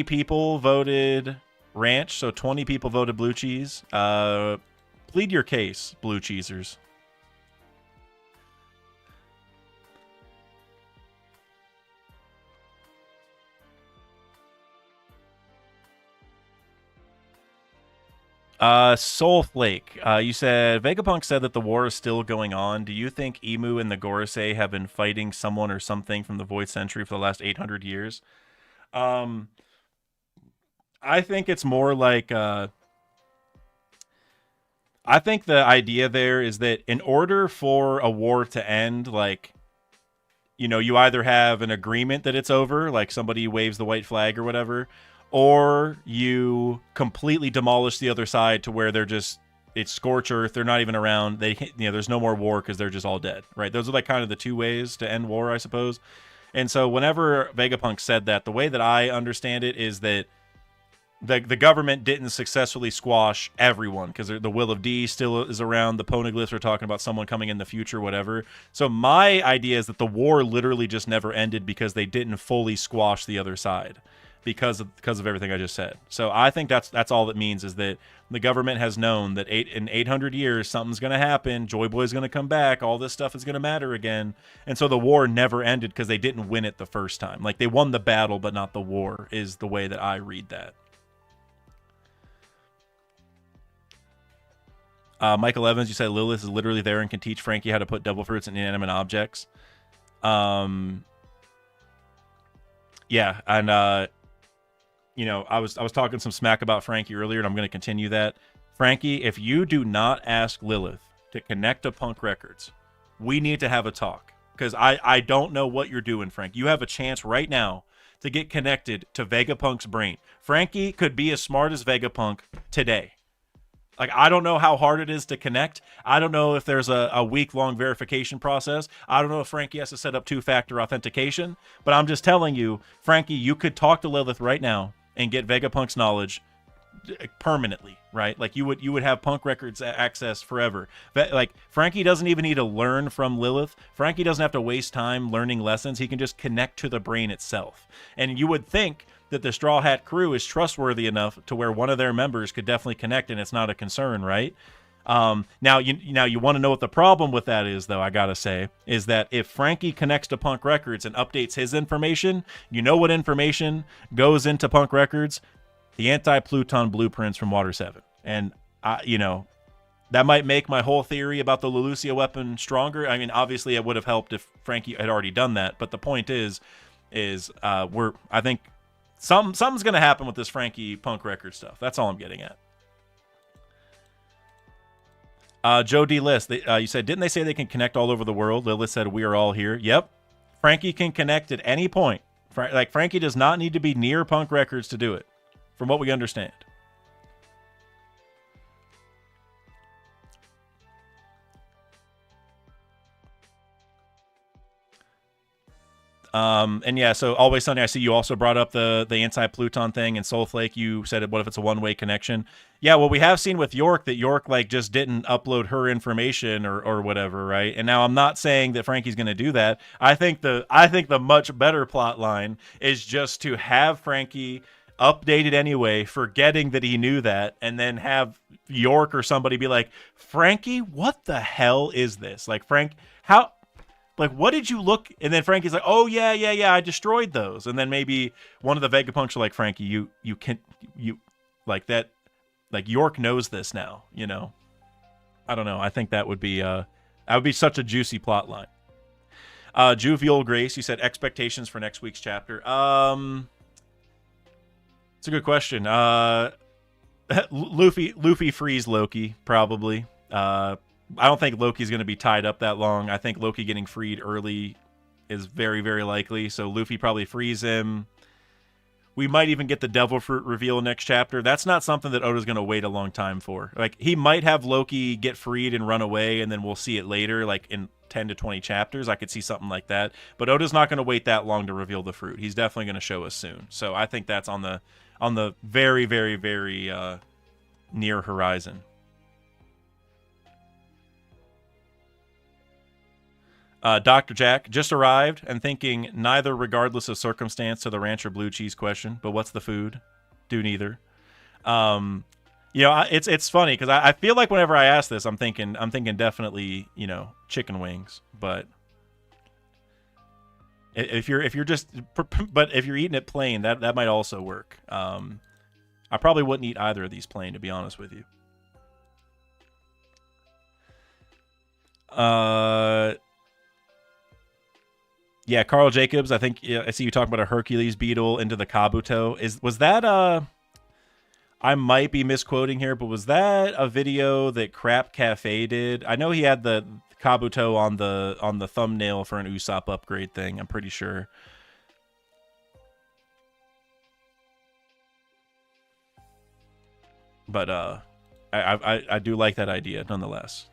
people voted ranch. So 20 people voted blue cheese. Plead your case, blue cheesers. Soulflake, you said Vegapunk said that the war is still going on. Do you think Emu and the Gorosei have been fighting someone or something from the Void Century for the last 800 years? I think it's more like I think the idea there is that in order for a war to end, like, you either have an agreement that it's over, like somebody waves the white flag or whatever, or you completely demolish the other side to where it's scorch earth. They're not even around. There's no more war because they're just all dead, right? Those are like kind of the two ways to end war, I suppose. And so whenever Vegapunk said that, the way that I understand it is that the government didn't successfully squash everyone because the Will of D still is around. The poneglyphs are talking about someone coming in the future, whatever. So my idea is that the war literally just never ended because they didn't fully squash the other side. Because of everything I just said. So I think that's all that means, is that the government has known that in 800 years something's going to happen. Joy Boy's going to come back. All this stuff is going to matter again. And so the war never ended because they didn't win it the first time. Like they won the battle, but not the war, is the way that I read that. Michael Evans, you said Lilith is literally there and can teach Frankie how to put devil fruits in inanimate objects. Yeah, and I was talking some smack about Frankie earlier, and I'm going to continue that. Frankie, if you do not ask Lilith to connect to Punk Records, we need to have a talk, because I don't know what you're doing, Frank. You have a chance right now to get connected to Vegapunk's brain. Frankie could be as smart as Vegapunk today. Like, I don't know how hard it is to connect. I don't know if there's a week-long verification process. I don't know if Frankie has to set up two-factor authentication. But I'm just telling you, Frankie, you could talk to Lilith right now and get Vegapunk's knowledge permanently, right? Like you would have punk records access forever. Like Frankie doesn't even need to learn from Lilith. Frankie doesn't have to waste time learning lessons. He can just connect to the brain itself. And you would think that the Straw Hat crew is trustworthy enough to where one of their members could definitely connect, and it's not a concern, right? Now you want to know what the problem with that is, though. I gotta say is that if Frankie connects to Punk Records and updates his information, you know what information goes into Punk Records? The anti-Pluton blueprints from Water 7. And, that might make my whole theory about the Lelucia weapon stronger. I mean, obviously it would have helped if Frankie had already done that. But the point is I think something's going to happen with this Frankie Punk Record stuff. That's all I'm getting at. Joe D. List, you said, didn't they say they can connect all over the world? Lilith said, we are all here. Yep. Frankie can connect at any point. Frankie does not need to be near Punk Records to do it, from what we understand. And yeah, so Always Sunny, I see you also brought up the anti-Pluton thing, and Soulflake, you said, what if it's a one-way connection? Yeah, well, we have seen with York that York just didn't upload her information or whatever, right? And now I'm not saying that Frankie's going to do that. I think the much better plot line is just to have Frankie updated anyway, forgetting that he knew that, and then have York or somebody be like, Frankie, what the hell is this? Like, Frank, how... Like, what did you look? And then Frankie's like, oh, yeah, I destroyed those. And then maybe one of the Vegapunks are like, Frankie, you like that, like York knows this now, I don't know. I think that would be such a juicy plot line. Juvial Grace, you said expectations for next week's chapter. It's a good question. Luffy frees Loki, probably. I don't think Loki's going to be tied up that long. I think Loki getting freed early is very, very likely. So Luffy probably frees him. We might even get the Devil Fruit reveal next chapter. That's not something that Oda's going to wait a long time for. Like, he might have Loki get freed and run away, and then we'll see it later, like in 10 to 20 chapters. I could see something like that. But Oda's not going to wait that long to reveal the fruit. He's definitely going to show us soon. So I think that's on the very, very, very near horizon. Dr. Jack just arrived and thinking neither regardless of circumstance to the ranch or blue cheese question, but what's the food? Do neither. It's funny because I feel like whenever I ask this, I'm thinking definitely, chicken wings, but if you're eating it plain, that might also work. I probably wouldn't eat either of these plain, to be honest with you. Yeah, Carl Jacobs, I think I see you talking about a Hercules beetle into the Kabuto. Was that I might be misquoting here, but was that a video that Crap Cafe did? I know he had the Kabuto on the thumbnail for an Usopp upgrade thing, I'm pretty sure. But I do like that idea nonetheless.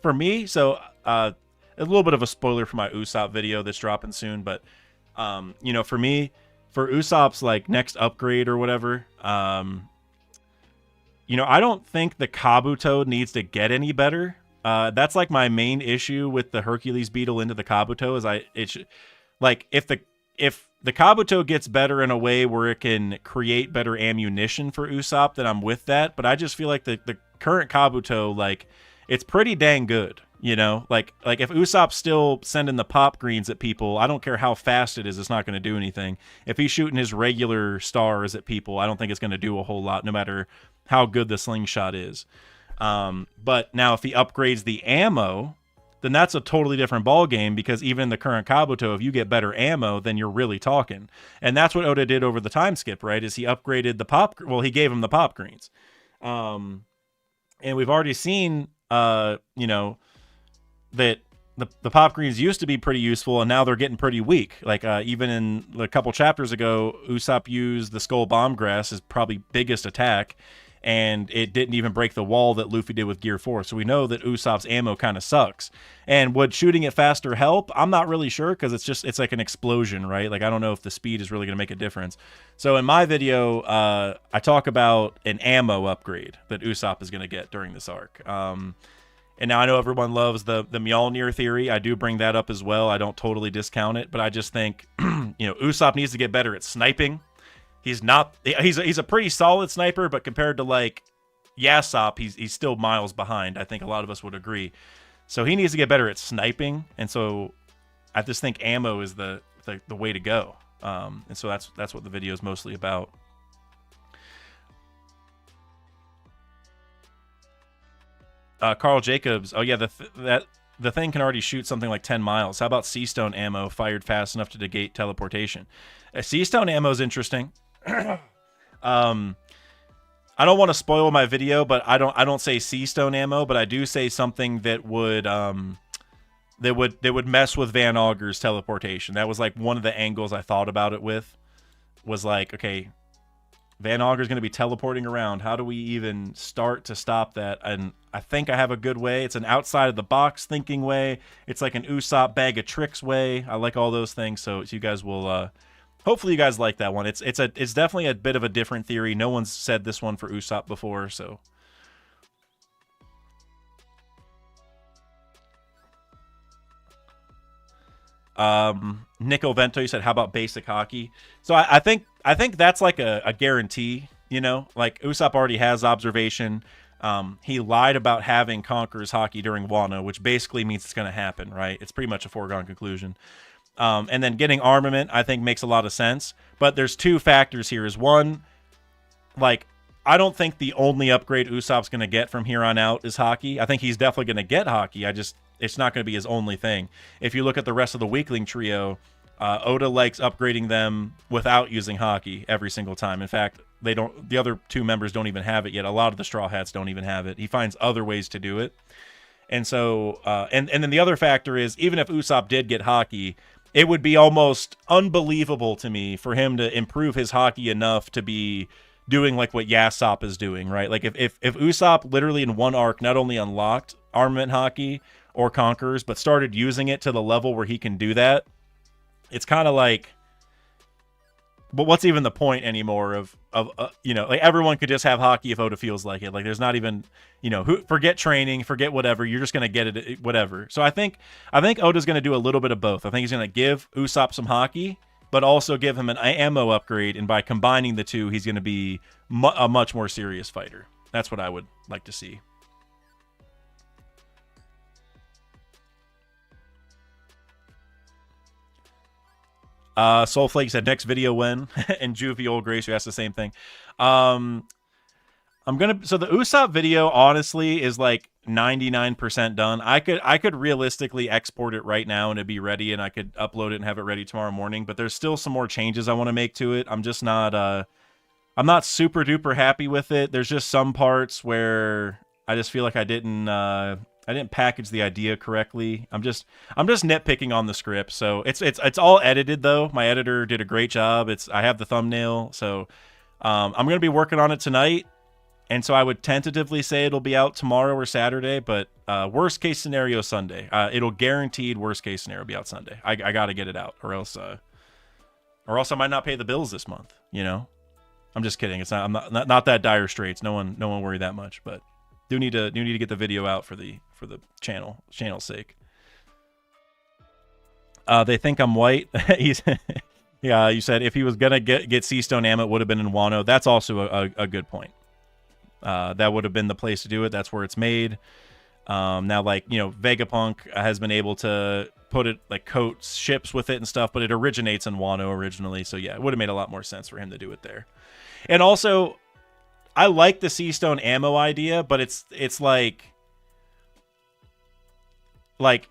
For me, so a little bit of a spoiler for my Usopp video that's dropping soon, but for me, for Usopp's next upgrade or whatever, I don't think the Kabuto needs to get any better. That's my main issue with the Hercules beetle into the Kabuto is if the Kabuto gets better in a way where it can create better ammunition for Usopp, then I'm with that. But I just feel like the current Kabuto, it's pretty dang good. If Usopp's still sending the pop greens at people, I don't care how fast it is, it's not going to do anything. If he's shooting his regular stars at people, I don't think it's going to do a whole lot, no matter how good the slingshot is. But now if he upgrades the ammo, then that's a totally different ball game, because even in the current Kabuto, if you get better ammo, then you're really talking. And that's what Oda did over the time skip, right? Is he upgraded he gave him the pop greens. And we've already seen, that the pop greens used to be pretty useful, and now they're getting pretty weak. Even in a couple chapters ago, Usopp used the Skull Bomb Grass as probably biggest attack, and it didn't even break the wall that Luffy did with Gear 4. So we know that Usopp's ammo kind of sucks. And would shooting it faster help? I'm not really sure, because it's like an explosion, right? Like, I don't know if the speed is really going to make a difference. So in my video, I talk about an ammo upgrade that Usopp is going to get during this arc. And now I know everyone loves the Mjolnir theory. I do bring that up as well. I don't totally discount it, but I just think, Usopp needs to get better at sniping. He's a pretty solid sniper, but compared to like Yasop, he's still miles behind. I think a lot of us would agree. So he needs to get better at sniping, and so I just think ammo is the way to go. And so that's what the video is mostly about. Carl Jacobs. Oh yeah, the thing can already shoot something like 10 miles. How about Sea Stone ammo fired fast enough to negate teleportation? Sea Stone ammo is interesting. I don't want to spoil my video, but I don't say Sea Stone ammo, but I do say something that would mess with Van Auger's teleportation. That was like one of the angles I thought about it with, was like, okay, Van Auger's going to be teleporting around. How do we even start to stop that? And I think I have a good way. It's an outside of the box thinking way. It's like an Usopp bag of tricks way. I like all those things. So you guys will, hopefully you guys like that one. It's definitely a bit of a different theory. No one's said this one for Usopp before, so. Nico Vento, you said, how about basic haki? So I think that's like a guarantee, like Usopp already has observation. He lied about having Conqueror's haki during Wano, which basically means it's going to happen, right? It's pretty much a foregone conclusion. And then getting armament, I think, makes a lot of sense. But there's two factors here. Is one, like, I don't think the only upgrade Usopp's going to get from here on out is haki. I think he's definitely going to get haki. It's not going to be his only thing. If you look at the rest of the weakling trio, Oda likes upgrading them without using haki every single time. In fact, the other two members don't even have it yet. A lot of the Straw Hats don't even have it. He finds other ways to do it. And so, and then the other factor is, even if Usopp did get haki, it would be almost unbelievable to me for him to improve his haki enough to be doing like what Yasop is doing, right? Like if Usopp literally in one arc not only unlocked armament haki or Conquerors, but started using it to the level where he can do that, it's kind of like, but what's even the point anymore of like everyone could just have haki if Oda feels like it. Like there's not even, forget training, forget whatever. You're just going to get it, whatever. So I think Oda's going to do a little bit of both. I think he's going to give Usopp some haki, but also give him an ammo upgrade. And by combining the two, he's going to be a much more serious fighter. That's what I would like to see. Soulflake said next video when, and Juvie Old Grace who asked the same thing. So the Usopp video honestly is like 99% done. I could realistically export it right now and it'd be ready, and I could upload it and have it ready tomorrow morning, but there's still some more changes I want to make to it. I'm just not I'm not super duper happy with it. There's just some parts where I just feel like I didn't package the idea correctly. I'm just nitpicking on the script. So it's all edited though. My editor did a great job. I have the thumbnail. So I'm going to be working on it tonight. And so I would tentatively say it'll be out tomorrow or Saturday, but worst case scenario Sunday. It'll guaranteed worst case scenario be out Sunday. I got to get it out, or else I might not pay the bills this month, I'm just kidding. It's not, I'm not that dire straits. No one worry that much, but do need to get the video out for the channel's sake. They think I'm white. Yeah, you said if he was gonna get Sea Stone ammo, it would have been in Wano. That's also a good point. That would have been the place to do it. That's where it's made. Now, like, Vegapunk has been able to put it, like, coat ships with it and stuff, but it originates in Wano originally. So yeah, it would have made a lot more sense for him to do it there. And also, I like the Sea Stone ammo idea, but it's like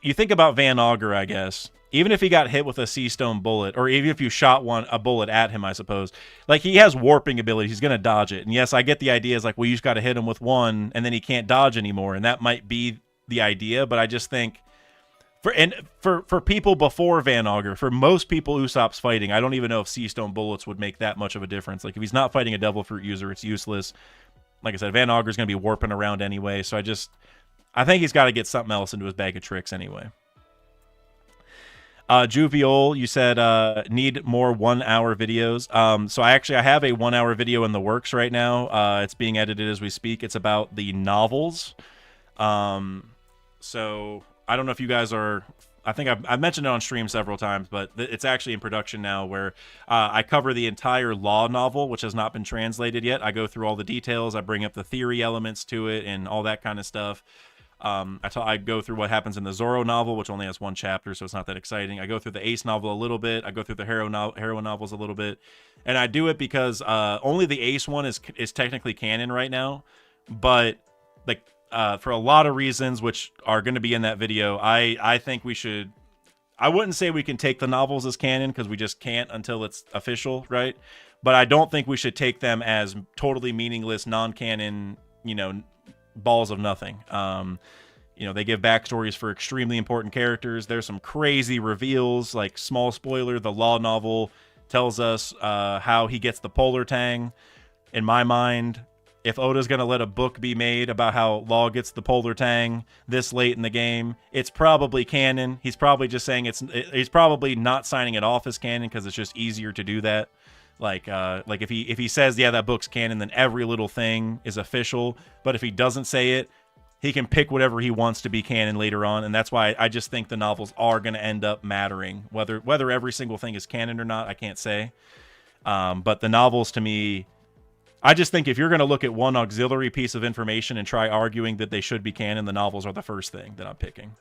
you think about Van Auger, I guess. Even if he got hit with a Sea Stone bullet, or even if you shot a bullet at him, I suppose, like, he has warping abilities. He's gonna dodge it. And yes, I get the idea. Is like, well, you just got to hit him with one, and then he can't dodge anymore. And that might be the idea. But I just think for people before Van Auger, for most people Usopp's fighting, I don't even know if Sea Stone bullets would make that much of a difference. Like, if he's not fighting a Devil Fruit user, it's useless. like I said, Van Auger's going to be warping around anyway. So I think he's got to get something else into his bag of tricks anyway. Juviol, you said need more 1 hour videos. So I have a 1 hour video in the works right now. It's being edited as we speak. It's about the novels. So I don't know if you guys are. I think I've mentioned it on stream several times, but it's actually in production now, where I cover the entire Law novel, which has not been translated yet. I go through all the details. I bring up the theory elements to it and all that kind of stuff. I go through what happens in the Zoro novel, which only has 1 chapter, so it's not that exciting. I go through the Ace novel a little bit. I go through the Hero novels a little bit, and I do it because only the Ace one is technically canon right now, but like for a lot of reasons, which are going to be in that video, I think we should. I wouldn't say we can take the novels as canon because we just can't until it's official, right? But I don't think we should take them as totally meaningless, non-canon, balls of nothing. They give backstories for extremely important characters. There's some crazy reveals, like small spoiler, the Law novel tells us how he gets the Polar Tang. In my mind, if Oda's going to let a book be made about how Law gets the Polar Tang this late in the game, it's probably canon. He's probably just saying he's probably not signing it off as canon because it's just easier to do that. Like if he says, yeah, that book's canon, then every little thing is official. But if he doesn't say it, he can pick whatever he wants to be canon later on. And that's why I just think the novels are going to end up mattering. Whether every single thing is canon or not, I can't say. But the novels, to me, I just think if you're going to look at one auxiliary piece of information and try arguing that they should be canon, the novels are the first thing that I'm picking.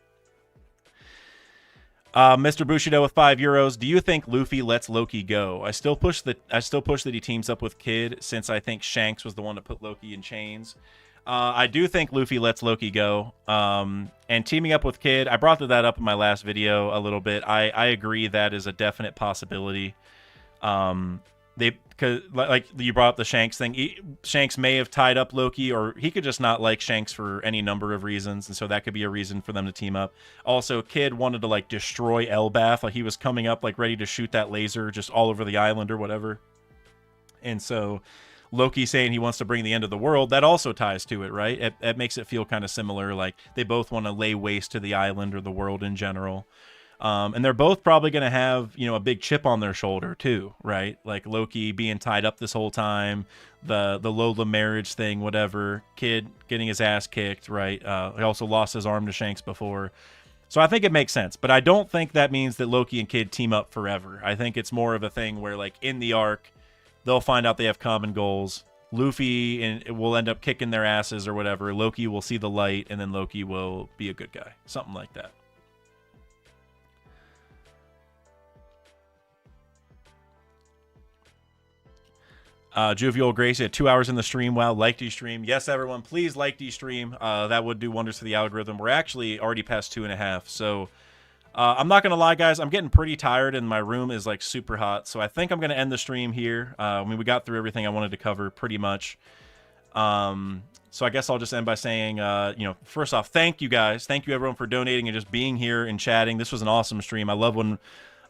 Mr. Bushido with €5. Do you think Luffy lets Loki go? I still push that he teams up with Kid, since I think Shanks was the one to put Loki in chains. I do think Luffy lets Loki go. And teaming up with Kid, I brought that up in my last video a little bit. I agree that is a definite possibility. Because like you brought up the Shanks thing, Shanks may have tied up Loki, or he could just not like Shanks for any number of reasons, and so that could be a reason for them to team up. Also, Kid wanted to like destroy Elbaf, like he was coming up like ready to shoot that laser just all over the island or whatever. And so Loki saying he wants to bring the end of the world, that also ties to it, right? It makes it feel kind of similar, like they both want to lay waste to the island or the world in general. And they're both probably going to have, a big chip on their shoulder too, right? Like Loki being tied up this whole time, the Lola marriage thing, whatever, Kid getting his ass kicked, right? He also lost his arm to Shanks before. So I think it makes sense, but I don't think that means that Loki and Kid team up forever. I think it's more of a thing where, like, in the arc, they'll find out they have common goals. Luffy will end up kicking their asses or whatever. Loki will see the light, and then Loki will be a good guy. Something like that. Jovial Gracie at 2 hours in the stream. Wow, like the stream. Yes, everyone, please like the stream. That would do wonders for the algorithm. We're actually already past 2.5, so I'm not gonna lie, guys. I'm getting pretty tired, and my room is like super hot. So I think I'm gonna end the stream here. We got through everything I wanted to cover pretty much. So I guess I'll just end by saying, first off, thank you guys. Thank you everyone for donating and just being here and chatting. This was an awesome stream. I love when,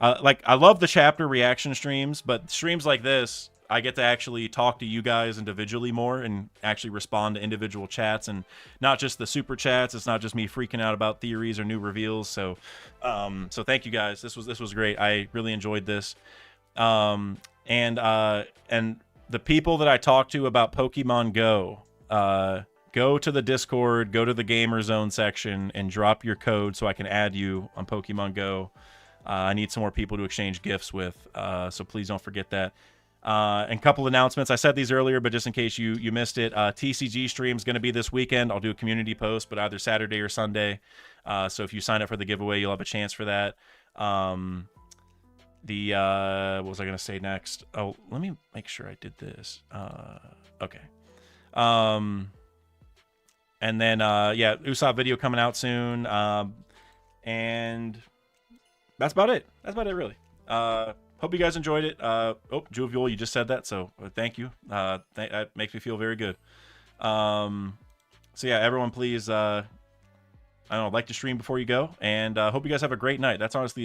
I love the chapter reaction streams, but streams like this, I get to actually talk to you guys individually more and actually respond to individual chats, and not just the super chats. It's not just me freaking out about theories or new reveals. So, so thank you guys. This was great. I really enjoyed this. And the people that I talked to about Pokemon Go, go to the Discord, go to the Gamer Zone section, and drop your code so I can add you on Pokemon Go. I need some more people to exchange gifts with, so please don't forget that. And a couple announcements. I said these earlier, but just in case you missed it, TCG stream is going to be this weekend. I'll do a community post, but either Saturday or Sunday. So if you sign up for the giveaway, you'll have a chance for that. What was I going to say next? Oh, let me make sure I did this. Okay. And then, Usopp video coming out soon. And that's about it. That's about it, really. Hope you guys enjoyed it. Jovial, you just said that, so thank you. That makes me feel very good. So yeah, everyone, please, like to stream before you go, and hope you guys have a great night. That's honestly